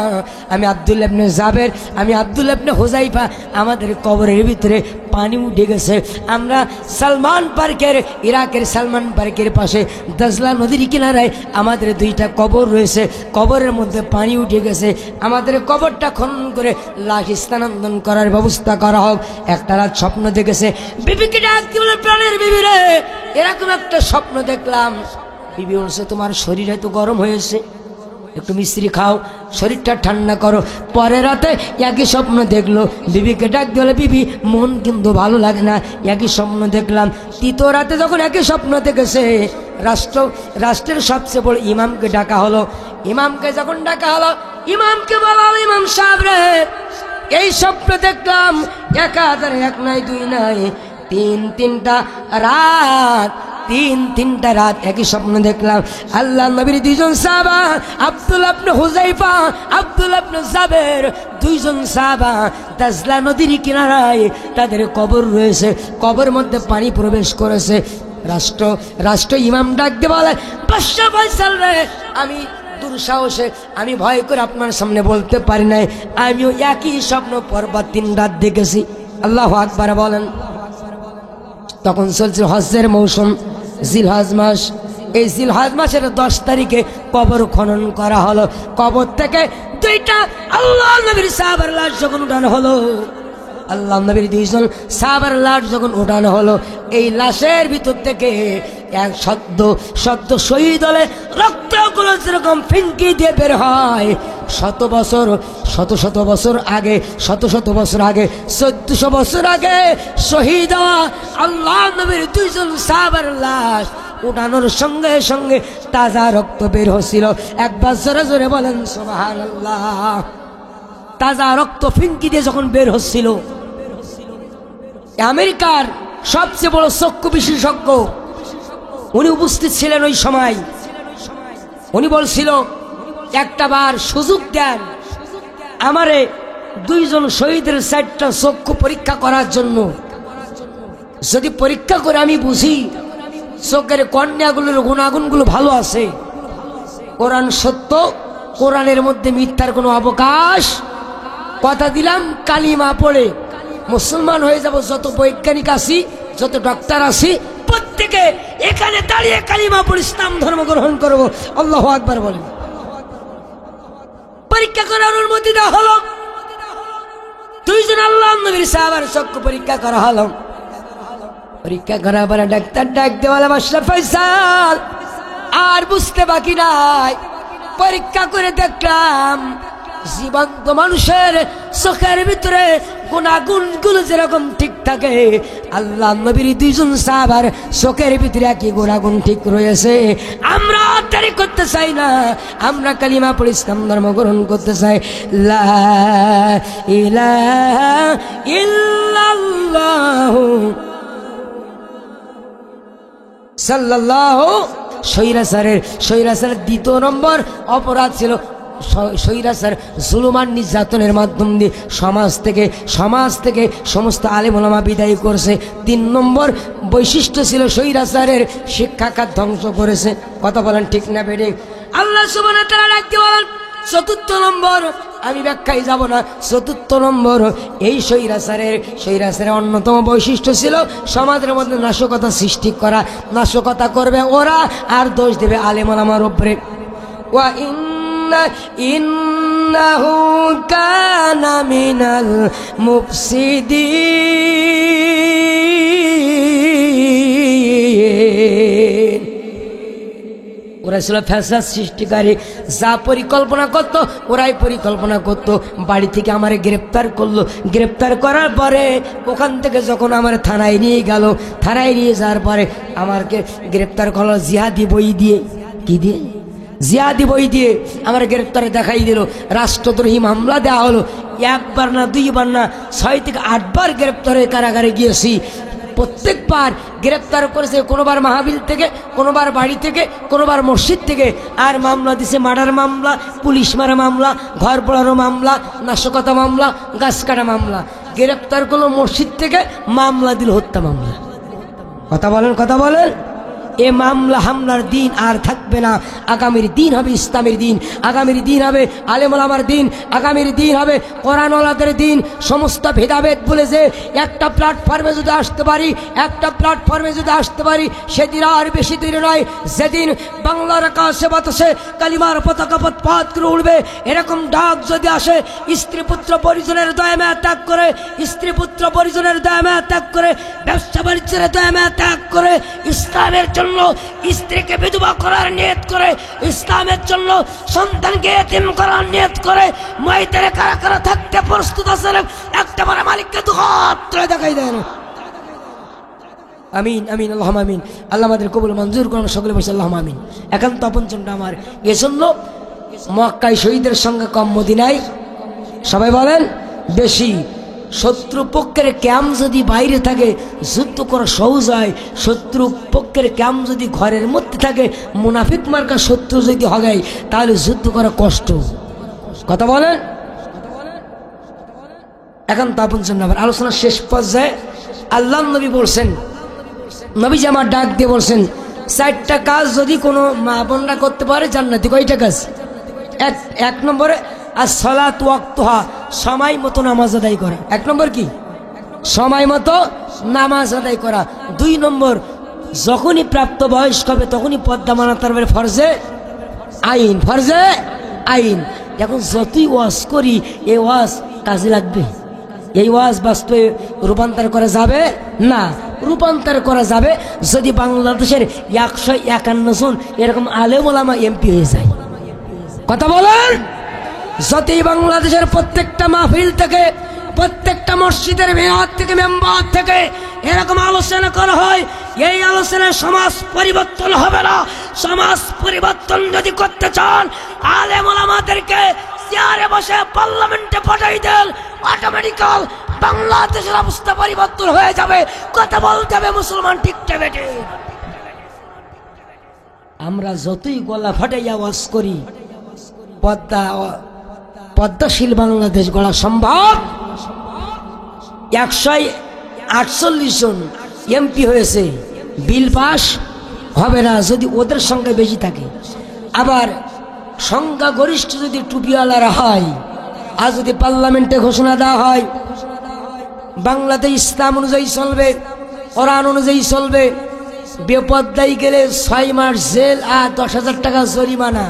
আমি আব্দুল্লাহ ইবনে জাবের, আমি আব্দুল্লাহ ইবনে হুযায়ফা, আমাদের কবরের ভিতরে পানি উঠে গেছে। আমরা সালমান পার্কের, ইরাকের সালমান পার্কের পাশে দাজলা নদীর কিনারায় আমাদের 2টা কবর রয়েছে, কবরের মধ্যে পানি উঠে গেছে। আমাদের কবরটা খনন করে লাশ স্থানান্তর করার ব্যবস্থা করা হোক। একটা রাত স্বপ্ন দেখেছে, বিবিকে ডাক দিয়ে বলে, প্রাণের বিবি রে, এরকম একটা স্বপ্ন দেখলাম। বিবি বলছে, তোমার শরীর এত গরম হয়েছে, একটু মিষ্টি খাও, শরীরটা ঠান্ডা করো। পরের রাতে একই স্বপ্ন দেখলো, বিবিকে ডাক দিয়ে বলে, বিবি মন কিন্তু ভালো লাগে না, একই স্বপ্ন দেখলাম। 3য় রাতে যখন একই স্বপ্ন দেখেছে, রাষ্ট্রের সবচেয়ে বড় ইমামকে ডাকা হলো। ইমামকে যখন ডাকা হলো, ইমামকে বলা হলো, ইমাম সাহেব রে, এই স্বপ্ন দেখলাম, 1 হাজার 1 নয় 2 নয়, 3টা রাত, 3টা রাত একই স্বপ্ন দেখলাম। আল্লাহ নবীর 2 জন সাহাবা, আব্দুল্লাহ ইবনে হুযায়ফা, আব্দুল্লাহ ইবনে জাবের, 2 জন সাহাবা দাজলা নদীর কিনারায় তাদের কবর রয়েছে, কবরের মধ্যে পানি প্রবেশ করেছে। রাষ্ট্র ইমাম ডাক দিয়ে বলে, বাদশাহ ফয়সাল রে, আমি দুঃসাহসে, আমি ভয় করে আপনার সামনে বলতে পারি নাই, আমিও একই স্বপ্ন পরপর 3 রাত দেখেছি। আল্লাহু আকবার বলেন। তখন চলছে হজ্জের মৌসুম, জিলহজ মাস। এই জিলহজ মাসের 10 তারিখে কবর খনন করা হলো। কবর থেকে 2টা আল্লাহ নবীর সাহাবার লাশ যখন উঠানো হলো, আল্লাহ নবীর 2 জন সাহাবার লাশ যখন উঠানো হলো, এই লাশের ভিতর থেকে এক সদ্য শহীদ হলে রক্তগুলো যেরকম ফিঙ্কি দিয়ে বের হয়, শত বছর আগে 1400 বছর আগে শহীদ আল্লাহ নবীর 2 জন সাহাবার লাশ উঠানোর সঙ্গে সঙ্গে তাজা রক্ত বের হচ্ছিল। একবার জোরে জোরে বলেন সুবহানাল্লাহ। তাজা রক্ত ফিঙ্কি দিয়ে যখন বের হচ্ছিল, আমেরিকার সবচেয়ে বড় চক্ষু বিশেষজ্ঞ উনি উপস্থিত ছিলেন ওই সময়। উনি বলছিল, একটা বার সুযোগ দেন আমারে 2 জন শহীদের 4টা চক্ষু পরীক্ষা করার জন্য। যদি পরীক্ষা করে আমি বুঝি চোখের কর্নিয়াগুলোর গুণাগুণগুলো ভালো আছে, কোরআন সত্য, কোরআনের মধ্যে মিথ্যার কোনো অবকাশ, কথা দিলাম কালিমা পড়ে মুসলমান হয়ে যাব। যত বৈজ্ঞানিক আছি, যত ডক্টর আছি, প্রত্যেকে এখানে দাঁড়িয়ে কালিমা পড়ে ইসলাম ধর্ম গ্রহণ করবো। আল্লাহু আকবার বলেন। পরীক্ষা করার অনুমতি দেওয়া হলো। দুইজন আল্লাহ নবীর সাহাবার চক্ষু পরীক্ষা করা হলো। পরীক্ষা করার পরে ডাক্তার ডাক দেওয়ালা মাশরাফি ফয়সাল আর বুঝতে বাকি নাই। পরীক্ষা করে দেখলাম জীবন্ত মানুষের চোখের ভিতরে গুণাগুণগুলো যেরকম ঠিক থাকে, আল্লাহ নবীর দুইজন সাহাবার চোখের ভিতরে একই গুণাগুণ ঠিক রয়েছে। আমরা দেরি করতে চাই না, আমরা কালিমা পড়ে ইসলাম ধর্ম গ্রহণ করতে চাই। লা ইলাহা ইল্লাল্লাহু সাল্লাল্লাহু। স্বৈরাচারের দ্বিতীয় নম্বর অপরাধ ছিল স্বৈরাচার জুলুমান নির্যাতনের মাধ্যম দিয়ে সমাজ থেকে সমস্ত আলেম ওলামা বিদায় করছে। 3 নম্বর বৈশিষ্ট্য ছিল স্বৈরাচারের শিক্ষাখাত ধ্বংস করেছে। কথা বলেন ঠিক না বেড়ে? আল্লাহ সুবহানাহু ওয়া তাআলা ডাকতে বলেন। 4 নম্বর, আমি ব্যাখ্যায় যাব না। 4 নম্বর, এই স্বৈরাচারের অন্যতম বৈশিষ্ট্য ছিল সমাজের মধ্যে নাশকতা সৃষ্টি করা। নাশকতা করবে ওরা আর দোষ দেবে আলেম ওলামার উপরে। ওয়া ইন্নাহু কানা মিনাল মুফসিদিন। ওরা ছিল ফ্যাসাদ সৃষ্টিকারী। যা পরিকল্পনা করত ওরাই পরিকল্পনা করত। বাড়ি থেকে আমারে গ্রেপ্তার করলো। গ্রেপ্তার করার পরে ওখান থেকে যখন আমার থানায় নিয়ে গেল, থানায় নিয়ে যাওয়ার পরে আমাকে গ্রেপ্তার করলো জিহাদি বই দিয়ে। কি দিয়ে? জিহাদি বই দিয়ে আমার গ্রেপ্তারে দেখাই দিল। রাষ্ট্রদ্রোহী মামলা দেওয়া হলো। 1 বার না 2 বার না 6 থেকে 8 বার গ্রেপ্তারে কারাগারে গিয়েছি। প্রত্যেকবার গ্রেপ্তার করেছে, কোনোবার মাহফিল থেকে, কোনোবার বাড়ি থেকে, কোনোবার মসজিদ থেকে। আর মামলা দিছে মার্ডার মামলা, পুলিশ মারা মামলা, ঘর পোড়ানো মামলা, নাশকতা মামলা, গাছ কাটা মামলা। গ্রেপ্তার করলো মসজিদ থেকে, মামলা দিল হত্যা মামলা। কথা বলেন। এ মামলা হামলার দিন আর থাকবে না। আগামীর দিন হবে ইসলামের দিন, আগামীর দিন হবে আলেম ওলামার দিন, আগামীর দিন হবে কোরআন ওয়ালাদের দিন। সমস্ত ভেদাভেদ বলে যে একটা প্ল্যাটফর্মে যদি আসতে পারি, সেদিন আর বেশি দিন নয়, যেদিন বাংলার আকাশে বাতাসে কালিমার পতাকা পথ করে উঠবে। এরকম ডাক যদি আসে, স্ত্রী পুত্র পরিজনের দয়ামে ত্যাগ করে, ব্যবসা বাণিজ্যের দয়ামে ত্যাগ করে, ইসলামের জন্য স্ত্রীকে বিধবা করার নিয়ত করে, ইসলামের জন্য সন্তানকে এতিম করার নিয়ত করে, ময়দানে কারা কারা থাকতে প্রস্তুত আছেন? একটা বার মালিককে 2 হাত তুলে দেখাই দেন। আমিন আমিন আল্লাহ আমিন। আল্লাহ আমাদের কবুল মঞ্জুর করুন। সকলে বসে আল্লাহ আমিন। একান্ত আপনজনটা আমার এজন্য মক্কায় শহীদের সঙ্গে কম, মদিনায় সবাই বলেন বেশি। শত্রু পক্ষের ক্যাম্প যদি বাইরে থাকে যুদ্ধ করা সহজ হয়। শত্রু পক্ষের ক্যাম্প যদি ঘরের মধ্যে থাকে, মুনাফিক মার্কা শত্রু যদি হয়, তাহলে যুদ্ধ করা কষ্ট। কথা বলেন। এখন তো আপন জন্য আবার আলোচনার শেষ পর্যায়ে আল্লাহ নবী বলছেন, নবীজি আমার ডাক দিয়ে বলছেন, 4টা কাজ যদি কোনো মা বোনরা করতে পারে জান্নাতি। কয়টা কাজ? 1 নম্বরে as-salatu waqtuha, সময় মতো নামাজ আদায় করা। 1 নম্বর কি? সময় মতো নামাজ আদায় করা। 2 নম্বর, যখনই প্রাপ্ত বয়স্ক হবে তখনই পর্দা মানাতে হবে। ফরজে আইন। এখন যতই ওয়াজ করি, এই ওয়াজ কাজে লাগবে? এই ওয়াজ বাস্তবে রূপান্তর করা যাবে না। রূপান্তর করা যাবে যদি বাংলাদেশের 151 জন এরকম আলেম ওলামা এমপি হয়ে যায়। কথা বলেন। যদি বাংলাদেশের প্রত্যেকটা মাহফিল থেকে, প্রত্যেকটা মসজিদের মেয়র থেকে, মেম্বার থেকে এরকম আলোচনা করা হয়, এই আলোচনায় সমাজ পরিবর্তন হবে না। সমাজ পরিবর্তন যদি করতে চান, আলেম ওলামাদেরকে চেয়ারে বসে পার্লামেন্টে পাঠাই দেন, অটোমেটিক্যাল বাংলাদেশের অবস্থা পরিবর্তন হয়ে যাবে। কথা বলতে হবে মুসলমান, ঠিক বেটে। আমরা যতই গলা ফাটাইয়া ওয়াজ করি, পদ্মাশীল বাংলাদেশ গড়া সম্ভব? 148 জন এমপি হয়েছে, বিল পাস হবে না যদি ওদের সংখ্যা বেশি থাকে। আবার সংখ্যা গরিষ্ঠ যদি টুপিওয়ালারা হয়, আর যদি পার্লামেন্টে ঘোষণা দেওয়া হয় বাংলাদেশ ইসলাম অনুযায়ী চলবে, কোরআন অনুযায়ী চলবে, বেপরদাই গেলে 6 মাস জেল আর 10,000 টাকা জরিমানা।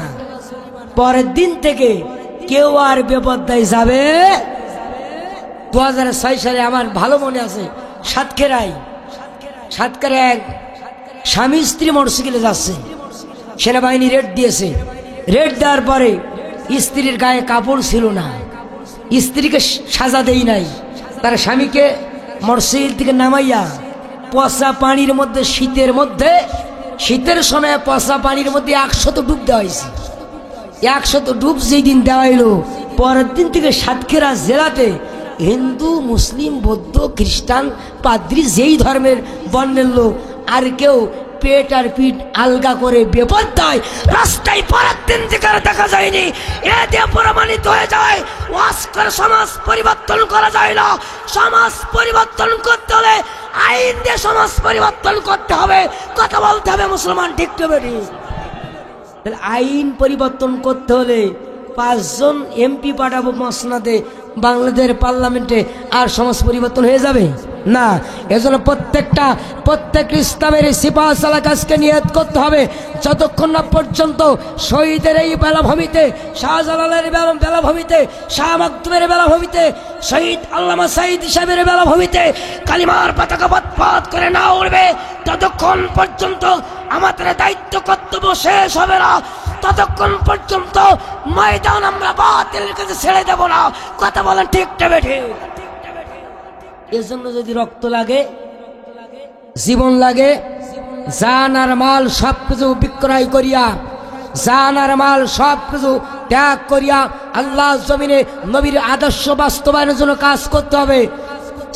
পরের দিন থেকে কেউ আর বেপরদাই যাবে। 2006 সালে আমার ভালো মনে আছে, সাতক্ষীরায় এক স্বামী স্ত্রী মোটরসাইকেলে যাচ্ছে, সেনাবাহিনী রেড দিয়েছে। রেড দেওয়ার পরে স্ত্রীর গায়ে কাপড় ছিল না, স্ত্রীকে সাজা দেই নাই, তার স্বামীকে মোটরসাইকেল থেকে নামাইয়া পচা পানির মধ্যে, শীতের সময় পচা পানির মধ্যে 100 ডুব দেওয়া হয়েছে। 100 ডুব যেই দিন দেওয়া হইল, পরের দিন থেকে সাতক্ষীরা জেলাতে হিন্দু, মুসলিম, বৌদ্ধ, খ্রিস্টান, পাদ্রী, যেই ধর্মের বর্ণের লোক আর কেউ পেট আর পিঠ আলগা করে বেপরদায় রাস্তায় পরের দিন থেকে আর দেখা যায়নি। এ দিয়ে প্রমাণিত হয়ে যায় ওয়াজ করে সমাজ পরিবর্তন করা যায় না। সমাজ পরিবর্তন করতে হলে আইন দিয়ে সমাজ পরিবর্তন করতে হবে, কথা বলতে হবে মুসলমান, ঠিক তো বেটি? তাহলে আইন পরিবর্তন করতে হলে 5 জন এমপি পাঠাবো মসনাদে, বাংলাদেশের পার্লামেন্টে, আর সমাজ পরিবর্তন হয়ে যাবে না। এজন্য প্রত্যেক ইসলামের সিপাহ সালার কাজকে নিয়ত করতে হবে, যতক্ষণ না পর্যন্ত শহীদের এই বেলাভূমিতে, শাহজালালের বেলাভূমিতে, শাহ মাকদুমের বেলাভূমিতে, শহীদ আল্লামা সাঈদ সাহেবের বেলাভূমিতে কালিমার পতাকা পথ করে না উড়বে, ততক্ষণ পর্যন্ত আমাদের দায়িত্ব কর্তব্য শেষ হবে না। ততক্ষণ পর্যন্ত ময়দান আমরা বাতিলের কাছে ছেড়ে দেব না, কথা বলেন ঠিক তবে ঠিক? এর জন্য যদি রক্ত লাগে, জীবন লাগে, জান আর মাল সবকিছু বিক্রয় করিয়া, জান আর মাল সবকিছু ত্যাগ করিয়া আল্লাহ জমিনে নবীর আদর্শ বাস্তবায়নের জন্য কাজ করতে হবে।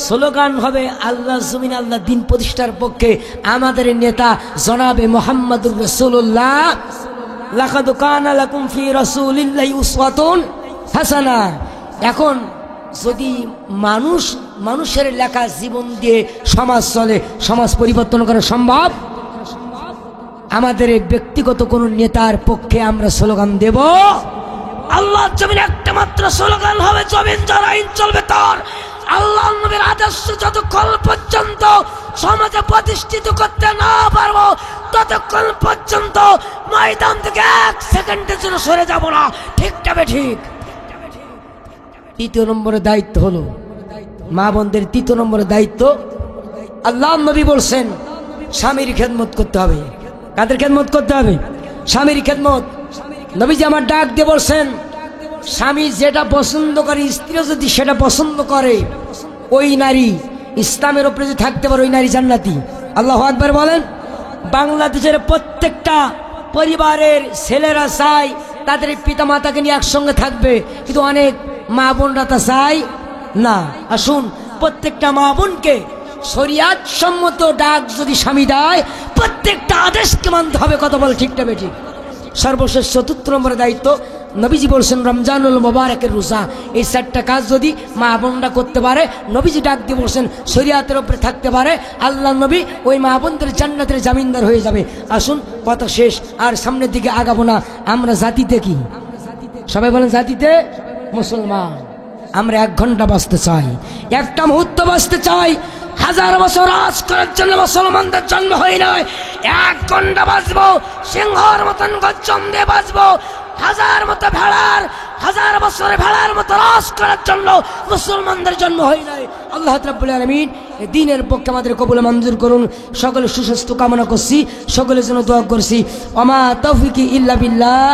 স্লোগান হবে আল্লাহ জমিন, আল্লাহ দিন প্রতিষ্ঠার পক্ষে আমাদের নেতা জনাবে মুহাম্মদুর রাসূলুল্লাহ, লাকাদ কানা লাকুম ফি রাসূলিল্লাহি উসওয়াতুন হাসানা। এখন যদি মানুষের লেখা জীবন দিয়ে সমাজ চলে, সমাজ পরিবর্তন করা সম্ভব? আমাদের ব্যক্তিগত কোন নেতার পক্ষে আমরা স্লোগান দেব? আল্লাহর জমিনে একটা মাত্র স্লোগান হবে, জমিন যার আইন চলবে তার। আল্লাহ নবীর আদর্শ যতক্ষণ পর্যন্ত সমাজে প্রতিষ্ঠিত করতে না পারবো, ততক্ষণ পর্যন্ত ময়দান থেকে 1 সেকেন্ডের জন্য সরে যাব না, ঠিক তবে ঠিক? 3 নম্বরের দায়িত্ব হলো মা বোনদের। 3 নম্বরের দায়িত্ব, আল্লাহ নবী বলছেন স্বামীর খেদমত করতে হবে। কাদের খেদমত করতে হবে? স্বামীর খেদমত। নবীজি আমার ডাক দিয়ে বলছেন, স্বামী যেটা পছন্দ করে, স্ত্রীও যদি সেটা পছন্দ করে, ওই নারী ইসলামের উপরে যদি থাকতে পারে, ওই নারী জান্নাতি। আল্লাহু আকবার বলেন। বাংলাদেশের প্রত্যেকটা পরিবারের ছেলেরা চায় তাদের পিতা মাতাকে নিয়ে একসঙ্গে থাকবে, কিন্তু অনেক মা বোনরা তা চায় না। আসুন, প্রত্যেকটা মা বোনকে শরিয়াত সম্মত ডাক যদি স্বামী দেয়, প্রত্যেকটা আদেশকে মানতে হবে, কথা বলে ঠিক না বেঠিক? সর্বশেষ 4 নম্বরের দায়িত্ব, নবীজি বলছেন রমজানুল মুবারকের রোজা। এই 4টা কাজ যদি মা বোনরা করতে পারে, নবীজি ডাক দিয়ে বলছেন শরিয়াতের উপরে থাকতে পারে, আল্লাহ নবী ওই মা বোনদের জান্নাতের জামিনদার হয়ে যাবে। আসুন, কথা শেষ, আর সামনের দিকে আগাবো না। আমরা জাতিতে কি? সবাই বলেন জাতিতে মুসলমান। আমরা 1 ঘন্টা বাঁচতে চাই, একটা মুহূর্ত বাঁচতে চাই। 1000 বছর রাজ করার জন্য মুসলমানদের জন্ম হয় নাই। 1 ঘন্টা বাঁচবো, সিংহর মতন গর্জন দিয়ে বাঁচবো। 1000 মতো ভেড়ার, 1000 বছরের ভেড়ার মতো রাজ করার জন্য মুসলমানদের জন্ম হয় নাই। আল্লাহ রাব্বুল আলামিন এই দ্বীনের পক্ষে আমাদের কবুল মঞ্জুর করুন। সকলের সুস্বাস্থ্য কামনা করছি, সকলের জন্য দোয়া করছি। ওমা তৌফিকি ইল্লা বিল্লাহ।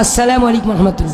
আসসালামু আলাইকুম ওয়া রাহমাতুল্লাহ।